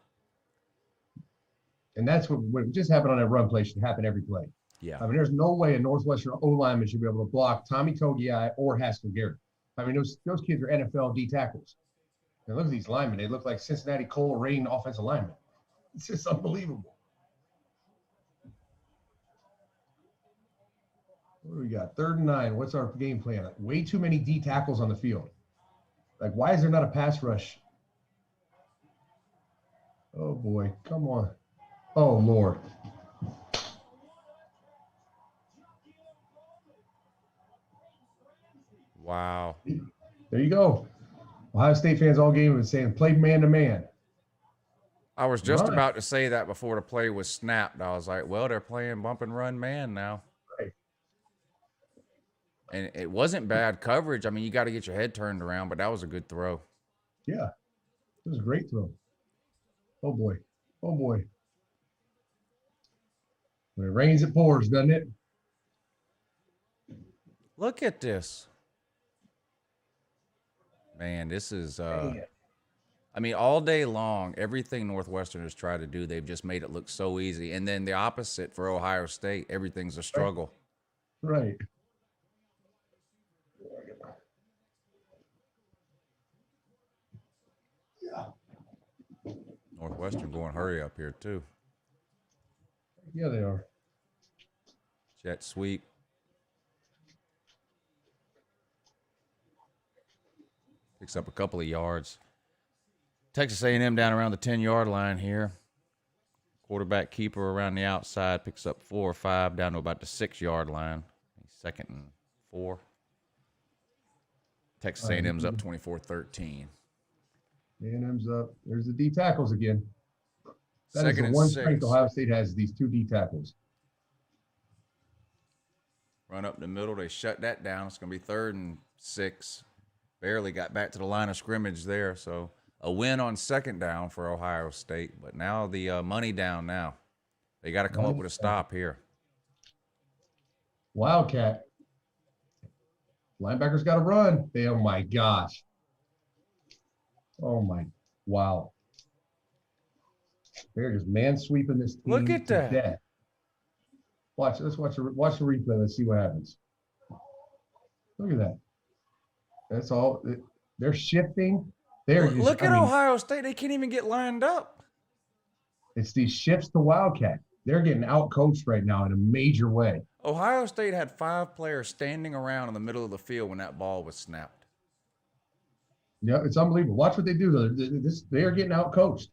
S1: And that's what just happened on that run play should happen every play.
S2: Yeah.
S1: I mean, there's no way a Northwestern O-lineman should be able to block Tommy Togiai or Haskell Garrett. I mean, those kids are NFL D tackles. And look at these linemen. They look like Cincinnati Coleraine offensive linemen. It's just unbelievable. What do we got? 3rd and 9. What's our game plan? Like, way too many D tackles on the field. Like, why is there not a pass rush? Oh, boy. Come on. Oh, Lord.
S2: Wow.
S1: There you go. Ohio State fans all game have been saying, play man-to-man.
S2: I was just about to say that before the play was snapped. I was like, well, they're playing bump and run man now.
S1: Right.
S2: And it wasn't bad coverage. I mean, you got to get your head turned around, but that was a good throw.
S1: Yeah. It was a great throw. Oh, boy. Oh, boy. When it rains, it pours, doesn't it?
S2: Look at this. Man, this is I mean, all day long, everything Northwestern has tried to do, they've just made it look so easy. And then the opposite for Ohio State, everything's a struggle.
S1: Right. Yeah.
S2: Northwestern going hurry up here, too.
S1: Yeah, they are.
S2: Jet sweep. Picks up a couple of yards. Texas A&M down around the 10-yard line here. Quarterback keeper around the outside picks up 4 or 5 down to about the 6-yard line. 2nd and 4. Texas A&M's up 24-13.
S1: A&M's up. There's the D tackles again. That is
S2: 2nd
S1: the
S2: and
S1: one
S2: 6.
S1: strength Ohio State has, these 2 D tackles.
S2: Run up the middle. They shut that down. It's going to be 3rd and 6. Barely got back to the line of scrimmage there. So a win on 2nd down for Ohio State. But now the money down now. They got to come up with a stop here.
S1: Wildcat. Linebackers got to run. Oh, my gosh. Oh, my. Wow. They're just man sweeping this team
S2: Look at
S1: to
S2: that.
S1: death. Let's watch the replay. Let's see what happens. Look at that. That's all. They're shifting.
S2: Look at Ohio State. They can't even get lined up.
S1: It's these shifts to Wildcat. They're getting out-coached right now in a major way.
S2: Ohio State had 5 players standing around in the middle of the field when that ball was snapped.
S1: Yeah, it's unbelievable. Watch what they do, though. They are getting out-coached.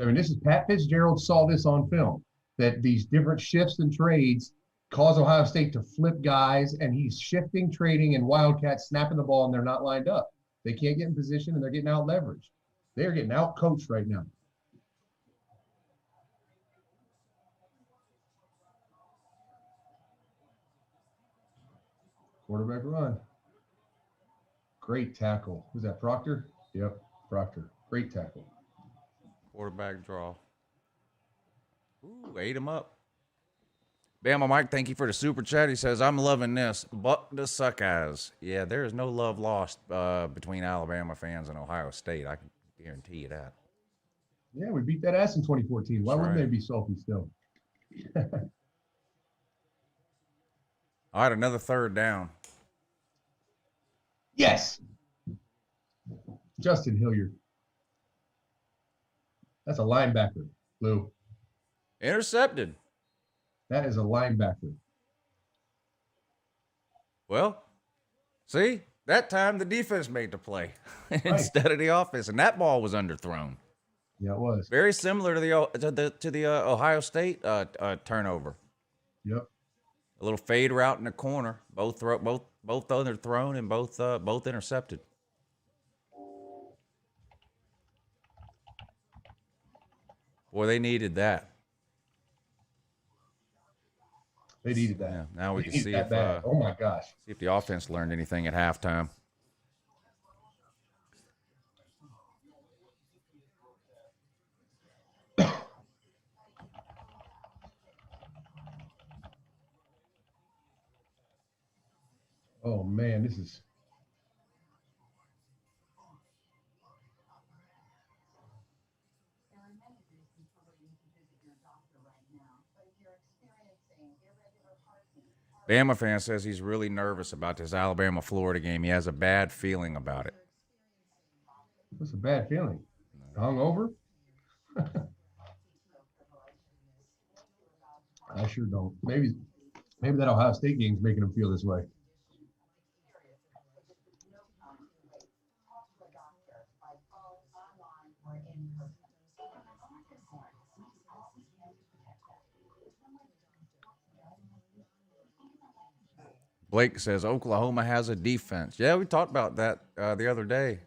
S1: I mean, this is Pat Fitzgerald saw this on film, that these different shifts and trades cause Ohio State to flip guys, and he's shifting, trading, and Wildcats snapping the ball, and they're not lined up. They can't get in position, and they're getting out-leveraged. They are getting out-coached right now. Quarterback run. Great tackle. Was that Proctor? Yep, Proctor. Great tackle.
S2: Quarterback draw. Ooh, ate him up. Bama Mike, thank you for the super chat. He says, I'm loving this. Buck the Suckeyes. Yeah, there is no love lost between Alabama fans and Ohio State. I can guarantee you that.
S1: Yeah, we beat that ass in 2014. Why wouldn't they be salty still?
S2: All right, another third down.
S1: Yes. Justin Hilliard. That's a linebacker, Lou.
S2: Intercepted.
S1: That is a linebacker.
S2: Well, see, that time the defense made the play instead of the offense, and that ball was underthrown.
S1: Yeah, it was.
S2: Very similar to the Ohio State turnover.
S1: Yep.
S2: A little fade route in the corner. Both underthrown and both intercepted. Boy, they needed that.
S1: They needed that.
S2: Yeah, now we can see if
S1: oh my gosh,
S2: see if the offense learned anything at halftime.
S1: Oh man, this is.
S2: Bama fan says he's really nervous about this Alabama-Florida game. He has a bad feeling about it.
S1: What's a bad feeling? Hungover? I sure don't. Maybe that Ohio State game's making him feel this way.
S2: Blake says Oklahoma has a defense. Yeah, we talked about that the other day.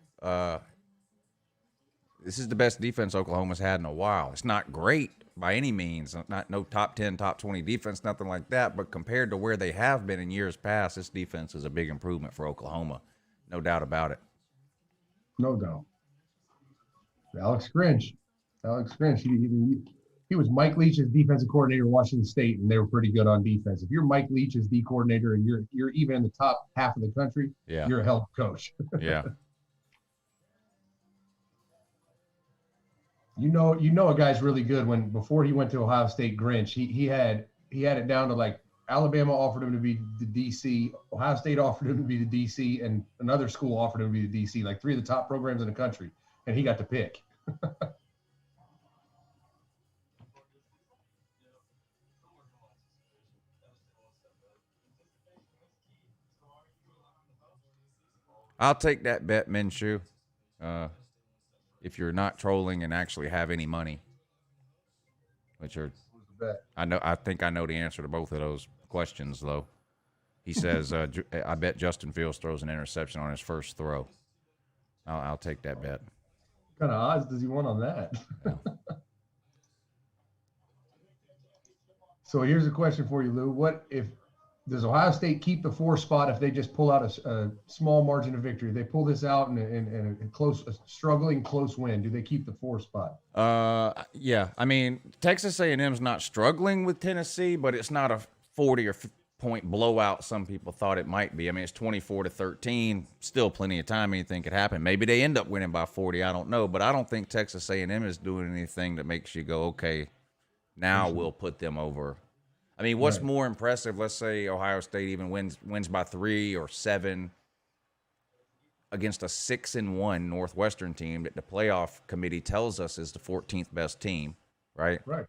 S2: This is the best defense Oklahoma's had in a while. It's not great by any means, no top 10, top 20 defense, nothing like that. But compared to where they have been in years past, this defense is a big improvement for Oklahoma. No doubt about it.
S1: No doubt. Alex Grinch, he was Mike Leach's defensive coordinator at Washington State, and they were pretty good on defense. If you're Mike Leach's D coordinator and you're even in the top half of the country, you're a hell of a coach.
S2: Yeah.
S1: You know a guy's really good when before he went to Ohio State. Grinch, he had it down to like Alabama offered him to be the DC, Ohio State offered him to be the DC, and another school offered him to be the DC, like 3 of the top programs in the country, and he got to pick.
S2: I'll take that bet, Minshew. If you're not trolling and actually have any money, which are, I think I know the answer to both of those questions, though. He says, I bet Justin Fields throws an interception on his first throw. I'll take that bet.
S1: What kind of odds does he want on that? Yeah. So here's a question for you, Lou. Does Ohio State keep the 4 spot if they just pull out a small margin of victory? They pull this out in a struggling close win. Do they keep the 4 spot?
S2: Yeah. I mean, Texas A&M's not struggling with Tennessee, but it's not a 40 or point blowout some people thought it might be. I mean, it's 24-13. Still plenty of time. Anything could happen. Maybe they end up winning by 40. I don't know. But I don't think Texas A&M is doing anything that makes you go, okay, now we'll put them over. I mean, what's
S1: Right.
S2: more impressive? Let's say Ohio State even wins by 3 or 7 against a 6-1 Northwestern team that the playoff committee tells us is the 14th best team, right?
S1: Right.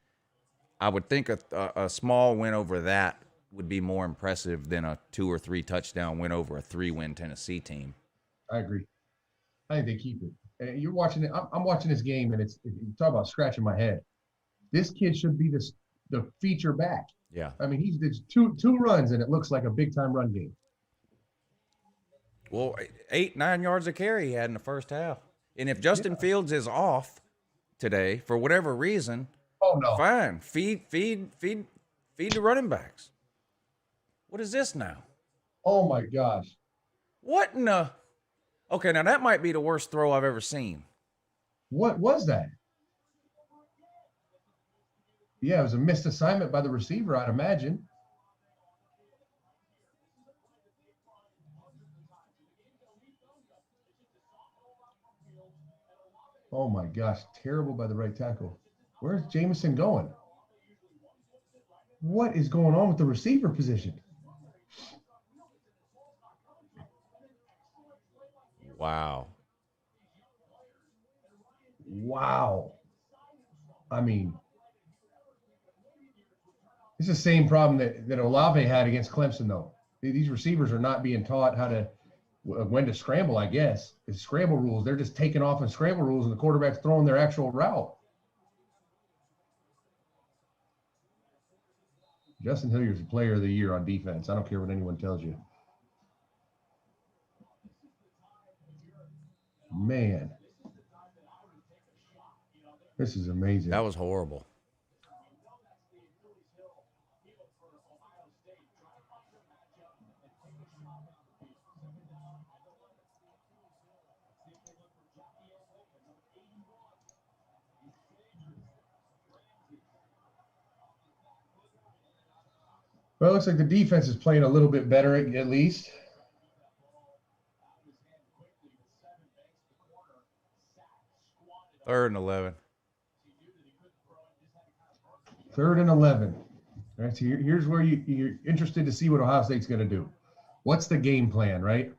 S2: I would think a small win over that would be more impressive than a 2 or 3 touchdown win over a 3-win Tennessee team.
S1: I agree. I think they keep it. And you're watching it. I'm watching this game, and you talk about scratching my head. This kid should be the feature back.
S2: Yeah.
S1: I mean, he did two runs, and it looks like a big time run game.
S2: Well, 8-9 yards a carry he had in the first half. And if Justin Fields is off today for whatever reason,
S1: oh no,
S2: fine. Feed the running backs. What is this now?
S1: Oh my gosh.
S2: What in the? Okay, now that might be the worst throw I've ever seen.
S1: What was that? Yeah, it was a missed assignment by the receiver, I'd imagine. Oh my gosh, terrible by the right tackle. Where's Jameson going? What is going on with the receiver position?
S2: Wow.
S1: Wow. I mean, it's the same problem that Olave had against Clemson, though. These receivers are not being taught when to scramble, I guess. It's scramble rules. They're just taking off in scramble rules, and the quarterback's throwing their actual route. Justin Hilliard's the player of the year on defense. I don't care what anyone tells you. Man. This is amazing.
S2: That was horrible.
S1: Well, it looks like the defense is playing a little bit better at least.
S2: Third and 11.
S1: 3rd and 11. All right, so here's where you're interested to see what Ohio State's going to do. What's the game plan, right?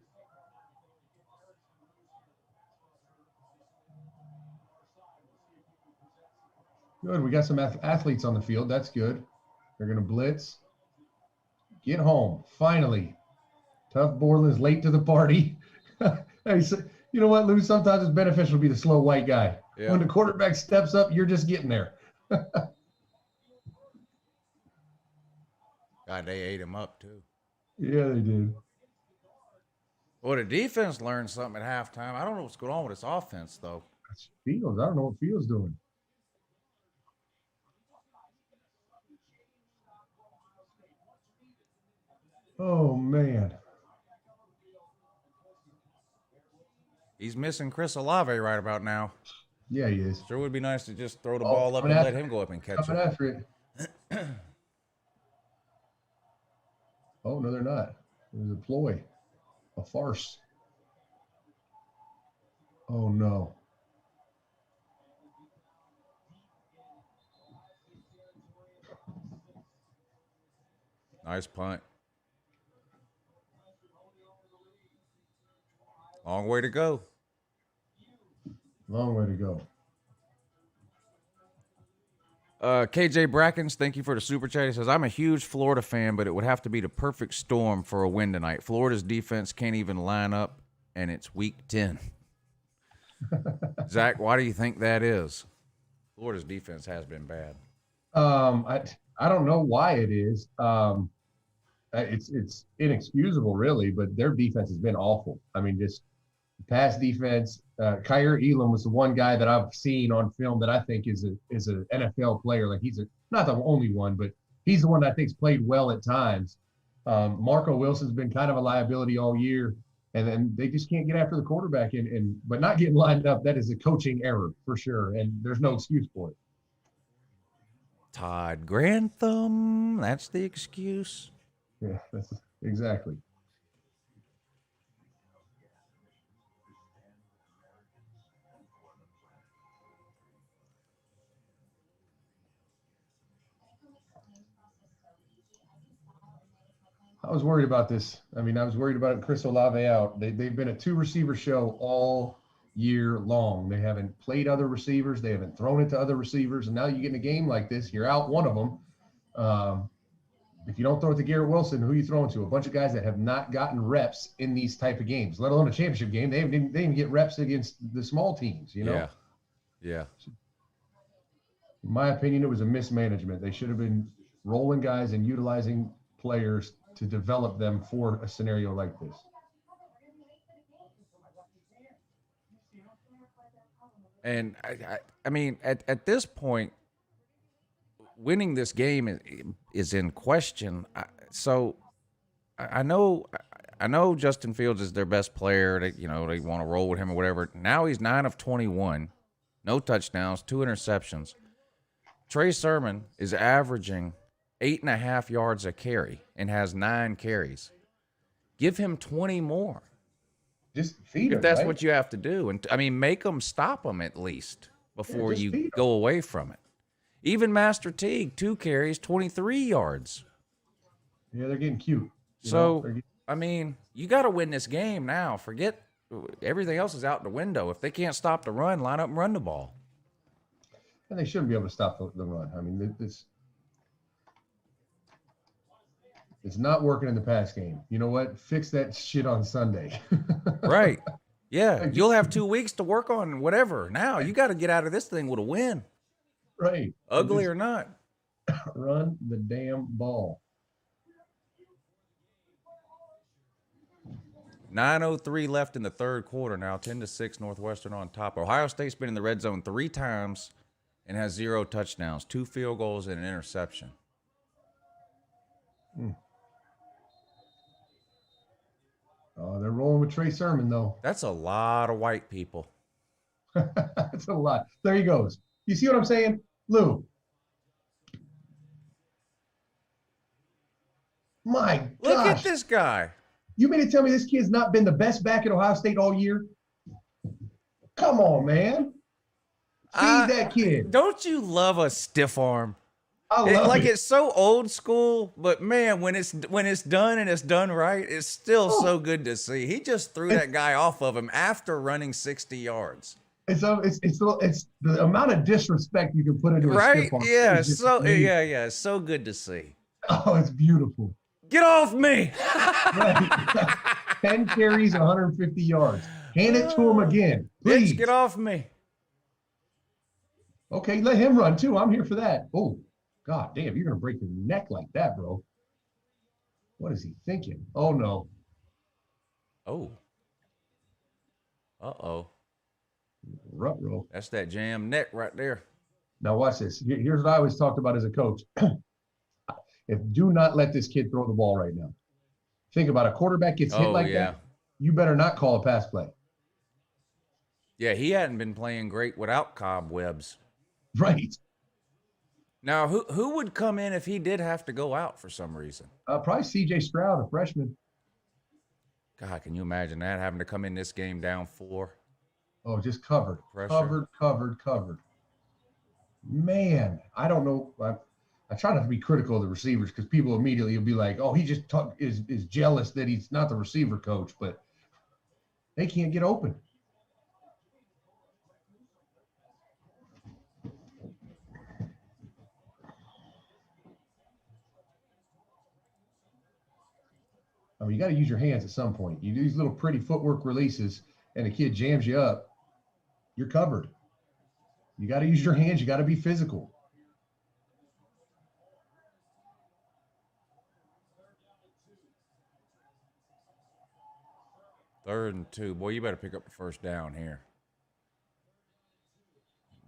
S1: Good. We got some athletes on the field. That's good. They're going to blitz. Get home. Finally. Tough Borland's late to the party. Hey, so, you know what, Lou? Sometimes it's beneficial to be the slow white guy. Yeah. When the quarterback steps up, you're just getting there.
S2: God, they ate him up, too.
S1: Yeah, they did.
S2: Well, the defense learned something at halftime. I don't know what's going on with its offense, though.
S1: That's Fields. I don't know what Fields doing. Oh, man.
S2: He's missing Chris Olave right about now.
S1: Yeah, he is.
S2: Sure would be nice to just throw the ball up and let him go up and catch it.
S1: After it. Oh, no, they're not. It was a ploy. A farce. Oh, no.
S2: Nice punt. Long way to go.
S1: Long way to go.
S2: KJ Brackens, thank you for the super chat. He says, I'm a huge Florida fan, but it would have to be the perfect storm for a win tonight. Florida's defense can't even line up, and it's week 10. Zach, why do you think that is? Florida's defense has been bad.
S1: I don't know why it is. It's inexcusable, really, but their defense has been awful. I mean, just pass defense. Kyer Elam was the one guy that I've seen on film that I think is an NFL player. Like he's not the only one, but he's the one that I think's played well at times. Marco Wilson's been kind of a liability all year, and then they just can't get after the quarterback. But not getting lined up, that is a coaching error for sure, and there's no excuse for it.
S2: Todd Grantham, that's the excuse.
S1: Yeah, that's exactly. I was worried about this. I mean, I was worried about it. Chris Olave out. They've been a 2-receiver show all year long. They haven't played other receivers. They haven't thrown it to other receivers. And now you get in a game like this, you're out one of them. If you don't throw it to Garrett Wilson, who are you throwing to? A bunch of guys that have not gotten reps in these type of games, let alone a championship game. They didn't get reps against the small teams, you know?
S2: Yeah. Yeah.
S1: In my opinion, it was a mismanagement. They should have been rolling guys and utilizing players to develop them for a scenario like this.
S2: And I mean, at this point, winning this game is in question. So I know Justin Fields is their best player. They want to roll with him or whatever. Now he's 9 of 21, no touchdowns, 2 interceptions. Trey Sermon is averaging 8.5 yards a carry and has 9 carries. Give him 20 more.
S1: Just feed him,
S2: if that's
S1: right?
S2: what you have to do. And I mean, make them stop him at least before you go away from it. Even Master Teague, 2 carries, 23 yards.
S1: Yeah, they're getting cute.
S2: I mean, you got to win this game now. Forget everything else is out the window. If they can't stop the run, line up and run the ball.
S1: And they shouldn't be able to stop the run. I mean, it's not working in the pass game. You know what? Fix that shit on Sunday.
S2: Right. Yeah. You'll have 2 weeks to work on whatever. Now you got to get out of this thing with a win.
S1: Right.
S2: Ugly or not.
S1: Run the damn ball.
S2: 9:03 left in the third quarter now. 10-6 Northwestern on top. Ohio State's been in the red zone 3 times and has 0 touchdowns, 2 field goals and an interception.
S1: They're rolling with Trey Sermon, though.
S2: That's a lot of white people.
S1: That's a lot. There he goes. You see what I'm saying? Lou. My gosh.
S2: Look at this guy.
S1: You mean to tell me this kid's not been the best back at Ohio State all year? Come on, man. Feed that kid.
S2: Don't you love a stiff arm?
S1: I love it.
S2: It's so old school, but man, when it's done and it's done right, it's still so good to see. He just threw that guy off of him after running 60 yards.
S1: It's the amount of disrespect you can put into a stiff arm.
S2: Yeah, it's so good to see.
S1: Oh, it's beautiful.
S2: Get off me!
S1: Right. 10 carries, 150 yards. Hand it to him again, please.
S2: Bitch, get off me.
S1: Okay, let him run too. I'm here for that. Oh, God damn, you're going to break your neck like that, bro. What is he thinking? Oh, no.
S2: Oh. Uh-oh.
S1: Ruh-roh.
S2: That's that jam neck right there.
S1: Now watch this. Here's what I always talked about as a coach. Do not let this kid throw the ball right now. Think about a quarterback gets hit like that. You better not call a pass play.
S2: Yeah, he hadn't been playing great without cobwebs.
S1: Right.
S2: Now, who would come in if he did have to go out for some reason?
S1: Probably C.J. Stroud, a freshman.
S2: God, can you imagine that, having to come in this game down 4?
S1: Oh, just covered.
S2: Pressure.
S1: Covered. Man, I don't know. I try not to be critical of the receivers because people immediately will be like, oh, he just is jealous that he's not the receiver coach, but they can't get open. I mean, you got to use your hands at some point. You do these little pretty footwork releases and a kid jams you up, you're covered. You got to use your hands. You got to be physical.
S2: Third and 2. Boy, you better pick up the first down here.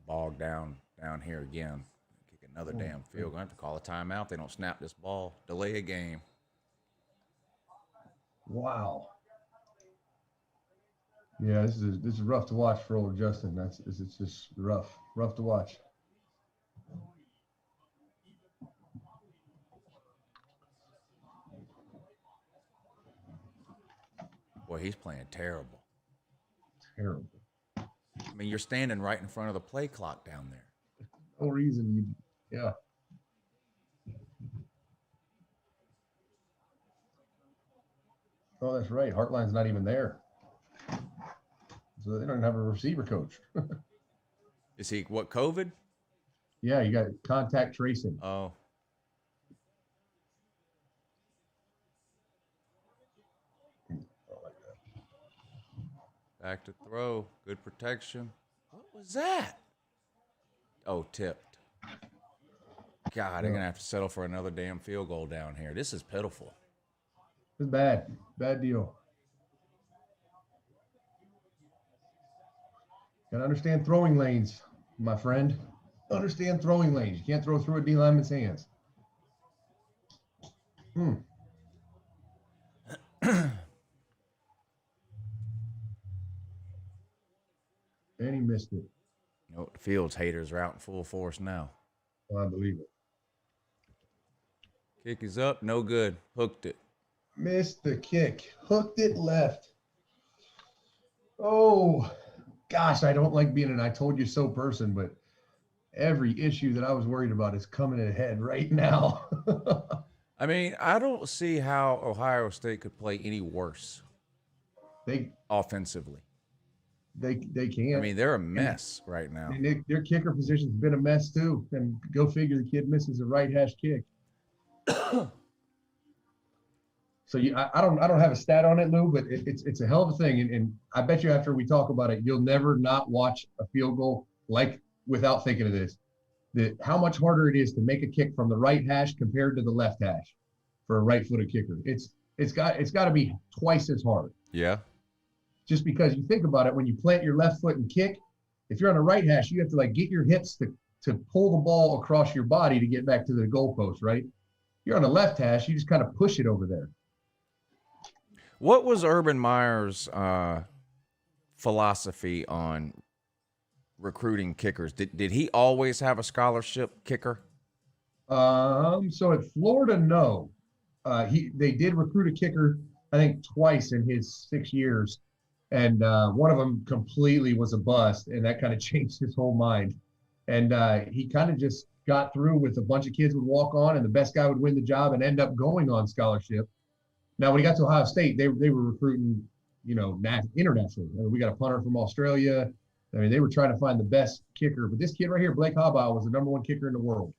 S2: Bog down here again. Kick another damn field. Going to have to call a timeout. They don't snap this ball. Delay a game.
S1: Wow. Yeah, this is rough to watch for old Justin. It's just rough to watch.
S2: Boy, he's playing terrible.
S1: Terrible.
S2: I mean, you're standing right in front of the play clock down there.
S1: No reason yeah. Oh, that's right. Heartline's not even there. So they don't have a receiver coach.
S2: Is he what, COVID?
S1: Yeah, you got contact tracing.
S2: Oh. Back to throw. Good protection. What was that? Oh, tipped. God, they're going to have to settle for another damn field goal down here. This is pitiful.
S1: It's bad. Bad deal. Got to understand throwing lanes, my friend. Understand throwing lanes. You can't throw through a D lineman's hands. And he missed it.
S2: No, the Fields haters are out in full force now.
S1: Oh, I believe it.
S2: Kick is up. No good. Hooked it.
S1: Missed the kick. Hooked it left. Oh, gosh, I don't like being an I told you so person, but every issue that I was worried about is coming ahead right now.
S2: I mean, I don't see how Ohio State could play any worse offensively.
S1: They can't.
S2: I mean, they're a mess right now.
S1: And their kicker position's been a mess too. And go figure, the kid misses a right hash kick. So I don't have a stat on it, Lou, but it's a hell of a thing. And I bet you after we talk about it, you'll never not watch a field goal without thinking of this. How much harder it is to make a kick from the right hash compared to the left hash for a right-footed kicker. It's got to be twice as hard.
S2: Yeah.
S1: Just because you think about it, when you plant your left foot and kick, if you're on a right hash, you have to get your hips to pull the ball across your body to get back to the goalpost, right? You're on a left hash, you just kind of push it over there.
S2: What was Urban Meyer's philosophy on recruiting kickers? Did he always have a scholarship kicker?
S1: So at Florida, no. They did recruit a kicker, I think, twice in his 6 years. And one of them completely was a bust, and that kind of changed his whole mind. And he kind of just got through with a bunch of kids would walk on, and the best guy would win the job and end up going on scholarship. Now, when he got to Ohio State, they were recruiting, internationally. I mean, we got a punter from Australia. I mean, they were trying to find the best kicker. But this kid right here, Blake Hobile, was the #1 kicker in the world.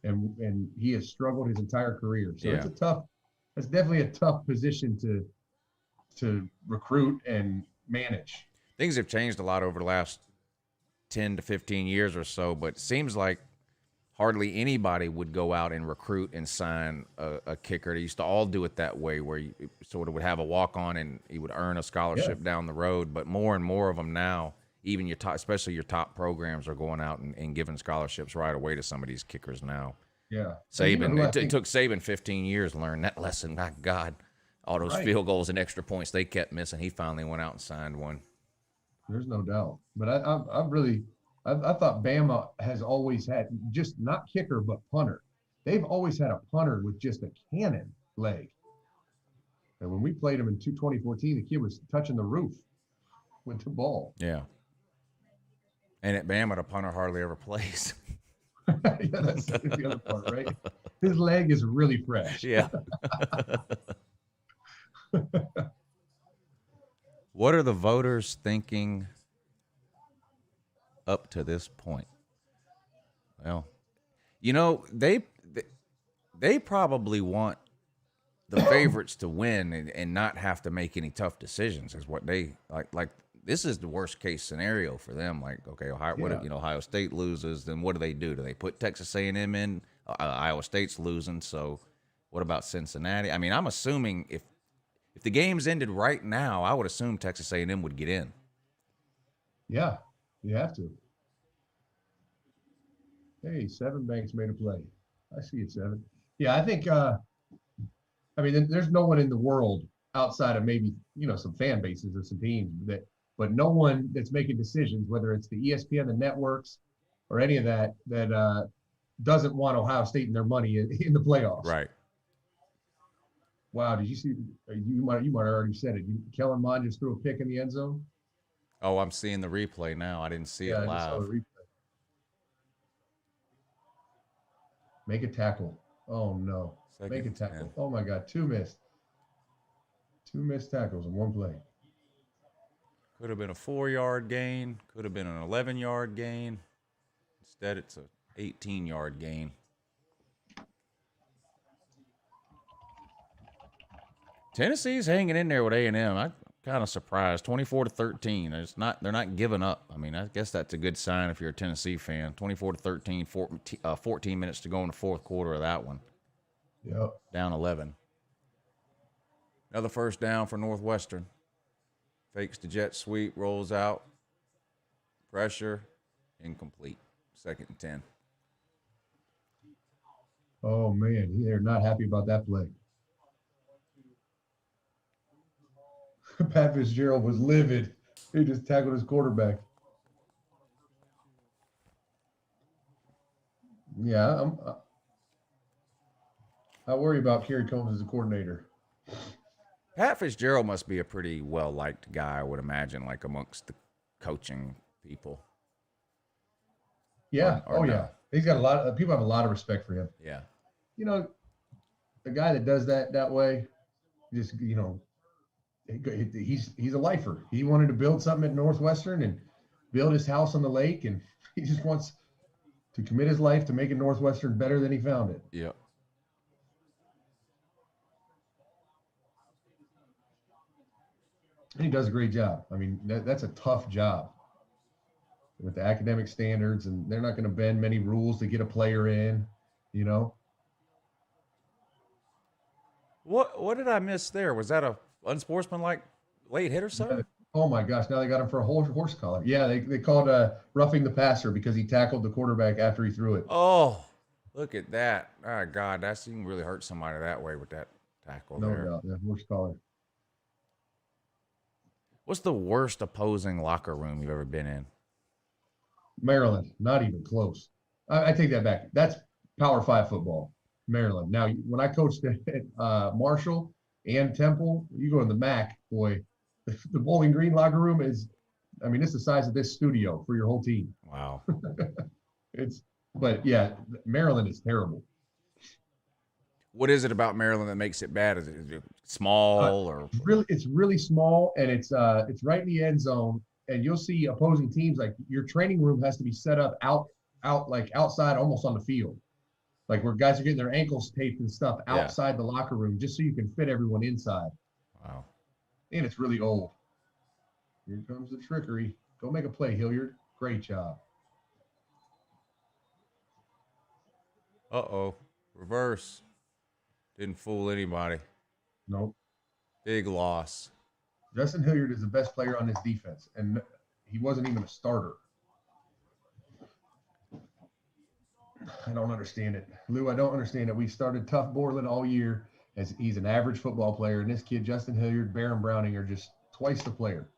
S1: And he has struggled his entire career. So yeah. It's definitely a tough position to recruit and manage.
S2: Things have changed a lot over the last 10 to 15 years or so, but it seems like hardly anybody would go out and recruit and sign a kicker. They used to all do it that way, where you sort of would have a walk-on and he would earn a scholarship down the road. But more and more of them now, even especially your top programs, are going out and giving scholarships right away to some of these kickers now.
S1: Yeah.
S2: Saban, it took Saban 15 years to learn that lesson. My God, all those field goals and extra points they kept missing. He finally went out and signed one.
S1: There's no doubt. But I thought Bama has always had just not kicker, but punter. They've always had a punter with just a cannon leg. And when we played him in 2014, the kid was touching the roof with the ball.
S2: Yeah. And at Bama, the punter hardly ever plays.
S1: Yeah, that's the other part, right? His leg is really fresh.
S2: Yeah. What are the voters thinking up to this point? Well, they probably want the favorites to win and not have to make any tough decisions. Is what they like. This is the worst case scenario for them. Like, okay, Ohio State loses, then what do? Do they put Texas A&M in? Iowa State's losing, so what about Cincinnati? I mean, I'm assuming if the game's ended right now, I would assume Texas A&M would get in.
S1: Yeah, you have to. Hey, Seven Banks made a play. I see it, Seven. Yeah, I think, there's no one in the world outside of maybe, some fan bases or some teams but no one that's making decisions, whether it's the ESPN, the networks, or any of that doesn't want Ohio State and their money in the playoffs.
S2: Right.
S1: Wow, did you see? You might have already said it. Kellen Mond just threw a pick in the end zone.
S2: Oh, I'm seeing the replay now. I didn't see it live. I just saw the replay.
S1: Make a tackle. Oh no. Make a tackle. 10. Oh my God, 2 missed. 2 missed tackles in one play.
S2: Could have been a 4-yard gain. Could have been an 11-yard gain. Instead, it's a 18-yard gain. Tennessee's hanging in there with A&M. I'm kind of surprised. 24-13. They're not giving up. I mean, I guess that's a good sign if you're a Tennessee fan. 24-13. 14 minutes to go in the fourth quarter of that one.
S1: Yep.
S2: Down 11. Another first down for Northwestern. Fakes the jet sweep, rolls out. Pressure, incomplete. 2nd and 10.
S1: Oh, man. They're not happy about that play. Pat Fitzgerald was livid. He just tackled his quarterback. Yeah, I worry about Kerry Combs as a coordinator.
S2: Pat Fitzgerald must be a pretty well-liked guy, I would imagine, like amongst the coaching people.
S1: Yeah. Yeah. He's got a lot of people have a lot of respect for him.
S2: Yeah.
S1: You know, the guy that does that way, just, he's a lifer. He wanted to build something at Northwestern and build his house on the lake, and he just wants to commit his life to making Northwestern better than he found it.
S2: Yep.
S1: And he does a great job. I mean, that's a tough job with the academic standards, and they're not going to bend many rules to get a player in,
S2: What did I miss there? Was that a unsportsmanlike late hit or something?
S1: Oh my gosh! Now they got him for a horse collar. Yeah, they called roughing the passer because he tackled the quarterback after he threw it.
S2: Oh, look at that! Oh God, you can really hurt somebody that way with that tackle there.
S1: No doubt, yeah, horse collar.
S2: What's the worst opposing locker room you've ever been in?
S1: Maryland, not even close. I take that back. That's Power 5 football, Maryland. Now, when I coached at Marshall and Temple, you go in the MAC, boy, the Bowling Green locker room it's the size of this studio for your whole team.
S2: Wow.
S1: But yeah, Maryland is terrible.
S2: What is it about Maryland that makes it bad? Is it small or
S1: it's really small, and it's right in the end zone, and you'll see opposing teams, like your training room has to be set up out like outside, almost on the field, like where guys are getting their ankles taped and stuff outside the locker room, just so you can fit everyone inside.
S2: Wow.
S1: And it's really old. Here comes the trickery. Go make a play, Hilliard. Great job.
S2: Uh-oh. Reverse. Didn't fool anybody.
S1: Nope.
S2: Big loss.
S1: Justin Hilliard is the best player on this defense, and he wasn't even a starter. I don't understand it. Lou, I don't understand it. We started Tough Borland all year as he's an average football player, and this kid, Justin Hilliard, Baron Browning, are just twice the player.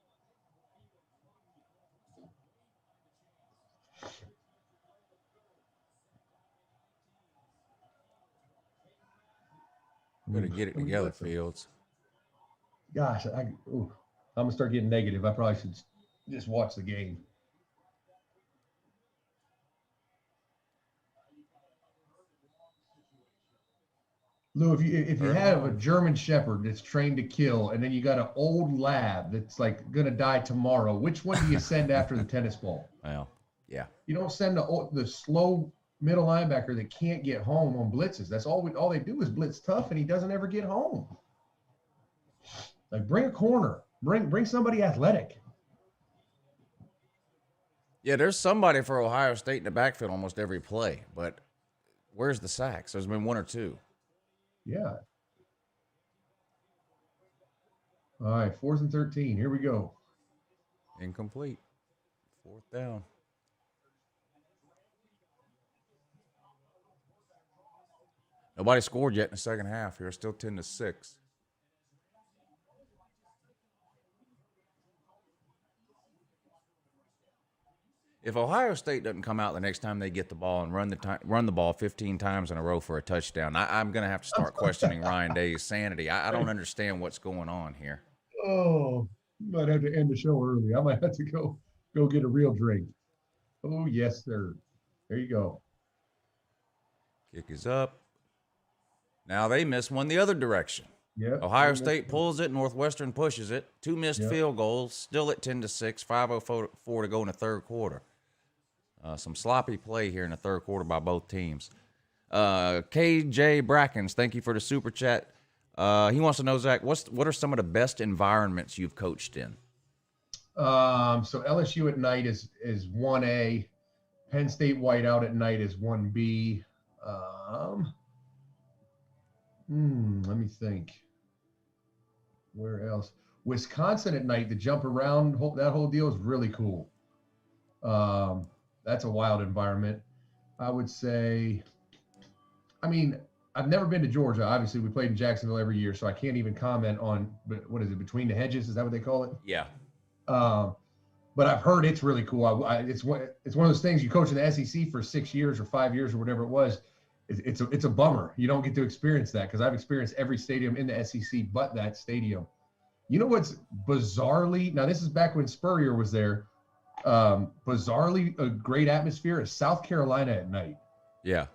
S2: Better get it together, Fields.
S1: Gosh, I'm going to start getting negative. I probably should just watch the game. Lou, if you have a German Shepherd that's trained to kill, and then you got an old lab that's like going to die tomorrow, which one do you send after the tennis ball?
S2: Well, yeah.
S1: You don't send the slow middle linebacker that can't get home on blitzes. That's all they do is blitz tough, and he doesn't ever get home. Like, bring a corner. Bring somebody athletic.
S2: Yeah, there's somebody for Ohio State in the backfield almost every play, but where's the sacks? There's been 1 or 2.
S1: Yeah. All right, 4th and 13. Here we go.
S2: Incomplete. 4th down. Nobody scored yet in the second half here. Still 10-6. If Ohio State doesn't come out the next time they get the ball and run the ball 15 times in a row for a touchdown, I'm going to have to start questioning Ryan Day's sanity. I don't understand what's going on here.
S1: Oh, you might have to end the show early. I might have to go get a real drink. Oh, yes, sir. There you go.
S2: Kick is up. Now they miss one the other direction.
S1: Yeah.
S2: Ohio State pulls it. Northwestern pushes it. 2 missed field goals. Still at 10-6. 5:04 to go in the third quarter. Some sloppy play here in the third quarter by both teams. KJ Brackens, thank you for the super chat. He wants to know, Zach, what are some of the best environments you've coached in?
S1: So LSU at night is 1A. Penn State whiteout at night is 1B. Let me think. Where else? Wisconsin at night, the jump around, that whole deal is really cool. That's a wild environment. I would say, I've never been to Georgia. Obviously, we played in Jacksonville every year, so I can't even comment on, what is it, between the hedges? Is that what they call it?
S2: Yeah.
S1: But I've heard it's really cool. It's one of those things, you coach in the SEC for 6 years or 5 years or whatever it was. It's a bummer. You don't get to experience that, because I've experienced every stadium in the SEC but that stadium. You know what's bizarrely, now this is back when Spurrier was there, bizarrely a great atmosphere is South Carolina at night.
S2: Yeah.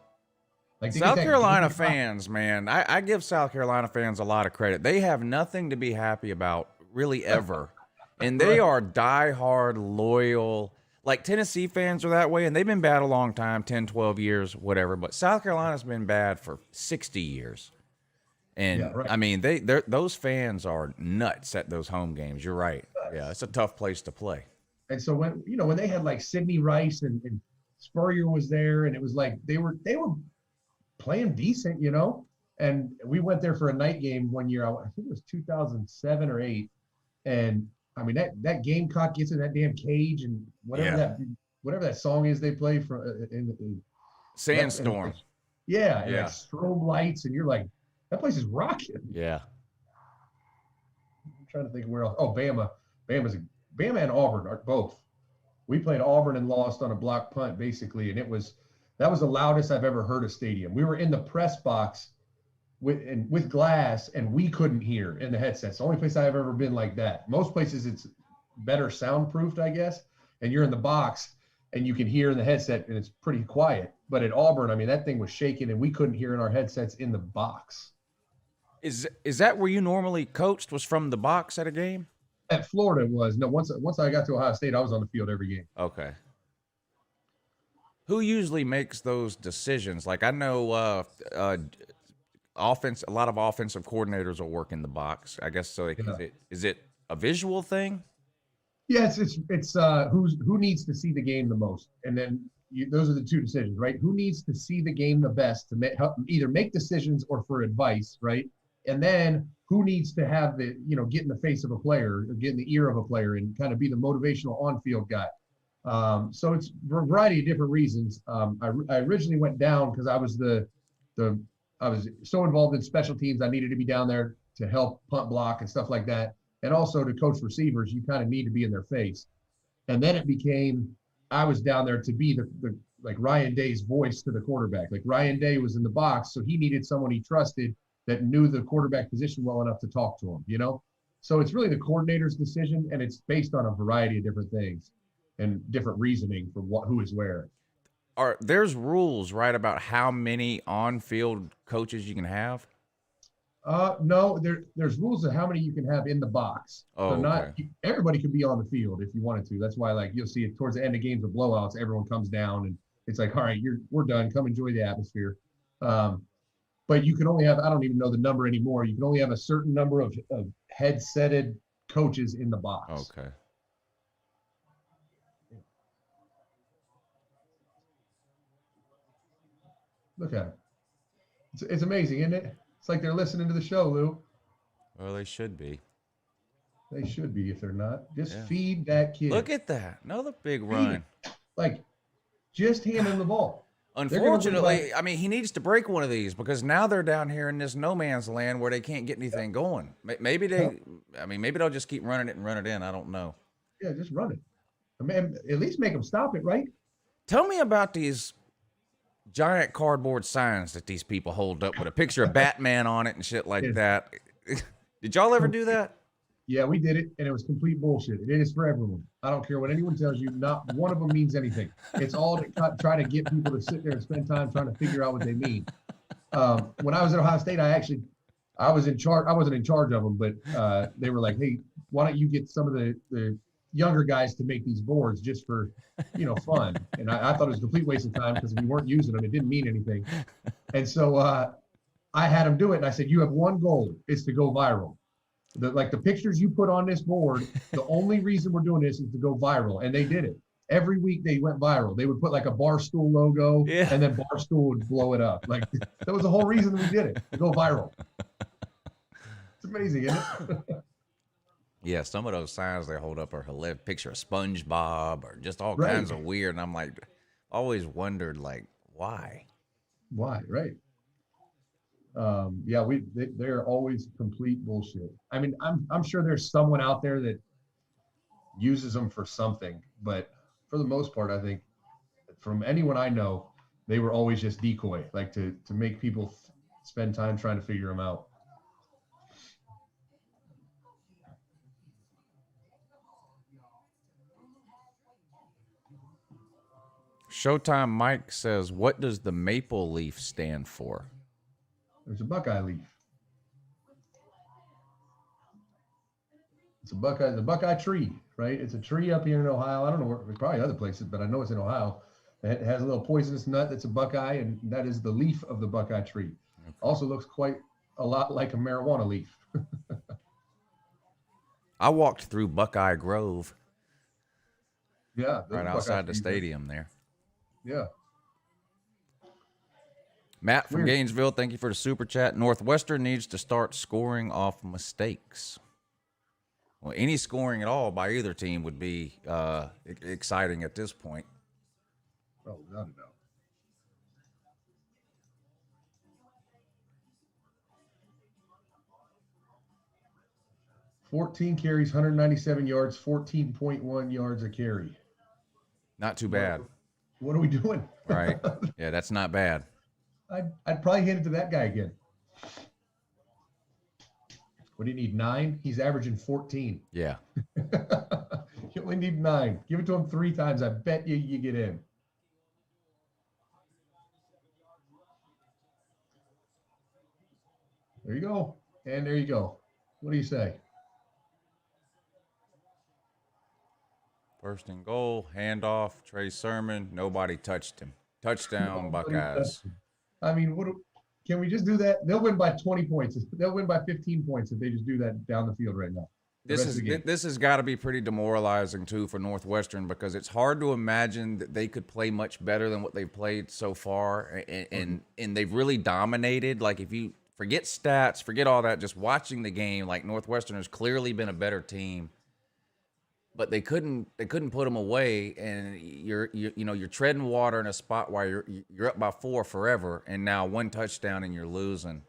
S1: Like
S2: South Carolina fans, man, I give South Carolina fans a lot of credit. They have nothing to be happy about, really, ever. And they are diehard, loyal. Like, Tennessee fans are that way, and they've been bad a long time, 10, 12 years, whatever. But South Carolina's been bad for 60 years. And,
S1: yeah, right.
S2: I mean, those fans are nuts at those home games. You're right. Yeah, it's a tough place to play.
S1: And so when they had, like, Sidney Rice and Spurrier was there, and it was like they were playing decent, And we went there for a night game one year. I think it was 2007 or 8. And I mean, that Gamecock gets in that damn cage, and whatever that song is they play from in
S2: Sandstorm.
S1: And like strobe lights, and you're like, that place is rocking.
S2: Yeah.
S1: I'm trying to think where else. Oh, Bama and Auburn are both. We played Auburn and lost on a block punt, basically, and that was the loudest I've ever heard a stadium. We were in the press box with glass, and we couldn't hear in the headsets. The only place I've ever been like that. Most places it's better soundproofed, I guess, and you're in the box and you can hear in the headset and it's pretty quiet. But at Auburn, I mean, that thing was shaking and we couldn't hear in our headsets in the box.
S2: Is that where you normally coached, was from the box at a game?
S1: At Florida was. No, once I got to Ohio State, I was on the field every game.
S2: Okay. Who usually makes those decisions? Like, I know offense, a lot of offensive coordinators will work in the box, I guess. So is it a visual thing?
S1: Yes, it's who needs to see the game the most, and then those are the two decisions, right? Who needs to see the game the best to help either make decisions or for advice, right? And then who needs to have the get in the face of a player or get in the ear of a player and kind of be the motivational on-field guy. So it's for a variety of different reasons. I originally went down because I was I was so involved in special teams. I needed to be down there to help punt block and stuff like that. And also to coach receivers, you kind of need to be in their face. And then it became, I was down there to be the like Ryan Day's voice to the quarterback. Like Ryan Day was in the box, so he needed someone he trusted that knew the quarterback position well enough to talk to him, So it's really the coordinator's decision, and it's based on a variety of different things and different reasoning for who is where.
S2: There's rules, right, about how many on-field coaches you can have?
S1: No, there's rules of how many you can have in the box.
S2: Oh,
S1: so
S2: okay.
S1: Everybody can be on the field if you wanted to. That's why, like, you'll see it towards the end of games of blowouts, everyone comes down and it's like, all right, we're done. Come enjoy the atmosphere. But you can only have, I don't even know the number anymore. You can only have a certain number of headsetted coaches in the box.
S2: Okay.
S1: Look at it. It's amazing, isn't it? It's like they're listening to the show, Lou.
S2: Well, they should be.
S1: They should be if they're not. Just feed that kid.
S2: Look at that. Another big run.
S1: Like, just hand him the ball.
S2: Unfortunately, I mean, he needs to break one of these because now they're down here in this no man's land where they can't get anything going. Maybe they'll just keep running it and run it in. I don't know.
S1: Yeah, just run it. I mean, at least make them stop it, right?
S2: Tell me about these giant cardboard signs that these people hold up with a picture of Batman on it and shit like that. Did y'all ever do that?
S1: Yeah, we did it, and it was complete bullshit. It is for everyone. I don't care what anyone tells you. Not one of them means anything. It's all to try to get people to sit there and spend time trying to figure out what they mean. When I was at Ohio State, I actually I was in charge. I wasn't in charge of them, but they were like, "Hey, why don't you get some of the younger guys to make these boards just for, fun?" And I thought it was a complete waste of time because we weren't using them. It didn't mean anything. And so I had them do it, and I said, "You have one goal: is to go viral. The pictures you put on this board. The only reason we're doing this is to go viral." And they did it. Every week they went viral. They would put like a Barstool logo, and then Barstool would blow it up. Like that was the whole reason we did it, to go viral. It's amazing, isn't it?
S2: Yeah, some of those signs they hold up are hilarious. Picture of SpongeBob or just all kinds of weird. And I'm like, always wondered, like, why?
S1: Why, right? Yeah, they're always complete bullshit. I mean, I'm sure there's someone out there that uses them for something, but for the most part, I think from anyone I know, they were always just decoy, like to make people spend time trying to figure them out.
S2: Showtime Mike says, what does the maple leaf stand for?
S1: There's a Buckeye leaf. It's the Buckeye tree, right? It's a tree up here in Ohio. I don't know where, probably other places, but I know it's in Ohio. It has a little poisonous nut that's a Buckeye, and that is the leaf of the Buckeye tree. Okay. Also looks quite a lot like a marijuana leaf.
S2: I walked through Buckeye Grove.
S1: Yeah.
S2: Right outside the stadium there.
S1: Yeah.
S2: Matt from Gainesville, thank you for the super chat. Northwestern needs to start scoring off mistakes. Well, any scoring at all by either team would be exciting at this point.
S1: Oh, without a doubt. $14 carries, 197 yards, 14.1 yards a carry.
S2: Not too bad.
S1: What are we doing?
S2: Right. Yeah, that's not bad.
S1: I'd probably hand it to that guy again. What do you need, 9? He's averaging 14.
S2: Yeah.
S1: You only need 9. Give it to him 3 times. I bet you get in. There you go. And there you go. What do you say?
S2: First and goal, handoff, Trey Sermon. Nobody touched him. Touchdown, Buckeyes.
S1: I mean, can we just do that? They'll win by 20 points. They'll win by 15 points if they just do that down the field right now.
S2: This has got to be pretty demoralizing too for Northwestern, because it's hard to imagine that they could play much better than what they've played so far, and they've really dominated. Like, if you forget stats, forget all that, just watching the game, like, Northwestern has clearly been a better team, but they couldn't put them away, and you're treading water in a spot where you're up by 4 forever, and now 1 touchdown and you're losing.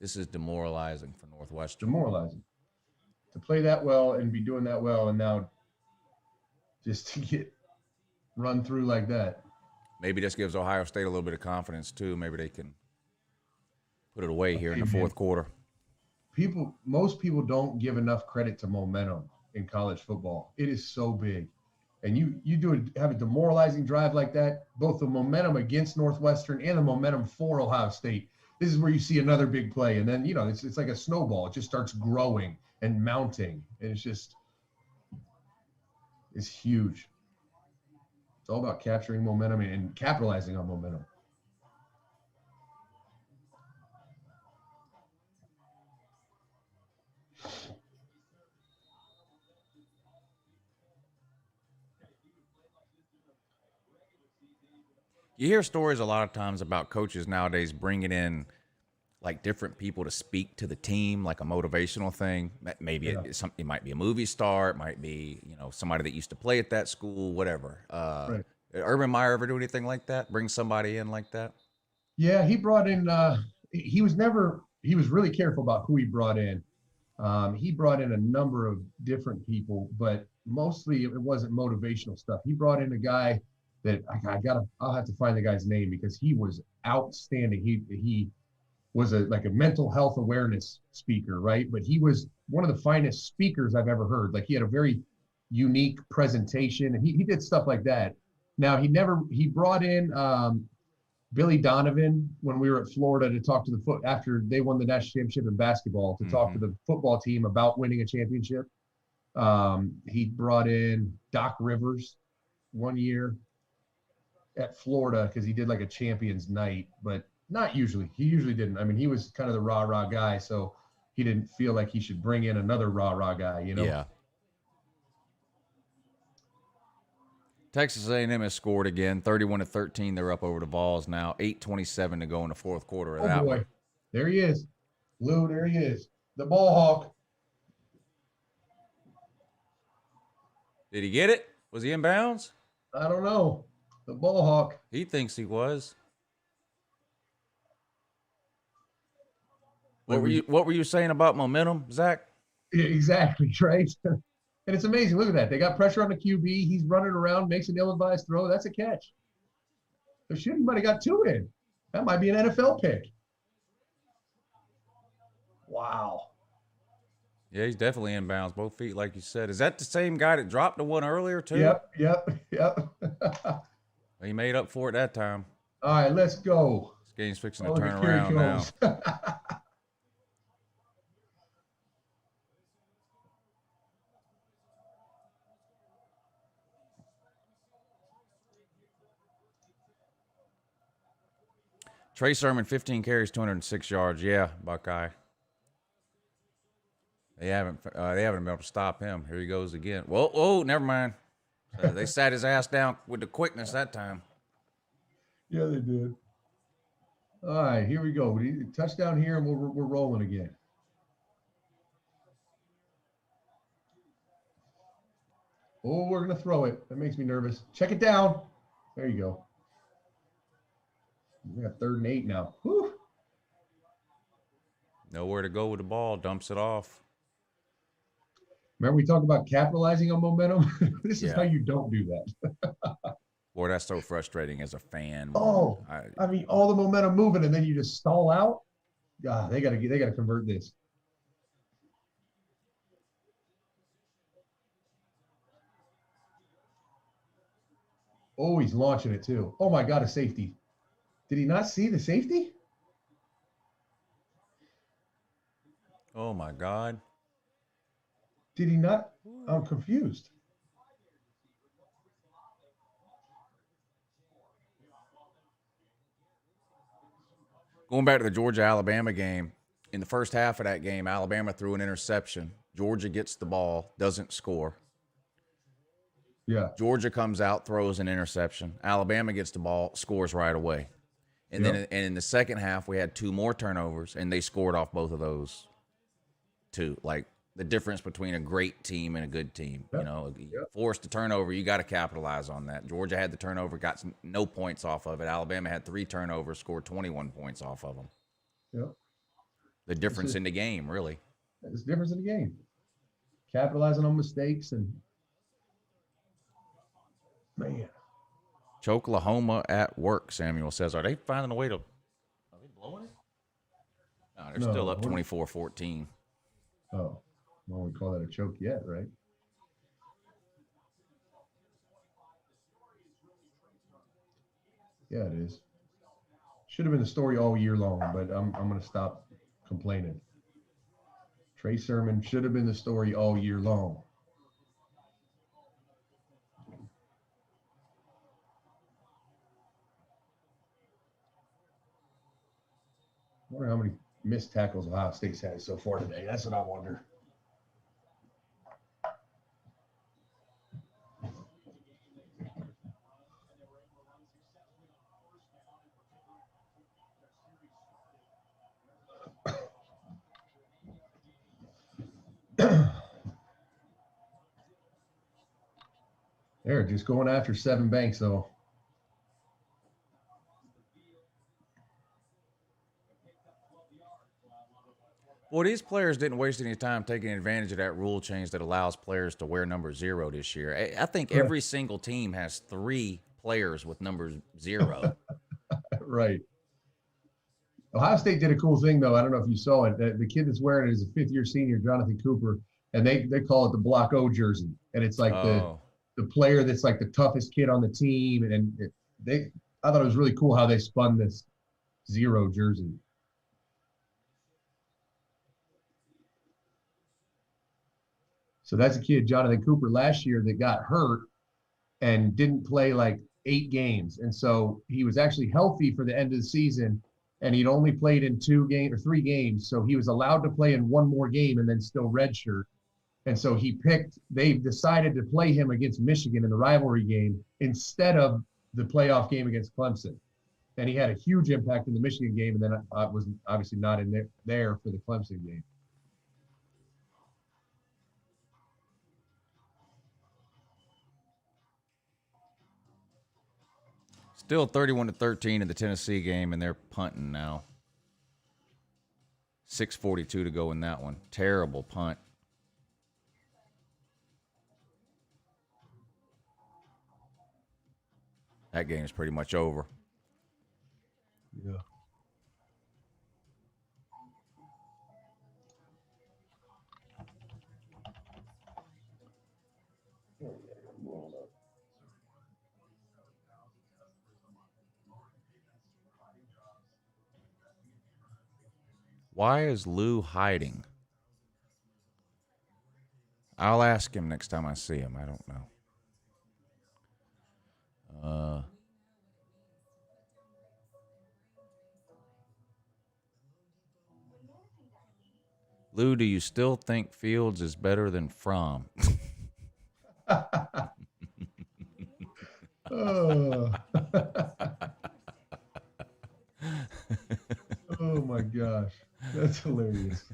S2: This is demoralizing for Northwestern.
S1: Demoralizing. To play that well and be doing that well, and now just to get run through like that.
S2: Maybe this gives Ohio State a little bit of confidence too. Maybe they can put it away here in the fourth quarter.
S1: Most people don't give enough credit to momentum in college football. It is so big. And you have a demoralizing drive like that, both the momentum against Northwestern and the momentum for Ohio State. This is where you see another big play. And then, it's like a snowball. It just starts growing and mounting. And it's huge. It's all about capturing momentum and capitalizing on momentum.
S2: You hear stories a lot of times about coaches nowadays bringing in like different people to speak to the team, like a motivational thing. Maybe it might be a movie star. It might be, somebody that used to play at that school, whatever.
S1: Right.
S2: Did Urban Meyer ever do anything like that? Bring somebody in like that?
S1: Yeah, he brought in, he was really careful about who he brought in. He brought in a number of different people, but mostly it wasn't motivational stuff. He brought in a guy that I'll have to find the guy's name, because he was outstanding. He was a mental health awareness speaker, right? But he was one of the finest speakers I've ever heard. Like, he had a very unique presentation, and he did stuff like that. Now he brought in Billy Donovan, when we were at Florida to talk to after they won the national championship in basketball, to talk to the football team about winning a championship. He brought in Doc Rivers one year at Florida because he did like a champions night, but not usually. He usually didn't. I mean, he was kind of the rah-rah guy, so he didn't feel like he should bring in another rah-rah guy, you know?
S2: Yeah. Texas A&M has scored again, 31-13. They're up over the Vols now. 8:27 to go in the fourth quarter of that one.
S1: There he is. Lou, there he is. The ball hawk.
S2: Did he get it? Was he in bounds?
S1: I don't know. The ball hawk.
S2: He thinks he was. What were you saying about momentum, Zach?
S1: Yeah, exactly, right? And it's amazing. Look at that. They got pressure on the QB. He's running around, makes an ill-advised throw. That's a catch. So shit, he might have got two in. That might be an NFL pick. Wow.
S2: Yeah, he's definitely in bounds, both feet, like you said. Is that the same guy that dropped the one earlier, too?
S1: Yep.
S2: He made up for it that time.
S1: All right, let's go.
S2: This game's fixing to turn around now. Trey Sermon, 15 carries, 206 yards. Yeah, Buckeye. They haven't been able to stop him. Here he goes again. Whoa, never mind. They sat his ass down with the quickness that time.
S1: Yeah, they did. All right, here we go. Touchdown here, and we're rolling again. Oh, we're going to throw it. That makes me nervous. Check it down. There you go. We got 3rd and 8 now. Whew.
S2: Nowhere to go with the ball. Dumps it off.
S1: Remember we talked about capitalizing on momentum? This is how you don't do that.
S2: Boy, that's so frustrating as a fan.
S1: Oh, I mean, all the momentum moving, and then you just stall out. God, they gotta convert this. Oh, he's launching it too. Oh my God, a safety. Did he not see the safety?
S2: Oh my God.
S1: Did he not? I'm confused.
S2: Going back to the Georgia-Alabama game, in the first half of that game, Alabama threw an interception. Georgia gets the ball, doesn't score.
S1: Yeah.
S2: Georgia comes out, throws an interception. Alabama gets the ball, scores right away. And then in the second half, we had 2 more turnovers, and they scored off both of those too. Like the difference between a great team and a good team. You know, forced a turnover, you got to capitalize on that. Georgia had the turnover, got no points off of it. Alabama had 3 turnovers, scored 21 points off of them.
S1: Yep.
S2: The difference in the game, really.
S1: It's the difference in the game. Capitalizing on mistakes and man.
S2: Oklahoma at work, Samuel says. Are they finding a way to – are they blowing it? No, they're still up 24-14.
S1: Oh, well, we call that a choke yet, right? Yeah, it is. Should have been the story all year long, but I'm going to stop complaining. Trey Sermon should have been the story all year long. I wonder how many missed tackles Ohio State's had so far today. That's what I wonder. They're just going after Seven Banks, though.
S2: Well, these players didn't waste any time taking advantage of that rule change that allows players to wear number 0 this year. I think every single team has 3 players with number 0.
S1: Right. Ohio State did a cool thing, though. I don't know if you saw it. The kid that's wearing it is a 5th-year senior, Jonathan Cooper, and they call it the Block O jersey. And it's like the player that's like the toughest kid on the team. And I thought it was really cool how they spun this 0 jersey. So that's a kid, Jonathan Cooper, last year that got hurt and didn't play like 8 games. And so he was actually healthy for the end of the season, and he'd only played in 3 games. So he was allowed to play in 1 more game and then still redshirt. And so they decided to play him against Michigan in the rivalry game instead of the playoff game against Clemson. And he had a huge impact in the Michigan game, and then was obviously not in there for the Clemson game.
S2: Still 31-13 in the Tennessee game, and they're punting now. 6:42 to go in that one. Terrible punt. That game is pretty much over.
S1: Yeah.
S2: Why is Lou hiding? I'll ask him next time I see him. I don't know. Lou, do you still think Fields is better than Fromm?
S1: Oh. Oh my gosh, that's hilarious.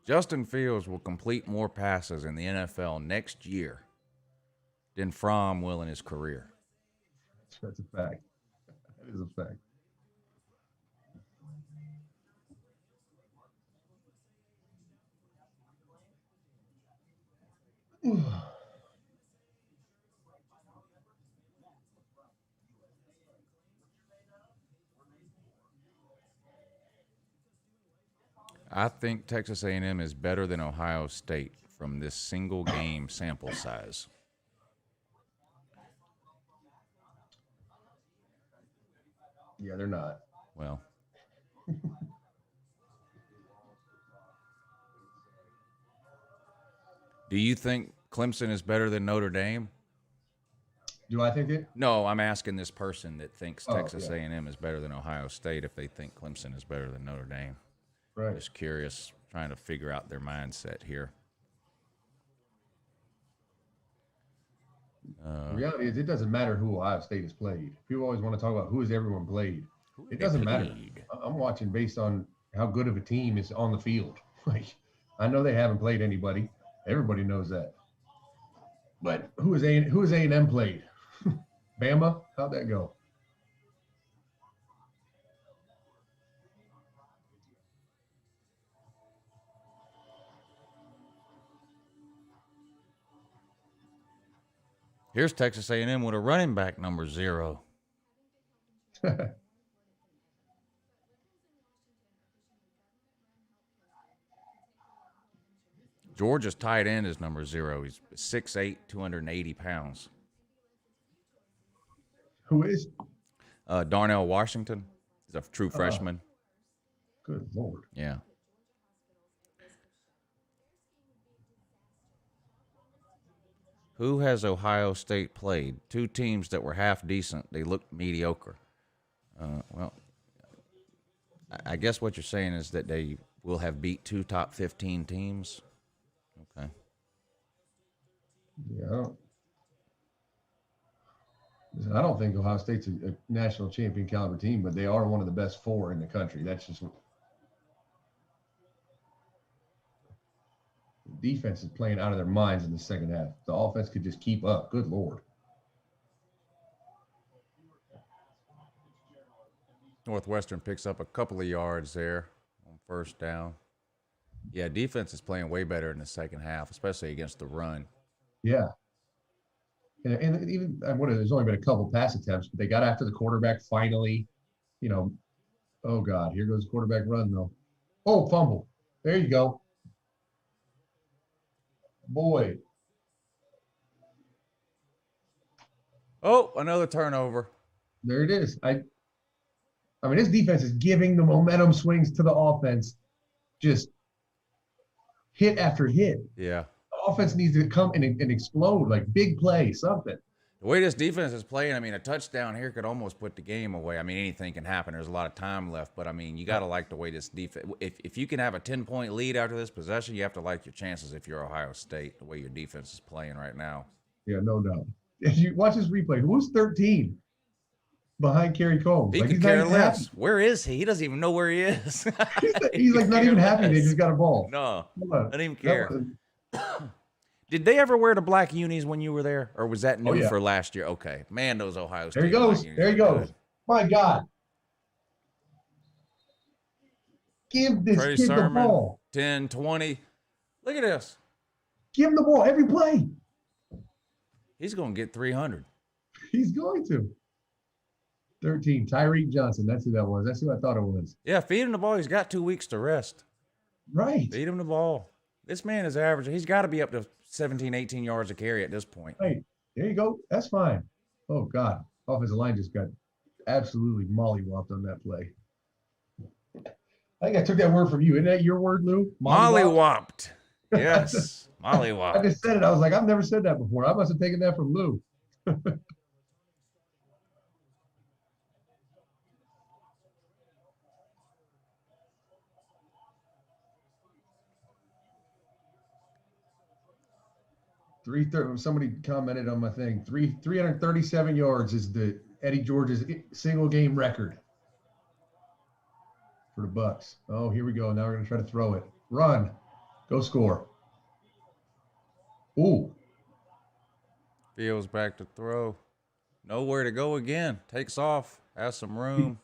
S2: Justin Fields will complete more passes in the NFL next year than Fromm will in his career.
S1: That's a fact. That is a fact.
S2: I think Texas A&M is better than Ohio State from this single game sample size.
S1: Yeah, they're not.
S2: Well, do you think Clemson is better than Notre Dame?
S1: Do I think it?
S2: No, I'm asking this person that thinks Texas
S1: yeah.
S2: A&M is better than Ohio State if they think Clemson is better than Notre Dame.
S1: Right.
S2: Just curious, trying to figure out their mindset here.
S1: The reality is, it doesn't matter who Ohio State has played. People always want to talk about who has everyone played. It doesn't matter. I'm watching based on how good of a team is on the field. Like, I know they haven't played anybody. Everybody knows that. But who is A&M played? Bama? How'd that go?
S2: Here's Texas A&M with a running back number 0. Georgia's tight end is number 0. He's 6'8", 280 pounds.
S1: Who is?
S2: Darnell Washington is a true freshman.
S1: Good Lord.
S2: Yeah. Who has Ohio State played? 2 teams that were half decent. They looked mediocre. Well, I guess what you're saying is that they will have beat 2 top 15 teams. Okay.
S1: Yeah. I don't think Ohio State's a national champion caliber team, but they are one of the best 4 in the country. That's just what the defense is playing out of their minds in the second half. The offense could just keep up. Good Lord.
S2: Northwestern picks up a couple of yards there on first down. Yeah, defense is playing way better in the second half, especially against the run.
S1: Yeah. And even there's only been a couple pass attempts, but they got after the quarterback finally. You know, oh God, here goes quarterback run though. Oh, fumble. There you go. Boy.
S2: Oh, another turnover.
S1: There it is. I mean, this defense is giving the momentum swings to the offense, just hit after hit.
S2: Yeah.
S1: The offense needs to come and explode, like big play, something.
S2: The way this defense is playing, I mean, a touchdown here could almost put the game away. I mean, anything can happen. There's a lot of time left, but I mean, you got to like the way this defense. If you can have a 10-point lead after this possession, you have to like your chances if you're Ohio State, the way your defense is playing right now.
S1: Yeah, no doubt. If you watch this replay, who's 13 behind Kerry Combs?
S2: He could care less. Where is he? He doesn't even know where he is.
S1: he's like not even happy they just got a ball.
S2: No, I don't even care. Did they ever wear the black unis when you were there, or was that new for last year? Okay, man, those Ohio State.
S1: There he goes. There he goes. Good. My God. Give this
S2: Trey
S1: kid
S2: Sermon,
S1: the ball.
S2: 10, 20. Look at this.
S1: Give him the ball every play.
S2: He's going to get 300.
S1: He's going to. 13, Tyreek Johnson. That's who that was. That's who I thought it was.
S2: Yeah, feed him the ball. He's got 2 weeks to rest.
S1: Right.
S2: Feed him the ball. This man is average. He's got to be up to 17, 18 yards a carry at this point.
S1: Right. There you go. That's fine. Oh, God. Offensive line just got absolutely mollywopped on that play. I think I took that word from you. Isn't that your word, Lou?
S2: Mollywopped. Yes. Mollywopped.
S1: I just said it. I was like, I've never said that before. I must have taken that from Lou. Somebody commented on my thing. 337 yards is the Eddie George's single game record for the Bucks. Oh, here we go. Now we're going to try to throw it. Run. Go score. Ooh.
S2: Fields back to throw. Nowhere to go again. Takes off. Has some room.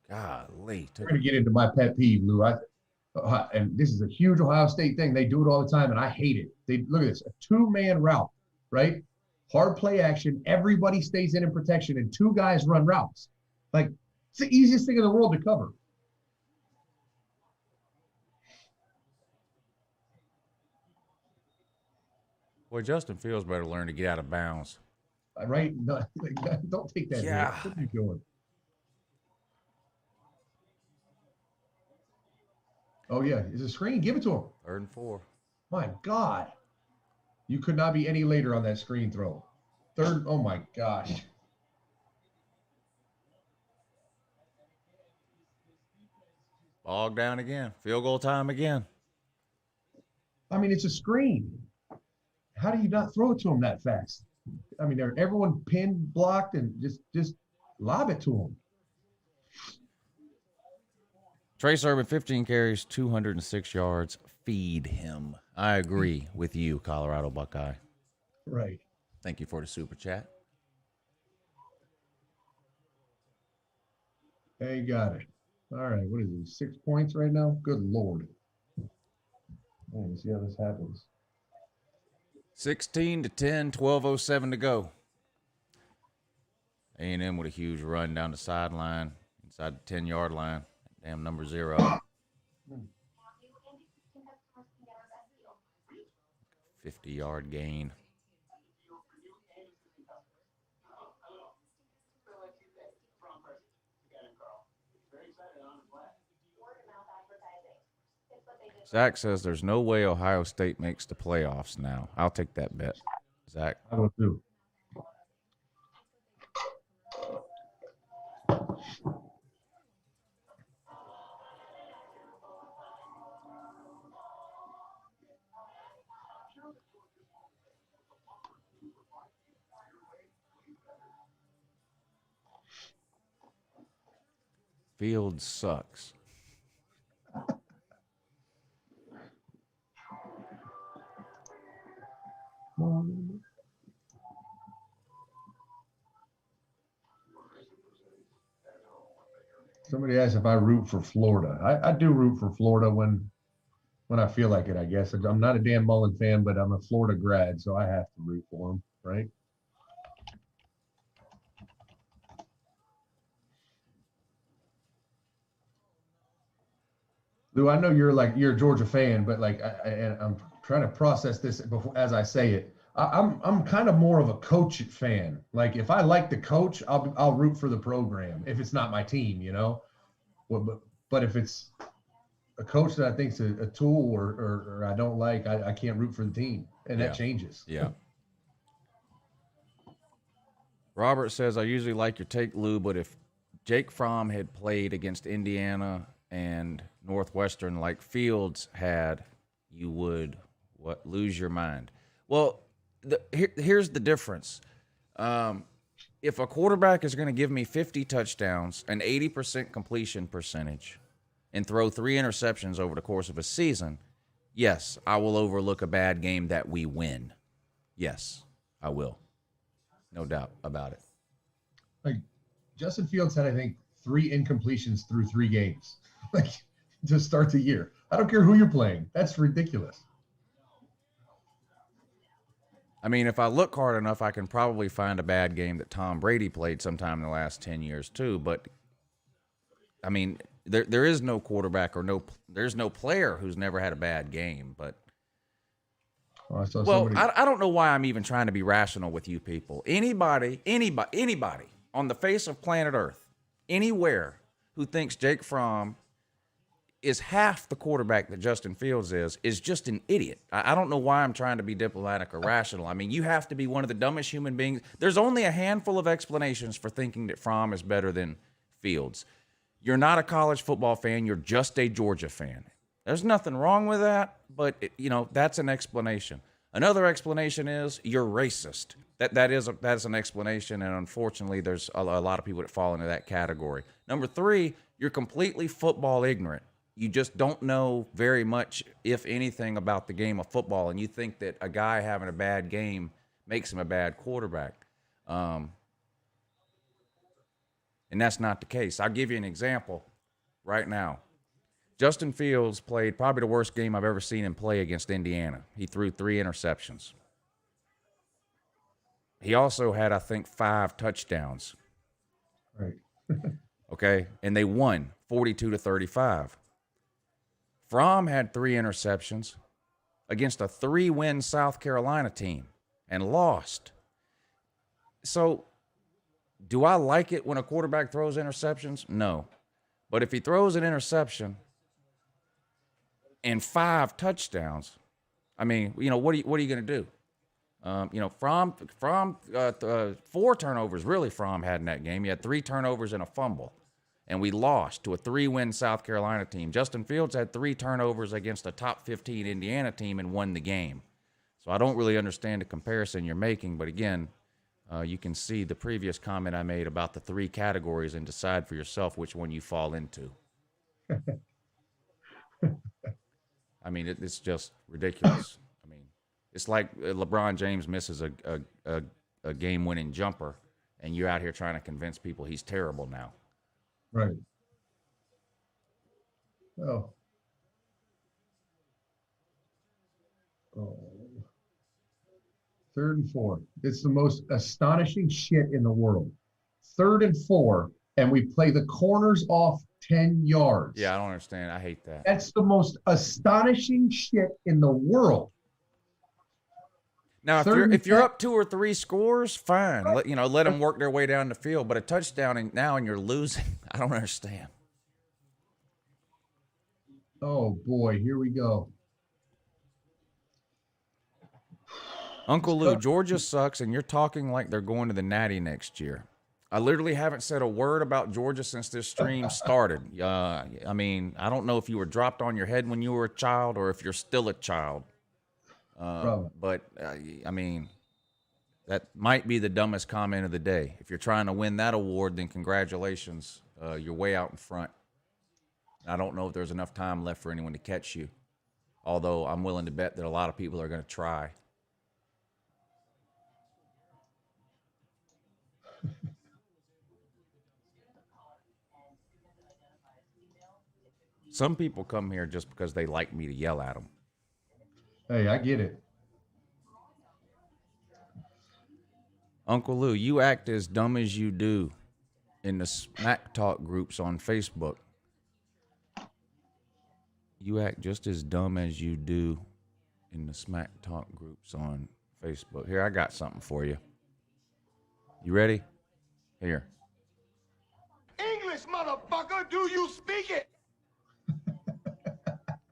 S2: Golly.
S1: We're going to get into my pet peeve, Lou. And this is a huge Ohio State thing. They do it all the time, and I hate it. Look at this, a two-man route, right? Hard play action. Everybody stays in protection, and two guys run routes. Like, it's the easiest thing in the world to cover.
S2: Boy, Justin Fields better learn to get out of bounds.
S1: Right? No, don't take that.
S2: Yeah.
S1: What are you doing? Oh, yeah. It's a screen. Give it to him.
S2: 3rd and 4.
S1: My God. You could not be any later on that screen throw. 3rd. Oh, my gosh.
S2: Bog down again. Field goal time again.
S1: I mean, it's a screen. How do you not throw it to him that fast? I mean, everyone pinned, blocked, and just lob it to him.
S2: Trey Sermon, 15 carries, 206 yards. Feed him. I agree with you, Colorado Buckeye.
S1: Right.
S2: Thank you for the super chat.
S1: Hey, got it. All right. What is it? 6 points right now? Good Lord. Let's see how this happens.
S2: 16 to 10, 12:07 to go. A&M with a huge run down the sideline, inside the 10-yard line. Damn number 0. 50-yard gain. Zach says there's no way Ohio State makes the playoffs now. I'll take that bet. Zach.
S1: I will too.
S2: Field sucks.
S1: Somebody asked if I root for Florida. I do root for Florida when when I feel like it, I guess. I'm not a Dan Mullen fan, but I'm a Florida grad, so I have to root for him, right? Lou, I know you're a Georgia fan, but and I'm trying to process this before as I say it. I'm kind of more of a coach fan. Like if I like the coach, I'll root for the program if it's not my team, you know. But if it's a coach that I think's a tool or I don't like, I can't root for the team, and that
S2: Yeah.
S1: changes.
S2: Yeah. Robert says, I usually like your take, Lou, but if Jake Fromm had played against Indiana and Northwestern like Fields had, you would lose your mind. Well, here's the difference. If a quarterback is going to give me 50 touchdowns, an 80% completion percentage, and throw 3 interceptions over the course of a season, yes, I will overlook a bad game that we win. Yes, I will. No doubt about it.
S1: Like Justin Fields had, I think, 3 incompletions through 3 games, like to start the year. I don't care who you're playing. That's ridiculous.
S2: I mean, if I look hard enough, I can probably find a bad game that Tom Brady played sometime in the last 10 years too. But I mean, there is no quarterback there's no player who's never had a bad game. But I don't know why I'm even trying to be rational with you people. Anybody on the face of planet Earth, anywhere, who thinks Jake Fromm is half the quarterback that Justin Fields is just an idiot. I don't know why I'm trying to be diplomatic or rational. I mean, you have to be one of the dumbest human beings. There's only a handful of explanations for thinking that Fromm is better than Fields. You're not a college football fan. You're just a Georgia fan. There's nothing wrong with that, but that's an explanation. Another explanation is you're racist. That's an explanation, and unfortunately, there's a lot of people that fall into that category. Number 3, you're completely football ignorant. You just don't know very much, if anything, about the game of football, and you think that a guy having a bad game makes him a bad quarterback. And that's not the case. I'll give you an example right now. Justin Fields played probably the worst game I've ever seen him play against Indiana. He threw 3 interceptions. He also had, I think, 5 touchdowns.
S1: Right.
S2: Okay, and they won 42-35. Fromm had 3 interceptions against a 3-win South Carolina team and lost. So, do I like it when a quarterback throws interceptions? No. But if he throws an interception and 5 touchdowns, I mean, what are you going to do? Fromm, 4 turnovers, really, Fromm had in that game. He had 3 turnovers and a fumble. And we lost to a 3-win South Carolina team. Justin Fields had 3 turnovers against a top 15 Indiana team and won the game. So I don't really understand the comparison you're making. But again, you can see the previous comment I made about the 3 categories and decide for yourself which one you fall into. I mean, it's just ridiculous. I mean, it's like LeBron James misses a game-winning jumper, and you're out here trying to convince people he's terrible now.
S1: Right. Oh. 3rd and 4. It's the most astonishing shit in the world. 3rd and 4, and we play the corners off 10 yards.
S2: Yeah, I don't understand. I hate that.
S1: That's the most astonishing shit in the world.
S2: Now, if you're up 2 or 3 scores, fine. Let them work their way down the field. But a touchdown and you're losing. I don't understand.
S1: Oh boy, here we go.
S2: Uncle Lou, Georgia sucks, and you're talking like they're going to the Natty next year. I literally haven't said a word about Georgia since this stream started. I mean, I don't know if you were dropped on your head when you were a child or if you're still a child. But I mean, that might be the dumbest comment of the day. If you're trying to win that award, then congratulations. You're way out in front. I don't know if there's enough time left for anyone to catch you, although I'm willing to bet that a lot of people are going to try. Some people come here just because they like me to yell at them.
S1: Hey, I get it.
S2: Uncle Lou, you act as dumb as you do in the smack talk groups on Facebook. You act just as dumb as you do in the smack talk groups on Facebook. Here, I got something for you. You ready? Here.
S3: English, motherfucker, do you speak it?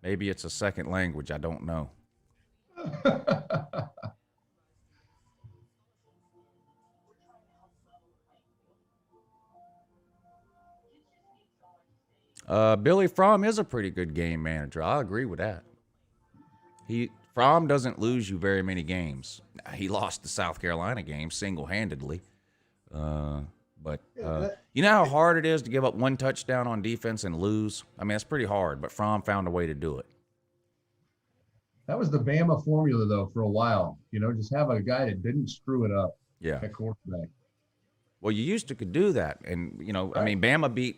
S2: Maybe it's a second language. I don't know. Billy Fromm is a pretty good game manager. I'll agree with that. Fromm doesn't lose you very many games. He lost the South Carolina game single-handedly. But you know how hard it is to give up one touchdown on defense and lose? I mean, it's pretty hard, but Fromm found a way to do it.
S1: That was the Bama formula, though, for a while. You know, just have a guy that didn't screw it up at quarterback.
S2: Well, you used to could do that. And, you know, right. I mean, Bama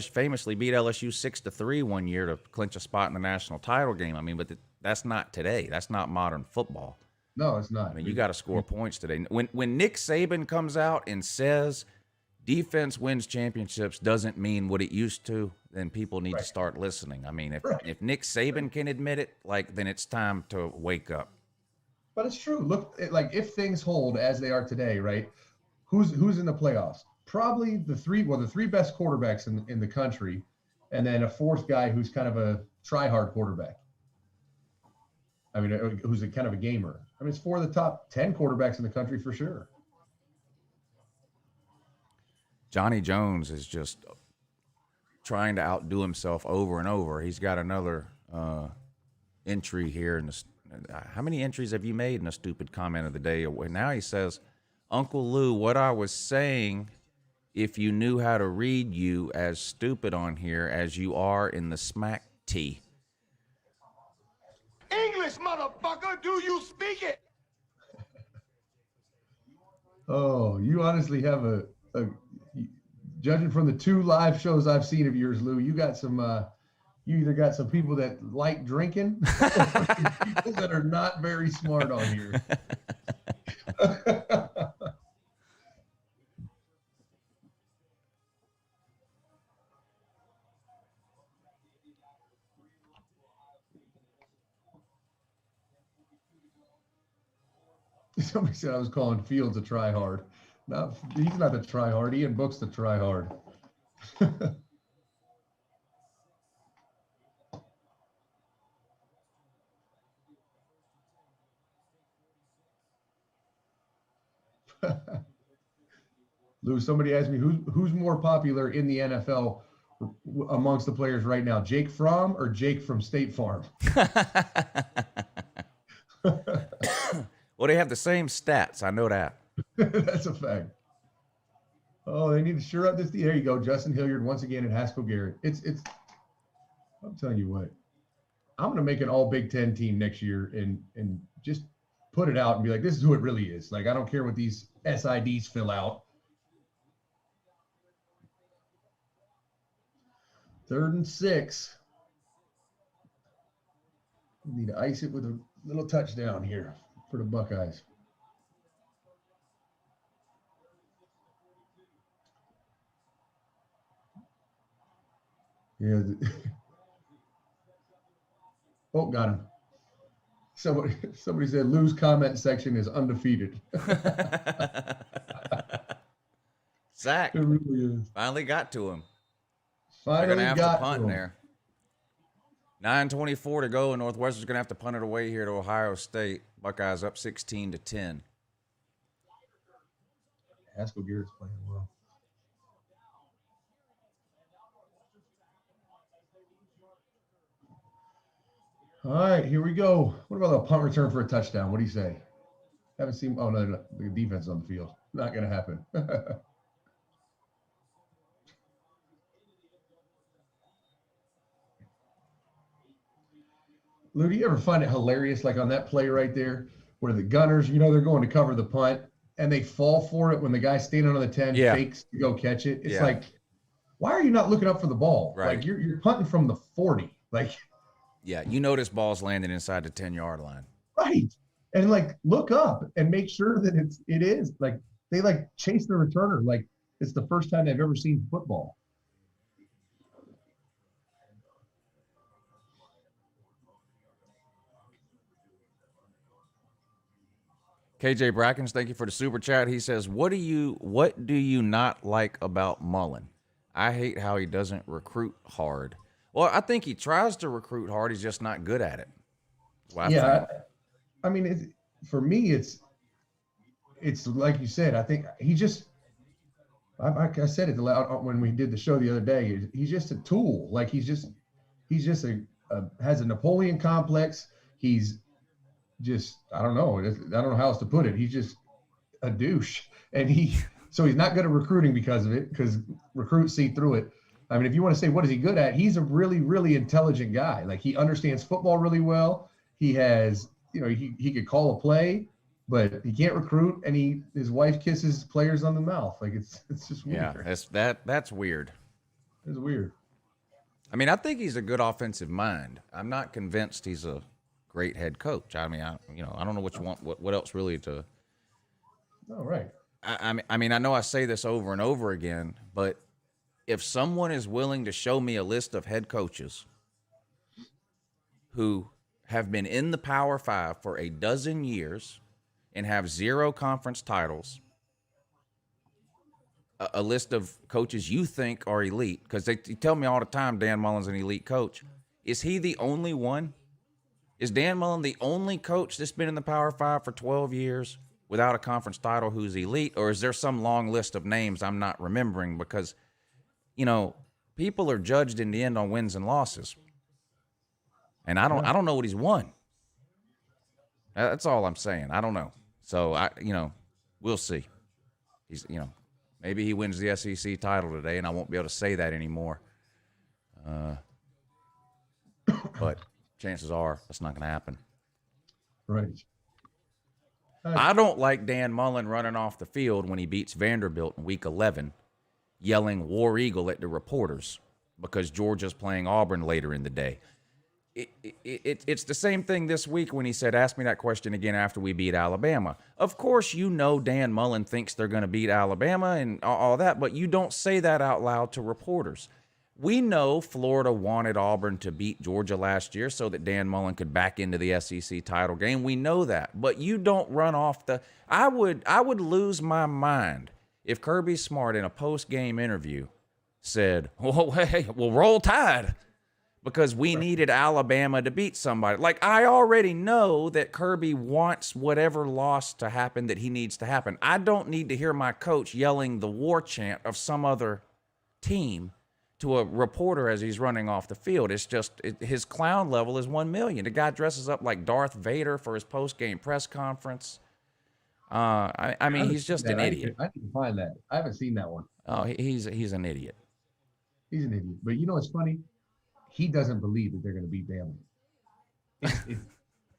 S2: famously beat LSU 6-3 one year to clinch a spot in the national title game. I mean, but that's not today. That's not modern football.
S1: No, it's not.
S2: I mean, you got to score points today. When Nick Saban comes out and says defense wins championships doesn't mean what it used to, then people need to start listening. I mean, if Nick Saban can admit it, then it's time to wake up.
S1: But it's true. Look, if things hold as they are today, right? Who's in the playoffs? Probably the three best quarterbacks in the country, and then a fourth guy who's kind of a try-hard quarterback. I mean, who's a kind of a gamer. I mean, it's 4 of the top 10 quarterbacks in the country for sure.
S2: Johnny Jones is just trying to outdo himself over and over. He's got another entry here. How many entries have you made in a stupid comment of the day? Now he says, Uncle Lou, what I was saying, if you knew how to read you as stupid on here as you are in the smack tee.
S3: English, motherfucker, do you speak it?
S1: Oh, you honestly have a judging from the 2 live shows I've seen of yours, Lou, you got some you either got some people that like drinking or people that are not very smart on here. Somebody said I was calling Fields a try-hard. He's not the try-hard. Ian Book's the try-hard. Lou, somebody asked me who's more popular in the NFL amongst the players right now, Jake Fromm or Jake from State Farm?
S2: Well, they have the same stats. I know that.
S1: That's a fact. Oh, they need to sure up this. There you go, Justin Hilliard once again and Haskell Garrett. It's. I'm telling you what, I'm going to make an all Big Ten team next year and just put it out and be like, this is who it really is. Like, I don't care what these SIDs fill out. 3rd and 6. We need to ice it with a little touchdown here for the Buckeyes. Yeah. Oh, got him. Somebody said Lou's comment section is undefeated.
S2: Zach,
S1: it really is.
S2: Finally got to him.
S1: Finally
S2: They're going to have to
S1: got
S2: punt there. 9:24 to go, and Northwestern's going to have to punt it away here to Ohio State. Buckeyes up 16-10.
S1: Haskell Garrett's playing well. All right, here we go. What about a punt return for a touchdown? What do you say? Haven't seen. Oh no, the defense on the field. Not going to happen. Lou, do you ever find it hilarious, like on that play right there, where the gunners, they're going to cover the punt, and they fall for it when the guy standing on the 10 fakes to go catch it? It's like, why are you not looking up for the ball?
S2: Right.
S1: Like you're punting from the 40. Like,
S2: yeah, you notice balls landing inside the 10-yard line.
S1: right. And like look up and make sure that it is. Like they like chase the returner like it's the first time they've ever seen football.
S2: KJ Brackens, thank you for the super chat. He says, what do you not like about Mullen? I hate how he doesn't recruit hard. Well, I think he tries to recruit hard. He's just not good at it.
S1: Yeah. I mean, for me, it's like you said, I think he just, like I said it when we did the show the other day, he's just a tool. Like he's just has a Napoleon complex. He's just, I don't know how else to put it. He's just a douche. And so he's not good at recruiting because of it, because recruits see through it. I mean, if you want to say, what is he good at? He's a really, really intelligent guy. Like he understands football really well. He has, he could call a play, but he can't recruit. And his wife kisses players on the mouth. Like it's just weird.
S2: Yeah, that's weird.
S1: It's weird.
S2: I mean, I think he's a good offensive mind. I'm not convinced he's a great head coach. I mean, I don't know what you want. What else really to?
S1: Oh, right.
S2: I mean, I know I say this over and over again, but if someone is willing to show me a list of head coaches who have been in the Power Five for a dozen years and have 0 conference titles, a list of coaches you think are elite, because they tell me all the time Dan Mullen's an elite coach. Is he the only one? Is Dan Mullen the only coach that's been in the Power Five for 12 years without a conference title who's elite? Or is there some long list of names I'm not remembering? Because, people are judged in the end on wins and losses. And I don't know what he's won. That's all I'm saying. I don't know. So, we'll see. He's, maybe he wins the SEC title today, and I won't be able to say that anymore. But chances are that's not going to happen.
S1: Right.
S2: I don't like Dan Mullen running off the field when he beats Vanderbilt in Week 11, yelling War Eagle at the reporters because Georgia's playing Auburn later in the day. It's the same thing this week when he said, ask me that question again after we beat Alabama. Of course, Dan Mullen thinks they're going to beat Alabama and all that, but you don't say that out loud to reporters. We know Florida wanted Auburn to beat Georgia last year so that Dan Mullen could back into the SEC title game. We know that, but you don't run off the. I would lose my mind if Kirby Smart in a post-game interview said, "Well, hey, we'll roll Tide because we needed Alabama to beat somebody." Like, I already know that Kirby wants whatever loss to happen that he needs to happen. I don't need to hear my coach yelling the war chant of some other team to a reporter as he's running off the field. It's just his clown level is 1 million. The guy dresses up like Darth Vader for his post-game press conference. I mean, he's just an idiot.
S1: I need to find that. I haven't seen that one.
S2: Oh, he's an idiot.
S1: He's an idiot. But it's funny. He doesn't believe that they're going to beat Bama.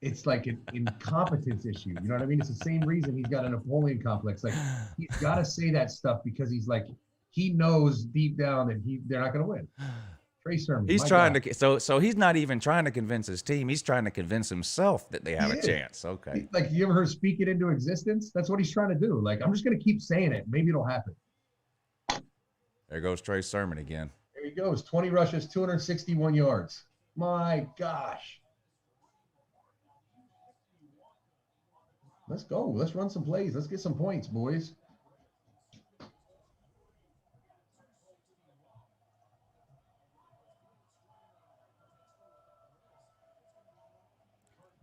S1: It's like an incompetence issue. You know what I mean? It's the same reason he's got a Napoleon complex. Like, he's got to say that stuff because he's like, he knows deep down that they're not going to win. Trey Sermon.
S2: He's trying to. So he's not even trying to convince his team. He's trying to convince himself that they have a chance. Okay.
S1: Like, you ever heard speak it into existence? That's what he's trying to do. Like, I'm just going to keep saying it. Maybe it'll happen.
S2: There goes Trey Sermon again.
S1: There he goes. 20 rushes, 261 yards. My gosh. Let's go. Let's run some plays. Let's get some points, boys.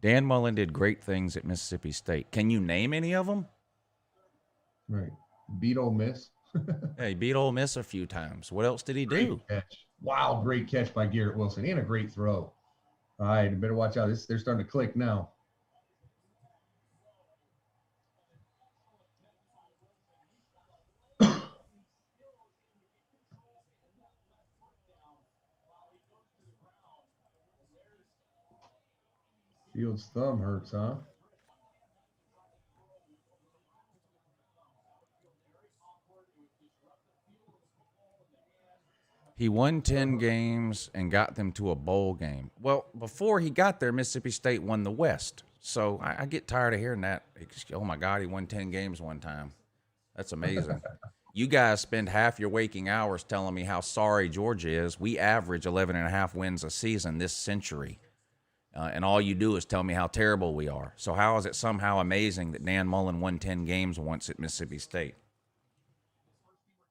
S2: Dan Mullen did great things at Mississippi State. Can you name any of them?
S1: Right. Beat Ole Miss.
S2: Yeah, he beat Ole Miss a few times. What else did he do?
S1: Great catch. Wow, great catch by Garrett Wilson. And a great throw. All right, you better watch out. They're starting to click now. Fields' thumb hurts, huh?
S2: He won 10 games and got them to a bowl game. Well, before he got there, Mississippi State won the West. So I get tired of hearing that. Oh, my God, he won 10 games one time. That's amazing. You guys spend half your waking hours telling me how sorry Georgia is. We average 11 and a half wins a season this century. And all you do is tell me how terrible we are. So how is it somehow amazing that Dan Mullen won 10 games once at Mississippi State?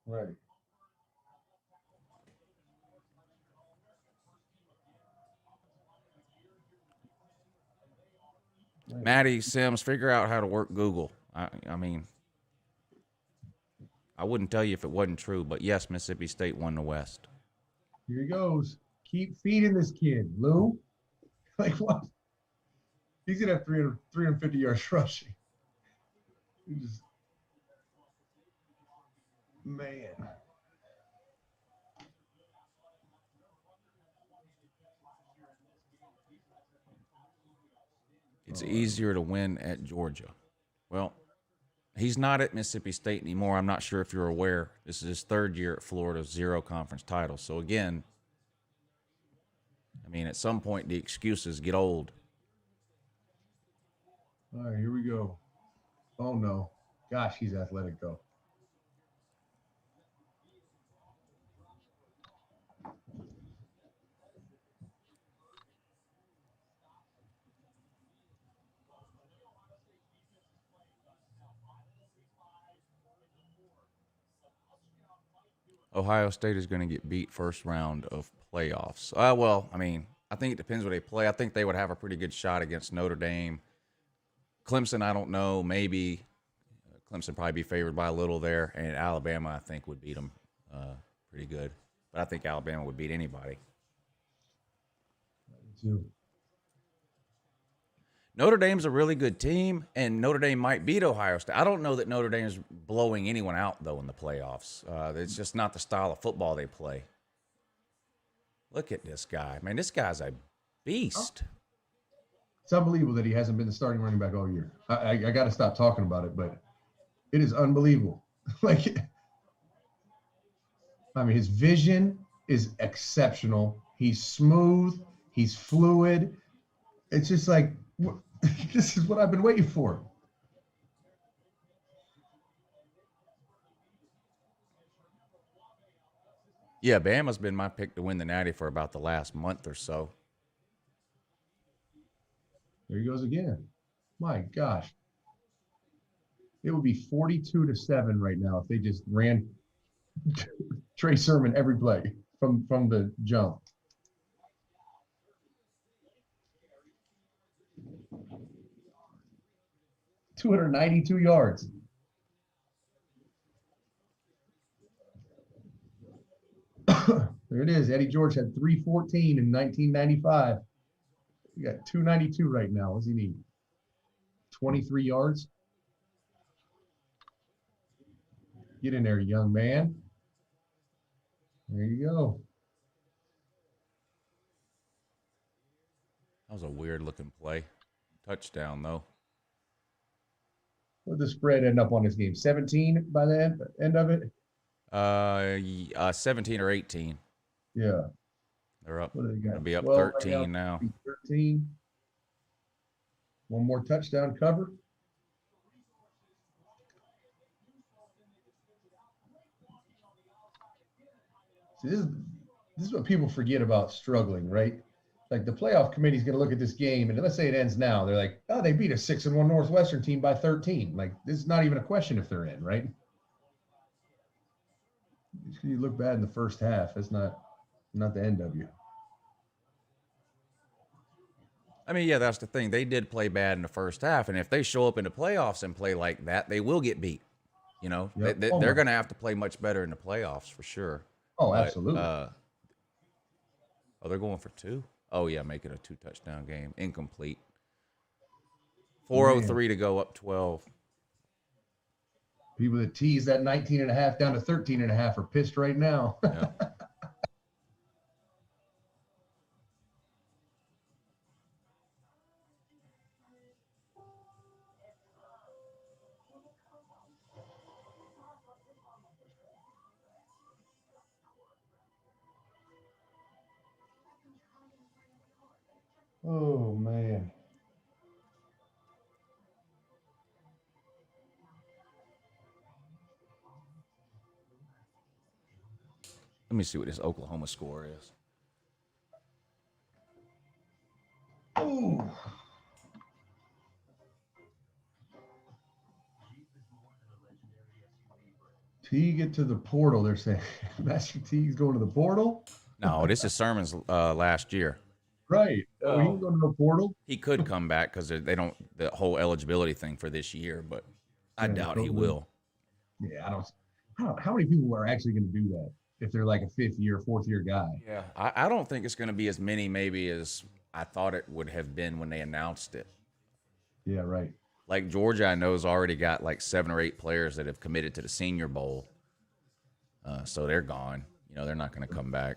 S1: Right.
S2: Maddie Sims, figure out how to work Google. I mean, I wouldn't tell you if it wasn't true, but yes, Mississippi State won the West.
S1: Here he goes. Keep feeding this kid, Lou. Like what? He's going to have 350 yards rushing. Man.
S2: It's easier to win at Georgia. Well, he's not at Mississippi State anymore. I'm not sure if you're aware. This is his third year at Florida, 0 conference titles. So, again, I mean, at some point, the excuses get old.
S1: All right, here we go. Oh, no. Gosh, he's athletic, though.
S2: Ohio State is going to get beat first round of playoffs. Well, I mean, I think it depends where they play. I think they would have a pretty good shot against Notre Dame. Clemson, I don't know. Maybe Clemson probably be favored by a little there. And Alabama, I think, would beat them pretty good. But I think Alabama would beat anybody.
S1: Too.
S2: Notre Dame's a really good team, and Notre Dame might beat Ohio State. I don't know that Notre Dame's blowing anyone out, though, in the playoffs. It's just not the style of football they play. Look at this guy. Man, this guy's a beast.
S1: It's unbelievable that he hasn't been the starting running back all year. I got to stop talking about it, but it is unbelievable. Like, I mean, his vision is exceptional. He's smooth. He's fluid. It's just like, this is what I've been waiting for.
S2: Yeah, Bama's been my pick to win the Natty for about the last month or so.
S1: There he goes again. My gosh. It would be 42-7 right now if they just ran Trey Sermon every play from the jump. $292 yards. There it is. Eddie George had 314 in 1995. We got 292 right now. What does he need? 23 yards. Get in there, young man. There you go.
S2: That was a weird looking play. Touchdown, though.
S1: What did the spread end up on this game? 17 by the end of it?
S2: 17 or 18.
S1: Yeah.
S2: They're up.
S1: What do they got?
S2: Gonna be up
S1: 13
S2: 13 now.
S1: 13. One more touchdown cover. See, this is what people forget about struggling, right? Like the playoff committee is going to look at this game, and let's say it ends now. They're like, oh, they beat a 6-1 Northwestern team by 13. Like, this is not even a question if they're in, right? You look bad in the first half. That's not the end of you.
S2: I mean, yeah, that's the thing. They did play bad in the first half, and if they show up in the playoffs and play like that, they will get beat. You know,
S1: Yep.
S2: they're going to have to play much better in the playoffs for sure.
S1: Oh, absolutely.
S2: They're going for 2? Oh, yeah, make it a 2-touchdown game. Incomplete. 4:03 to go, up 12.
S1: People that tease that 19.5 down to 13.5 are pissed right now.
S2: Yeah.
S1: Oh, man.
S2: Let me see what this Oklahoma score is.
S1: Ooh. T get to the portal. They're saying Master T's going to the portal.
S2: No, this is Sermon's last year.
S1: Right. Oh, he can go to the portal.
S2: He could come back because they don't the whole eligibility thing for this year, but I doubt he will.
S1: Yeah, I don't. How many people are actually going to do that if they're like a fourth year guy?
S2: Yeah, I don't think it's going to be as many maybe as I thought it would have been when they announced it.
S1: Yeah, right.
S2: Like Georgia, I know has already got like 7 or 8 players that have committed to the Senior Bowl, so they're gone. You know, they're not going to come back.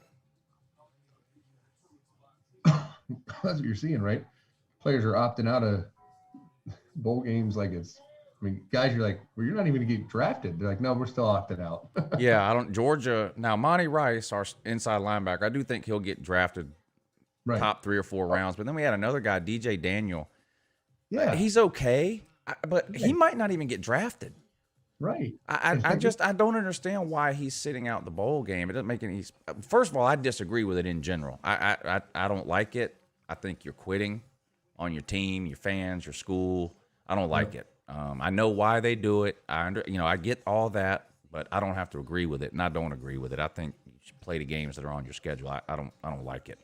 S1: That's what you're seeing, right? Players are opting out of bowl games like it's. I mean, guys, you're like, well, you're not even going to get drafted. They're like, no, we're still opting out.
S2: Yeah, I don't. Georgia now. Monty Rice, our inside linebacker, I do think he'll get drafted
S1: Right.
S2: top 3 or 4 rounds. But then we had another guy, DJ Daniel.
S1: Yeah.
S2: He's okay, but he might not even get drafted.
S1: Right.
S2: I don't understand why he's sitting out the bowl game. It doesn't make any. First of all, I disagree with it in general. I don't like it. I think you're quitting on your team, your fans, your school. I don't like it. I know why they do it. I get all that, but I don't have to agree with it, and I don't agree with it. I think you should play the games that are on your schedule. I don't like it.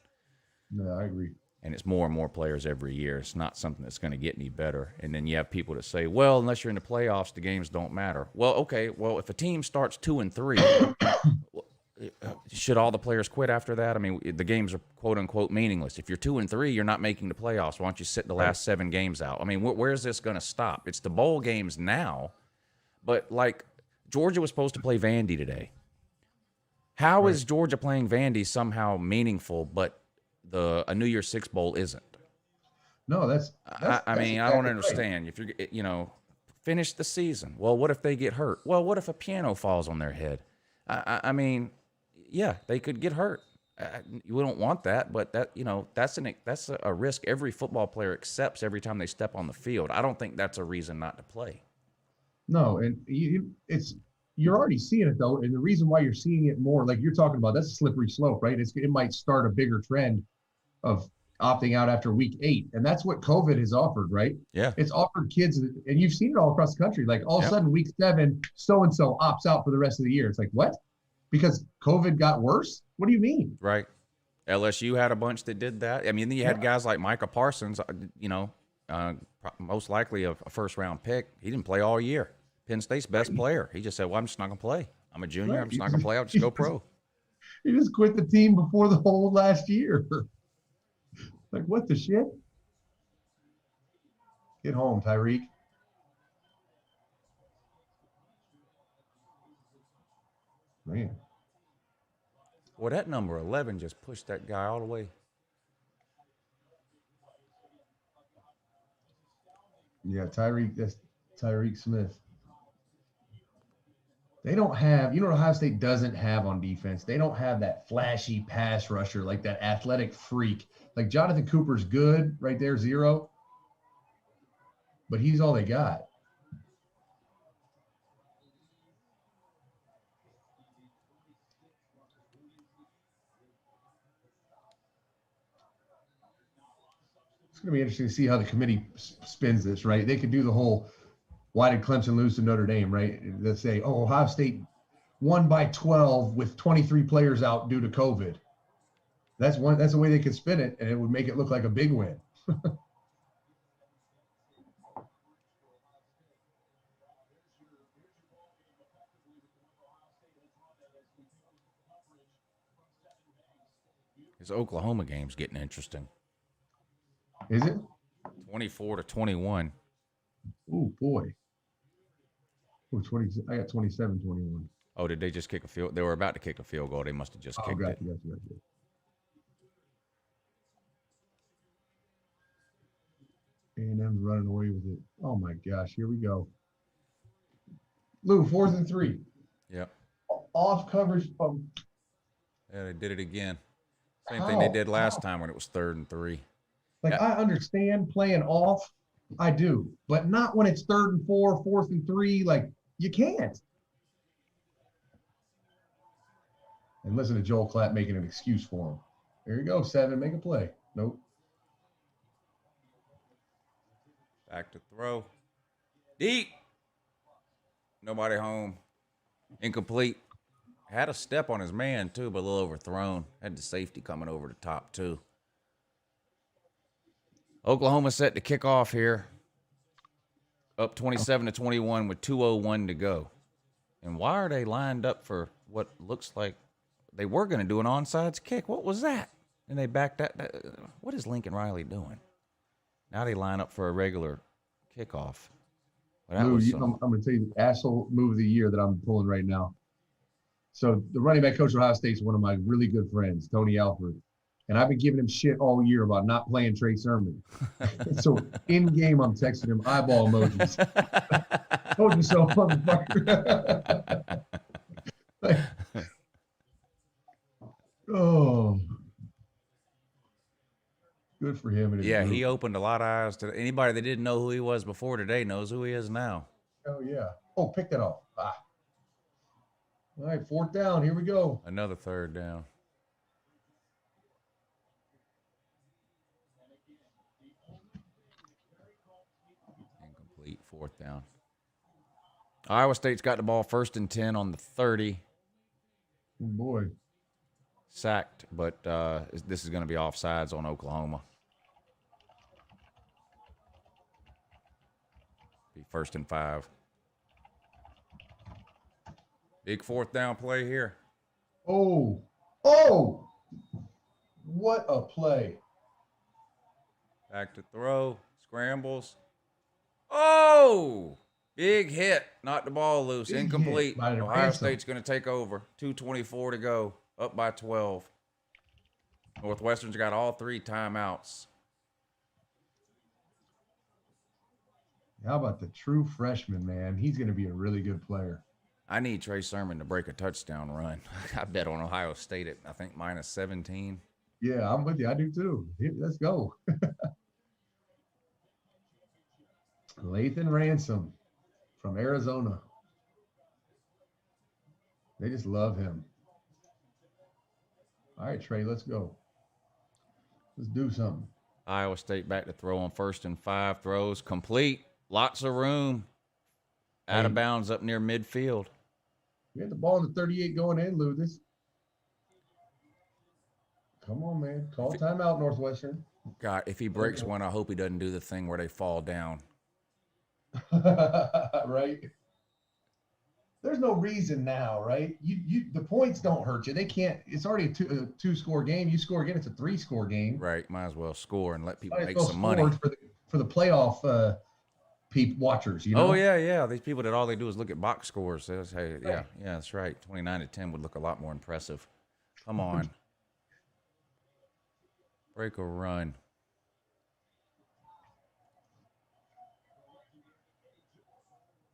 S1: No, I agree.
S2: And it's more and more players every year. It's not something that's going to get any better. And then you have people that say, well, unless you're in the playoffs, the games don't matter. Well, okay. Well, if a team starts 2-3, should all the players quit after that? I mean, the games are quote unquote meaningless. If you're 2-3, you're not making the playoffs. Why don't you sit the last 7 games out? I mean, where's this going to stop? It's the bowl games now, but like Georgia was supposed to play Vandy today. How is Georgia playing Vandy somehow meaningful, but a New Year's Six bowl isn't?
S1: No, that's
S2: I mean, I don't understand. Right. If you're, finish the season. Well, what if they get hurt? Well, what if a piano falls on their head? I mean, yeah, they could get hurt. We don't want that, but that's a risk every football player accepts every time they step on the field. I don't think that's a reason not to play.
S1: No, and you're already seeing it though, and the reason why you're seeing it more, like you're talking about, that's a slippery slope, right? It might start a bigger trend of opting out after week 8, and that's what COVID has offered, right?
S2: Yeah,
S1: it's offered kids, and you've seen it all across the country. Like all of a sudden, week 7, so and so opts out for the rest of the year. It's like, what? Because COVID got worse? What do you mean?
S2: Right. LSU had a bunch that did that. I mean, you had guys like Micah Parsons. Most likely a first-round pick. He didn't play all year. Penn State's best player. He just said, well, I'm just not going to play. I'm a junior.
S1: Right.
S2: I'm just not going to play. I'll just go pro.
S1: He just quit the team before the whole last year. Like, what the shit? Get home, Tyreek. Man.
S2: Well, that number 11 just pushed that guy all the way.
S1: Yeah, that's Tyreek Smith. They don't have, Ohio State doesn't have on defense. They don't have that flashy pass rusher, like that athletic freak. Like Jonathan Cooper's good right there, 0. But he's all they got. It's going to be interesting to see how the committee spins this, right? They could do the whole, why did Clemson lose to Notre Dame, right? Let's say, oh, Ohio State won by 12 with 23 players out due to COVID. That's a way they could spin it, and it would make it look like a big win.
S2: This Oklahoma game's getting interesting.
S1: Is it?
S2: 24-21.
S1: Oh, boy. Oh, 20, I got 27-21.
S2: Oh, did they just kick a field? They were about to kick a field goal. They must have just kicked it.
S1: Gotcha. A&M's running away with it. Oh, my gosh. Here we go. Lou, 4th and 3.
S2: Yep.
S1: Off coverage.
S2: Yeah, they did it again. Same thing they did last time when it was 3rd and 3.
S1: Like, I understand playing off. I do. But not when it's 3rd and 4, 4th and 3. Like, you can't. And listen to Joel Klatt making an excuse for him. There you go, 7. Make a play. Nope.
S2: Back to throw. Deep. Nobody home. Incomplete. Had a step on his man, too, but a little overthrown. Had the safety coming over the top, too. Oklahoma set to kick off here. Up 27-21 with 2:01 to go. And why are they lined up for what looks like they were going to do an onside kick? What was that? And they backed that. What is Lincoln Riley doing? Now they line up for a regular kickoff.
S1: Lou, I'm going to tell you the asshole move of the year that I'm pulling right now. So the running back coach of Ohio State is one of my really good friends, Tony Alford. And I've been giving him shit all year about not playing Trey Sermon. So in game, I'm texting him eyeball emojis. Told you so, motherfucker. Like, oh. Good for him.
S2: Yeah, he opened a lot of eyes to anybody that didn't know who he was before today knows who he is now.
S1: Oh, yeah. Oh, pick that off. Ah. All right, 4th down. Here we go.
S2: Another 3rd down. Incomplete. 4th down. Iowa State's got the ball 1st and 10 on the 30.
S1: Oh, boy.
S2: Sacked, but this is going to be offsides on Oklahoma. Be 1st and 5. Big 4th down play here.
S1: Oh. Oh. What a play.
S2: Back to throw. Scrambles. Oh! Big hit. Knocked the ball loose.
S1: Big
S2: Incomplete. Ohio
S1: Ransom.
S2: State's going to take over. 2:24 to go. Up by 12. Northwestern's got all 3 timeouts.
S1: How about the true freshman, man? He's going to be a really good player.
S2: I need Trey Sermon to break a touchdown run. I bet on Ohio State at, I think, -17.
S1: Yeah, I'm with you. I do too. Let's go. Lathan Ransom from Arizona. They just love him. All right, Trey, let's go. Let's do something.
S2: Iowa State back to throw on 1st and 5. Throws complete. Lots of room. Out of bounds up near midfield.
S1: We had the ball in the 38 going in, Lou. Come on, man. Call timeout, Northwestern.
S2: God, if he breaks one, I hope he doesn't do the thing where they fall down.
S1: Right? There's no reason now, right? The points don't hurt you. They can't. It's already a 2-score game. You score again, it's a 3-score game.
S2: Right. Might as well score and let people make some money.
S1: For the playoff watchers, you know?
S2: Oh, yeah. These people that all they do is look at box scores. They say, yeah, that's right. 29-10 would look a lot more impressive. Come on. Break a run.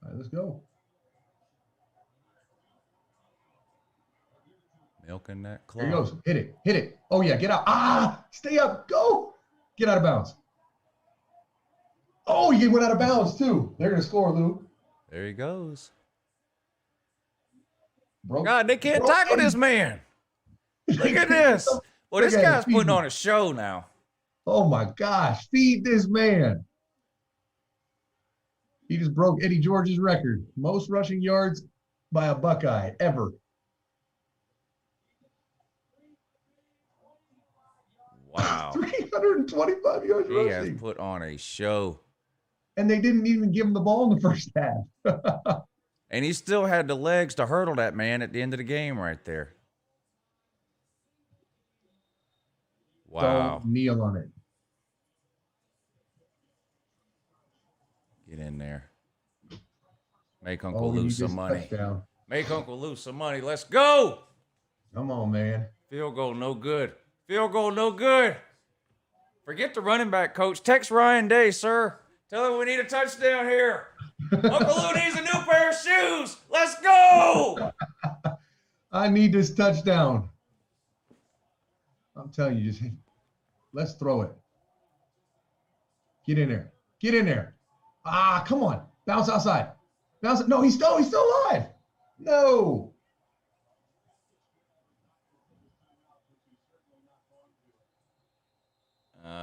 S1: All right, let's go.
S2: Milking that clock.
S1: Here he goes. Hit it. Oh, yeah, get out. Stay up. Go. Get out of bounds. Oh, you went out of bounds, too. They're going to score, Lou.
S2: There he goes.
S1: Broke.
S2: God, they can't tackle this man. Look at this. Well, this guy's putting on a show now.
S1: Oh, my gosh. Feed this man. He just broke Eddie George's record. Most rushing yards by a Buckeye ever.
S2: Wow.
S1: 325 yards
S2: He
S1: rushing.
S2: has put on a show.
S1: And they didn't even give him the ball in the first half.
S2: And he still had the legs to hurdle that man at the end of the game right there. Wow.
S1: Don't kneel on it.
S2: Get in there. Make Uncle Lou some money.
S1: Touchdown.
S2: Make Uncle Lou some money. Let's go.
S1: Come on, man.
S2: Field goal, no good. Field goal, no good. Forget the running back coach. Text Ryan Day, sir. Tell him we need a touchdown here. Uncle Lou needs a new pair of shoes. Let's go.
S1: I need this touchdown. I'm telling you, let's throw it. Get in there. Get in there. Ah, come on. Bounce outside. Bounce. No, he's still alive. No.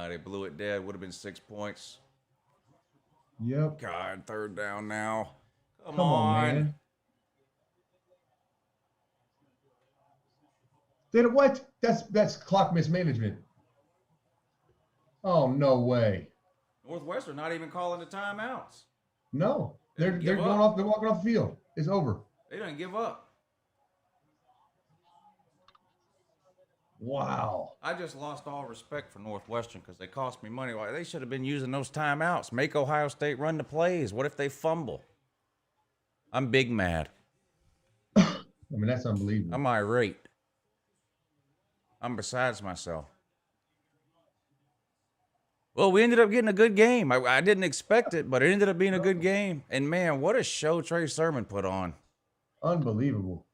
S2: They blew it dead. Would have been 6 points.
S1: Yep.
S2: God, third down now. Come
S1: on, man. Then what? That's clock mismanagement. Oh, no way.
S2: Northwestern not even calling the timeouts.
S1: No. They're going off. They're walking off the field. It's over.
S2: They didn't give up.
S1: Wow.
S2: I just lost all respect for Northwestern because they cost me money. They should have been using those timeouts. Make Ohio State run the plays. What if they fumble? I'm big mad.
S1: I mean, that's unbelievable.
S2: I'm irate. I'm besides myself. Well, we ended up getting a good game. I didn't expect it, but it ended up being a good game. And, man, what a show Trey Sermon put on.
S1: Unbelievable.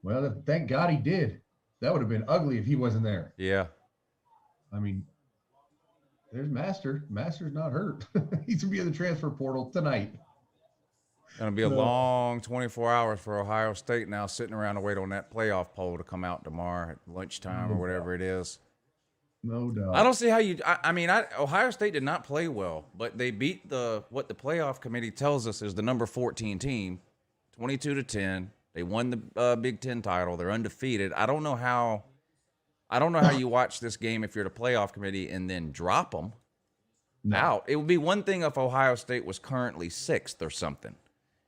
S1: Well, thank God he did. That would have been ugly if he wasn't there.
S2: Yeah.
S1: I mean, there's Master. Master's not hurt. He's going to be in the transfer portal tonight.
S2: Going to be a long 24 hours for Ohio State now, sitting around to wait on that playoff poll to come out tomorrow at lunchtime or whatever it is.
S1: No doubt.
S2: I don't see how you – I mean, Ohio State did not play well, but they beat what the playoff committee tells us is the number 14 team, 22-10. They won the Big Ten title. They're undefeated. I don't know how you watch this game if you're the playoff committee and then drop them out. It would be one thing if Ohio State was currently 6th or something,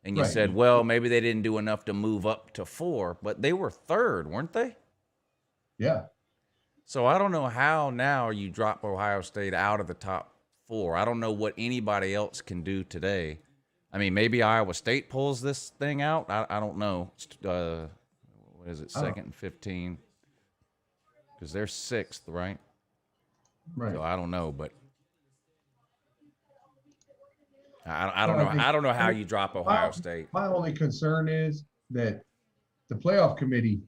S2: and you said, well, maybe they didn't do enough to move up to 4, but they were 3rd, weren't they?
S1: Yeah.
S2: So I don't know how now you drop Ohio State out of the top 4. I don't know what anybody else can do today. I mean, maybe Iowa State pulls this thing out. I don't know. What is it, 2nd and 15? Because they're 6th, right?
S1: Right.
S2: So I don't know, but I don't know. I don't know how you drop Ohio State.
S1: My only concern is that the playoff committee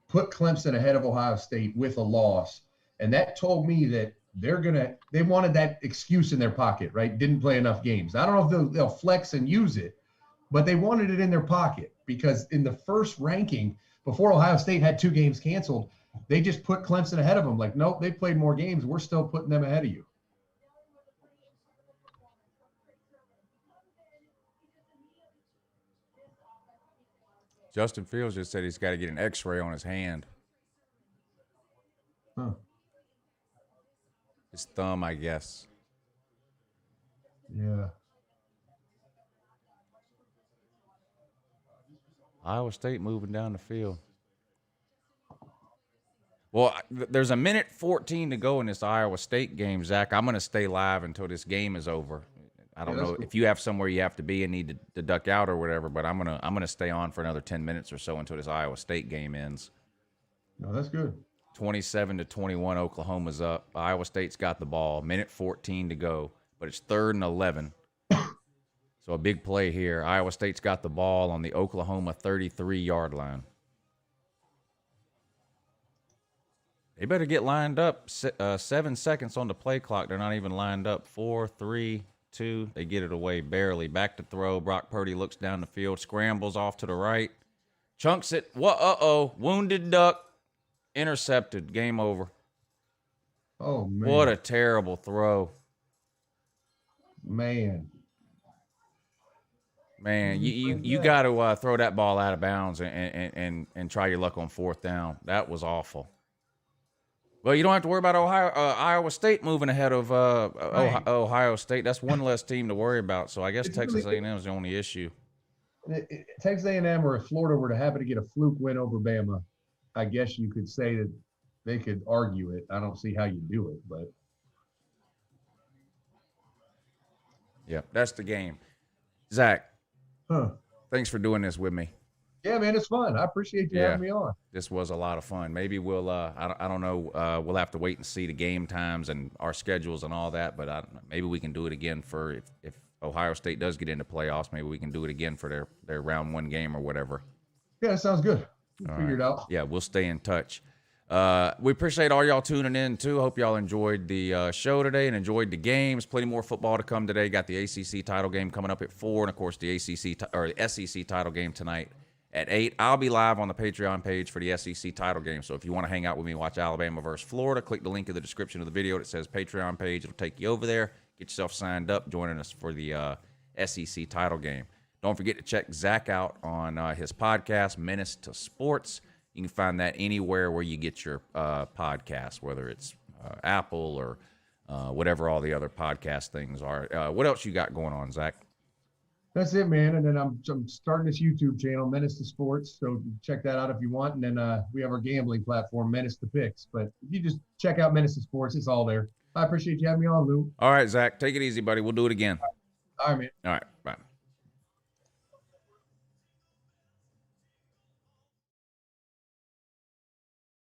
S1: put Clemson ahead of Ohio State with a loss, and that told me that they wanted that excuse in their pocket, right? Didn't play enough games. I don't know if they'll flex and use it, but they wanted it in their pocket because in the first ranking, before Ohio State had 2 games canceled, they just put Clemson ahead of them. Like, nope, they played more games. We're still putting them ahead of you.
S2: Justin Fields just said he's got to get an X-ray on his hand.
S1: Huh.
S2: His thumb, I guess.
S1: Yeah.
S2: Iowa State moving down the field. Well, there's a minute 14 to go in this Iowa State game, Zach. I'm going to stay live until this game is over. I don't know if you have somewhere you have to be and need to duck out or whatever, but I'm gonna stay on for another 10 minutes or so until this Iowa State game ends.
S1: No, that's good.
S2: 27-21, Oklahoma's up. Iowa State's got the ball. Minute 14 to go, but it's 3rd and 11. So a big play here. Iowa State's got the ball on the Oklahoma 33-yard line. They better get lined up. 7 seconds on the play clock. They're not even lined up. 4, 3, 2. They get it away barely. Back to throw. Brock Purdy looks down the field, scrambles off to the right, chunks it. Wounded duck. Intercepted. Game over.
S1: Oh, man.
S2: What a terrible throw.
S1: Man,
S2: you got to throw that ball out of bounds and try your luck on 4th down. That was awful. Well, you don't have to worry about Iowa State moving ahead of Ohio State. That's one less team to worry about. So I guess Texas A&M is the only issue.
S1: Texas A&M or if Florida were to happen to get a fluke win over Bama, I guess you could say that they could argue it. I don't see how you do it, but.
S2: Yeah, that's the game. Zach,
S1: Huh.
S2: Thanks for doing this with me.
S1: Yeah, man, it's fun. I appreciate you having me on.
S2: This was a lot of fun. Maybe we'll, I don't know, we'll have to wait and see the game times and our schedules and all that, but maybe we can do it again for if Ohio State does get into playoffs, maybe we can do it again for their round 1 game or whatever.
S1: Yeah, that sounds good. We'll figure it out.
S2: Yeah, we'll stay in touch. We appreciate all y'all tuning in too. Hope y'all enjoyed the show today and enjoyed the games. Plenty more football to come today. Got the ACC title game coming up at 4, and of course the SEC title game tonight at 8. I'll be live on the Patreon page for the SEC title game. So if you want to hang out with me and watch Alabama versus Florida, click the link in the description of the video that says Patreon page. It'll take you over there. Get yourself signed up, joining us for the SEC title game. Don't forget to check Zach out on his podcast, Menace to Sports. You can find that anywhere where you get your podcasts, whether it's Apple or whatever all the other podcast things are. What else you got going on, Zach?
S1: That's it, man. And then I'm starting this YouTube channel, Menace to Sports. So check that out if you want. And then we have our gambling platform, Menace to Picks. But if you just check out Menace to Sports, it's all there. I appreciate you having me on, Lou.
S2: All right, Zach. Take it easy, buddy. We'll do it again.
S1: All right, man.
S2: All right. Bye.